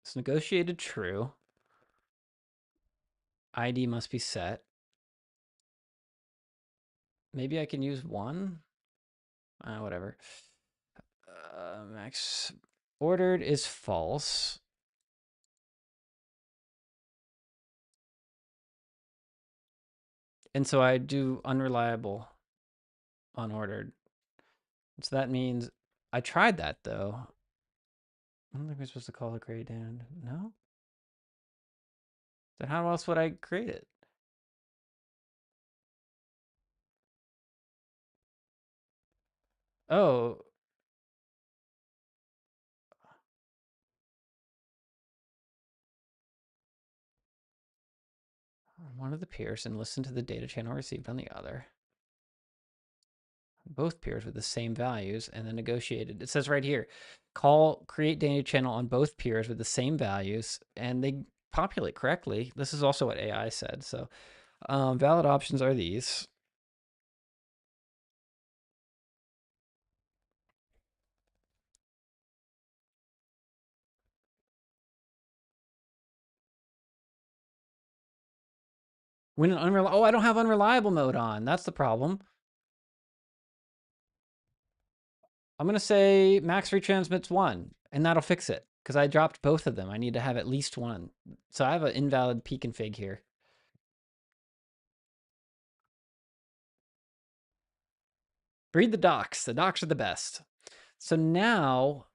Speaker 1: It's negotiated true. ID must be set. Maybe I can use 1. Whatever. Max ordered is false. And so I do unreliable, unordered. So that means I tried that though. I don't think we're supposed to call it create and no. Then how else would I create it? Oh, on one of the peers and listen to the data channel received on the other. Both peers with the same values and then negotiated. It says right here, create data channel on both peers with the same values and they populate correctly. This is also what AI said. So valid options are these. When an unreliable, oh, I don't have unreliable mode on. That's the problem. I'm going to say max retransmits 1, and that'll fix it because I dropped both of them. I need to have at least 1. So I have an invalid p config here. Read the docs. The docs are the best. So now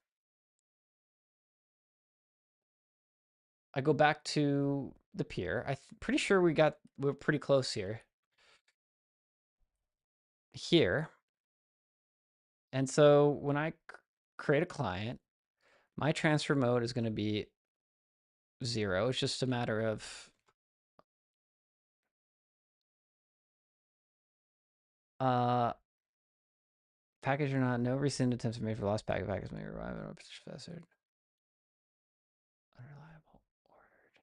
Speaker 1: I go back to the peer. I'm pretty sure we're pretty close here. Here. And so when I create a client, my transfer mode is going to be 0. It's just a matter of package or not, no recent attempts are made for lost packets may arrive at a faster. Unreliable ordered.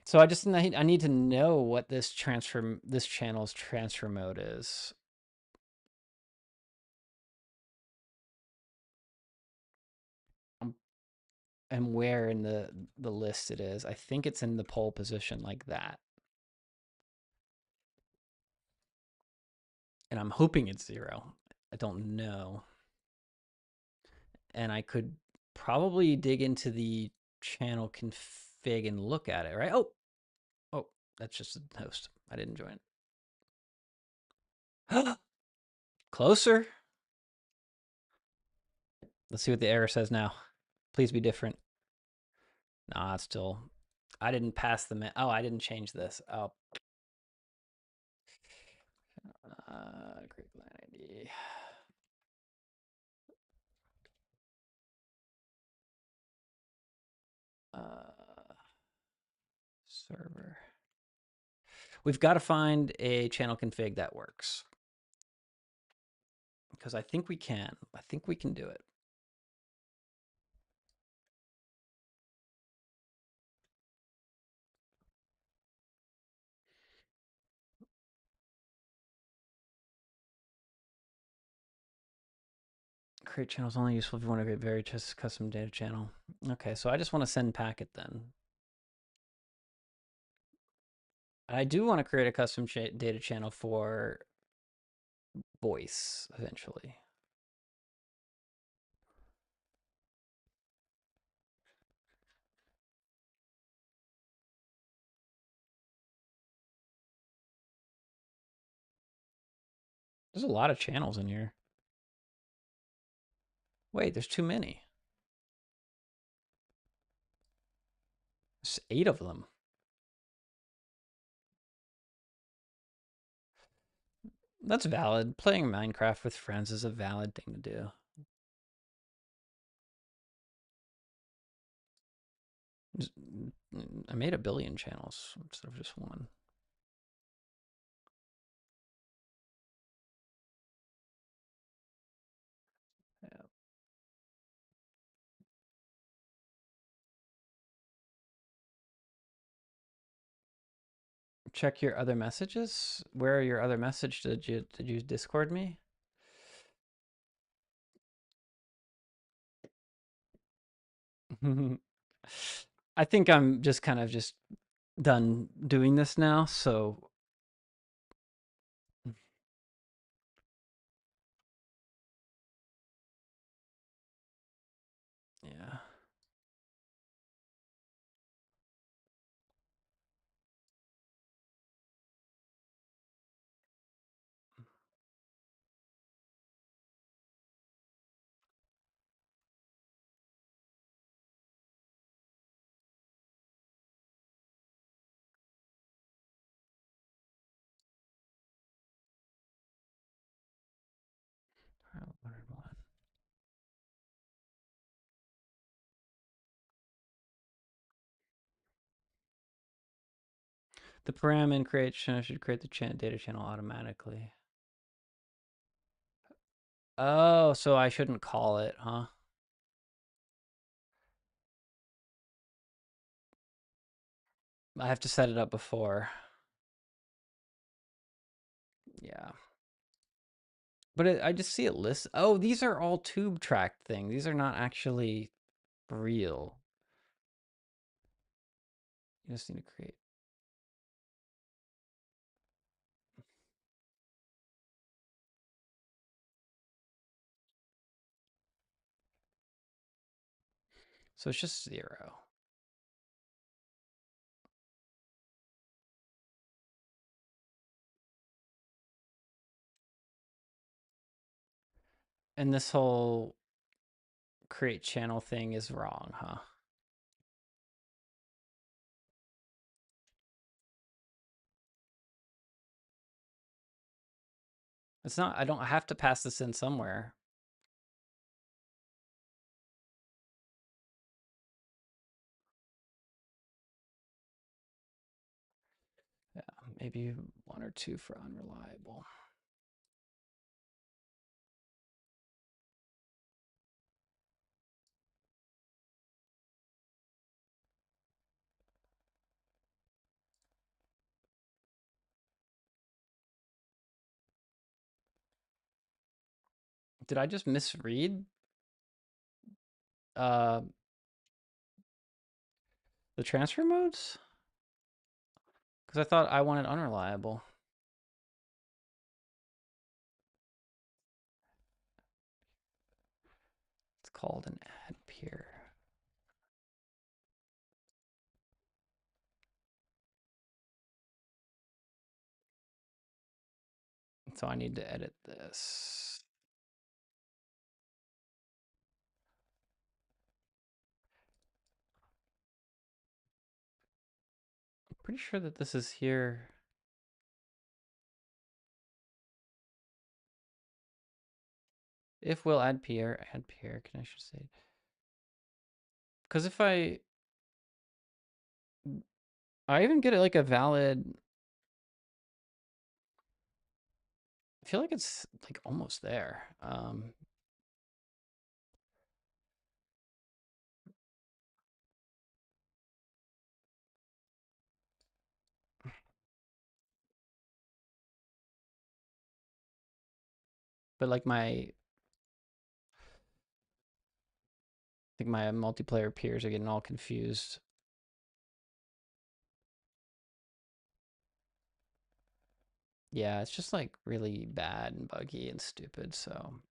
Speaker 1: So I need to know what this channel's transfer mode is. And where in the list it is. I think it's in the pole position like that. And I'm hoping it's 0. I don't know. And I could probably dig into the channel config and look at it, right? Oh, that's just a host. I didn't join it. Closer. Let's see what the error says now. Please be different. Nah, it's still. I didn't pass the. Oh, I didn't change this. Oh. Great line ID. Server. We've got to find a channel config that works. Because I think we can. I think we can do it. Create channel is only useful if you want to create very just custom data channel. Okay, so I just want to send packet then. I do want to create a custom data channel for voice eventually. There's a lot of channels in here. Wait, there's too many. There's 8 of them. That's valid. Playing Minecraft with friends is a valid thing to do. I made a billion channels instead of just one. Yeah. Check your other messages. Where are your other messages? Did you Discord me? I think I'm just kind of just done doing this now, so yeah. The param in create channel should create the data channel automatically. Oh, so I shouldn't call it, huh? I have to set it up before. Yeah. But I just see it list. Oh, these are all tube track things. These are not actually real. You just need to create. So it's just 0. And this whole create channel thing is wrong, huh? It's not, I don't have to pass this in somewhere. Yeah, maybe 1 or 2 for unreliable. Did I just misread uh, the transfer modes? Because I thought I wanted unreliable. It's called an add peer. So I need to edit this. I'm pretty sure that this is here. If we'll add peer, can I should say. Because if I even get it like a valid, I feel like it's like almost there. But like I think my multiplayer peers are getting all confused. Yeah, it's just like really bad and buggy and stupid. So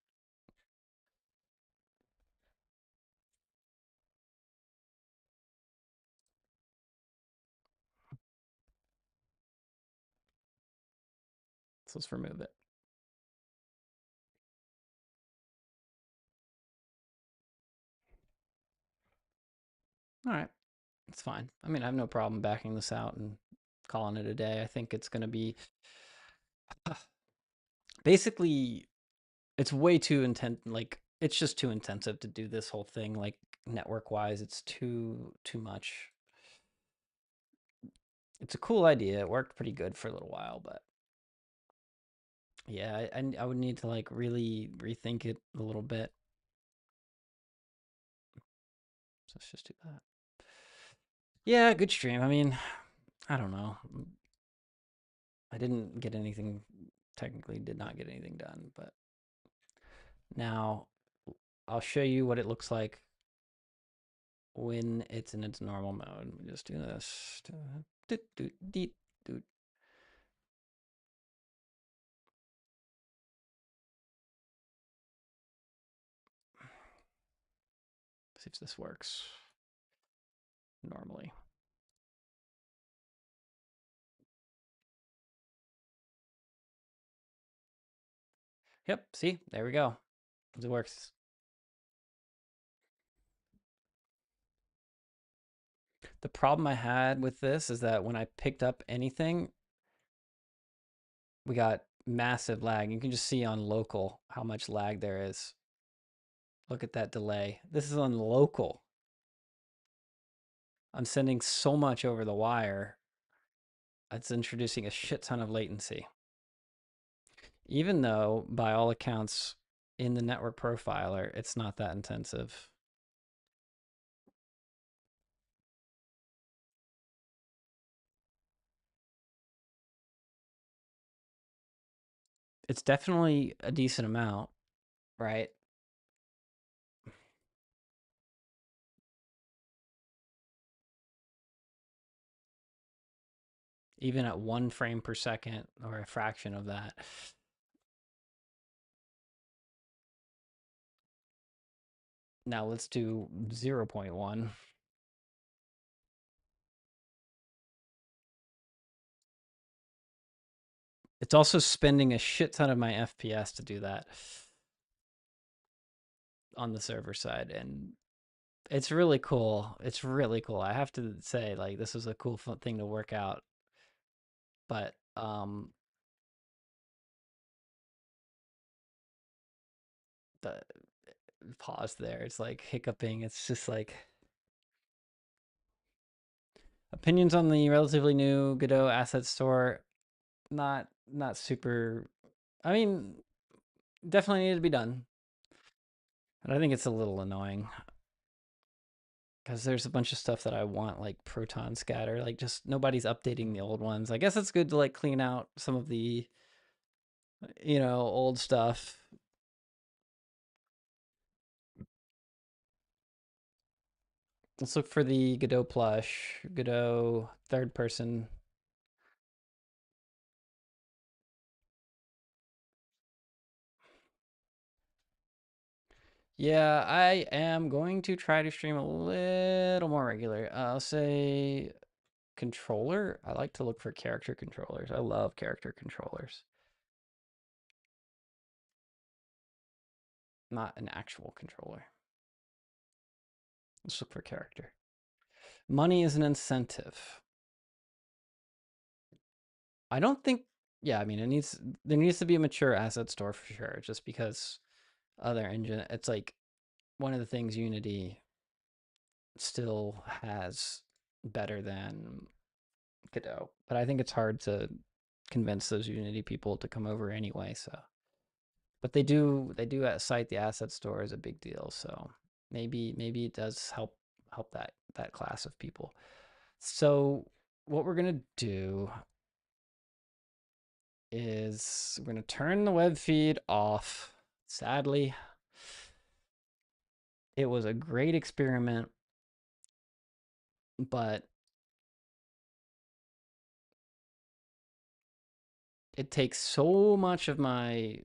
Speaker 1: let's remove it. All right, it's fine. I mean, I have no problem backing this out and calling it a day. I think it's going to be basically it's way too intense. Like it's just too intensive to do this whole thing. Like network wise, it's too much. It's a cool idea. It worked pretty good for a little while, but yeah, I would need to like really rethink it a little bit. So let's just do that. Yeah, good stream. I mean, I don't know. I didn't get anything, technically did not get anything done, but now I'll show you what it looks like when it's in its normal mode. Let me just do this. Doot, doot, deet, doot. See if this works normally. Yep, see, there we go. It works. The problem I had with this is that when I picked up anything, we got massive lag. You can just see on local how much lag there is. Look at that delay. This is on local. I'm sending so much over the wire. It's introducing a shit ton of latency. Even though, by all accounts, in the network profiler, it's not that intensive. It's definitely a decent amount, right? Even at 1 frame per second or a fraction of that. Now let's do 0.1. It's also spending a shit ton of my FPS to do that on the server side. And it's really cool. It's really cool. I have to say, like, this is a cool thing to work out. But the pause there. It's like hiccuping. It's just like opinions on the relatively new Godot asset store. Not super. I mean, definitely need to be done. But I think it's a little annoying because there's a bunch of stuff that I want, like proton scatter. Like just nobody's updating the old ones. I guess it's good to like clean out some of the old stuff. Let's look for the Godot plush, Godot third person. Yeah, I am going to try to stream a little more regular. I'll say controller. I like to look for character controllers. I love character controllers. Not an actual controller. Let's look for character. Money is an incentive. I don't think, yeah, I mean, there needs to be a mature asset store for sure, just because other engine, it's like one of the things Unity still has better than Godot, but I think it's hard to convince those Unity people to come over anyway. So, but they do cite the asset store as a big deal. So maybe it does help that class of people. So what we're gonna do is we're gonna turn the web feed off. Sadly, it was a great experiment, but it takes so much of my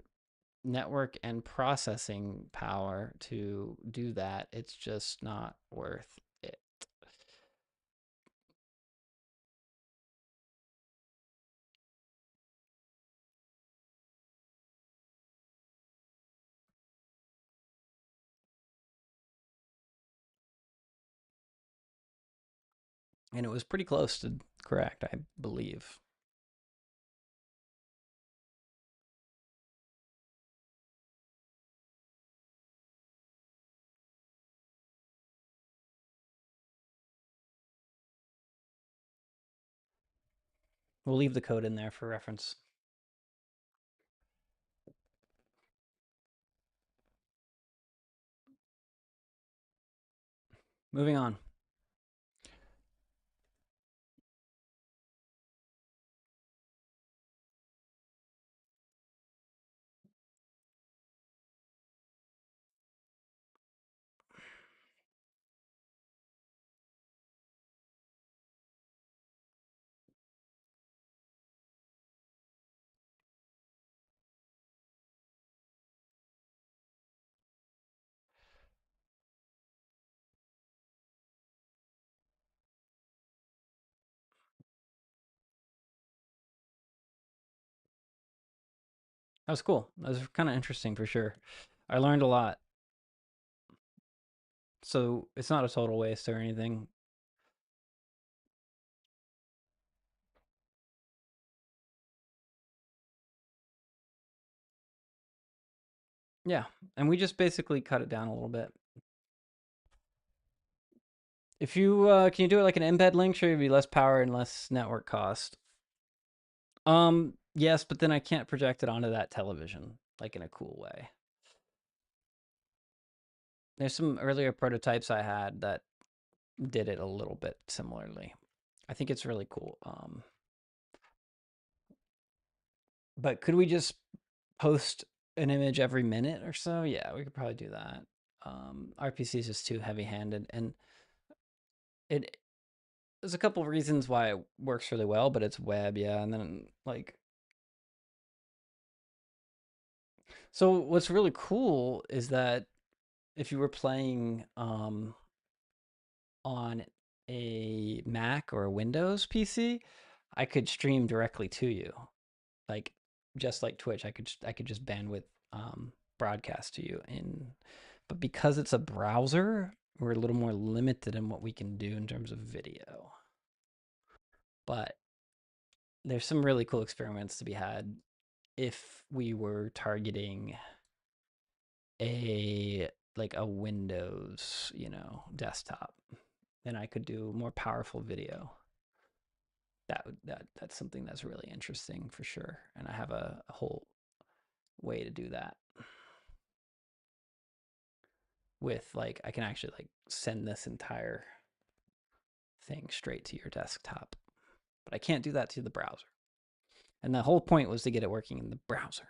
Speaker 1: network and processing power to do that. It's just not worth it. and it was pretty close to correct, I believe. We'll leave the code in there for reference. Moving on. That was cool. That was kind of interesting for sure. I learned a lot. So it's not a total waste or anything. Yeah. And we just basically cut it down a little bit. If you can you do it like an embed link, sure it'd be less power and less network cost. Yes, but then I can't project it onto that television like in a cool way. There's some earlier prototypes I had that did it a little bit similarly. I think it's really cool. But could we just post an image every minute or so? Yeah, we could probably do that. RPC is just too heavy-handed, and it there's a couple of reasons why it works really well, but it's web, yeah, and then like so what's really cool is that if you were playing on a Mac or a Windows PC, I could stream directly to you. Like just like Twitch, I could just bandwidth broadcast to you in but because it's a browser, we're a little more limited in what we can do in terms of video. But there's some really cool experiments to be had if we were targeting a like a Windows, desktop. Then I could do more powerful video. That's something that's really interesting for sure. And I have a whole way to do that with like I can actually like send this entire thing straight to your desktop. But I can't do that to the browser. And the whole point was to get it working in the browser.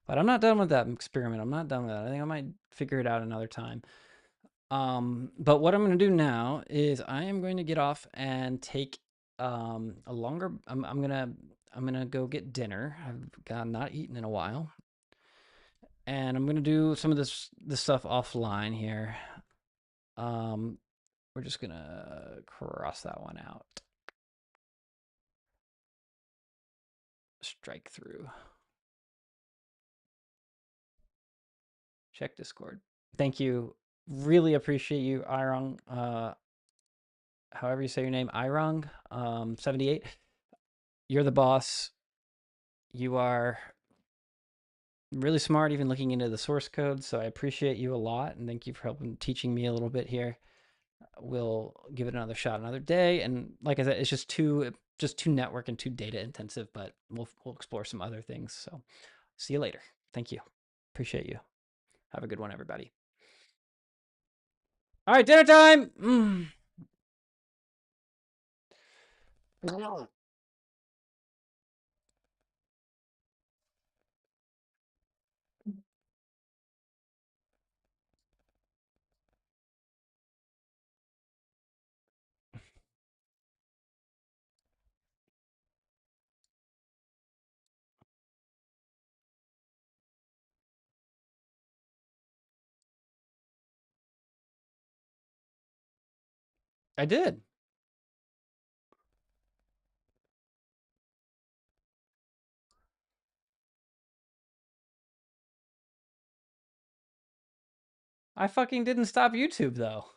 Speaker 1: But I'm not done with that experiment. I'm not done with that. I think I might figure it out another time. But what I'm going to do now is I am going to get off and take a longer. I'm gonna go get dinner. I've got not eaten in a while, and I'm gonna do some of this stuff offline here. Um, we're just gonna cross that one out. Strike through. Check Discord. Thank you. Really appreciate you, Irong. However you say your name, Irong. 78. You're the boss. You are really smart, even looking into the source code. So I appreciate you a lot, and thank you for helping teaching me a little bit here. We'll give it another shot another day. And like I said, it's just too network and too data intensive, but we'll explore some other things. So see you later. Thank you. Appreciate you. Have a good one, everybody. All right, dinner time. I did. I fucking didn't stop YouTube though.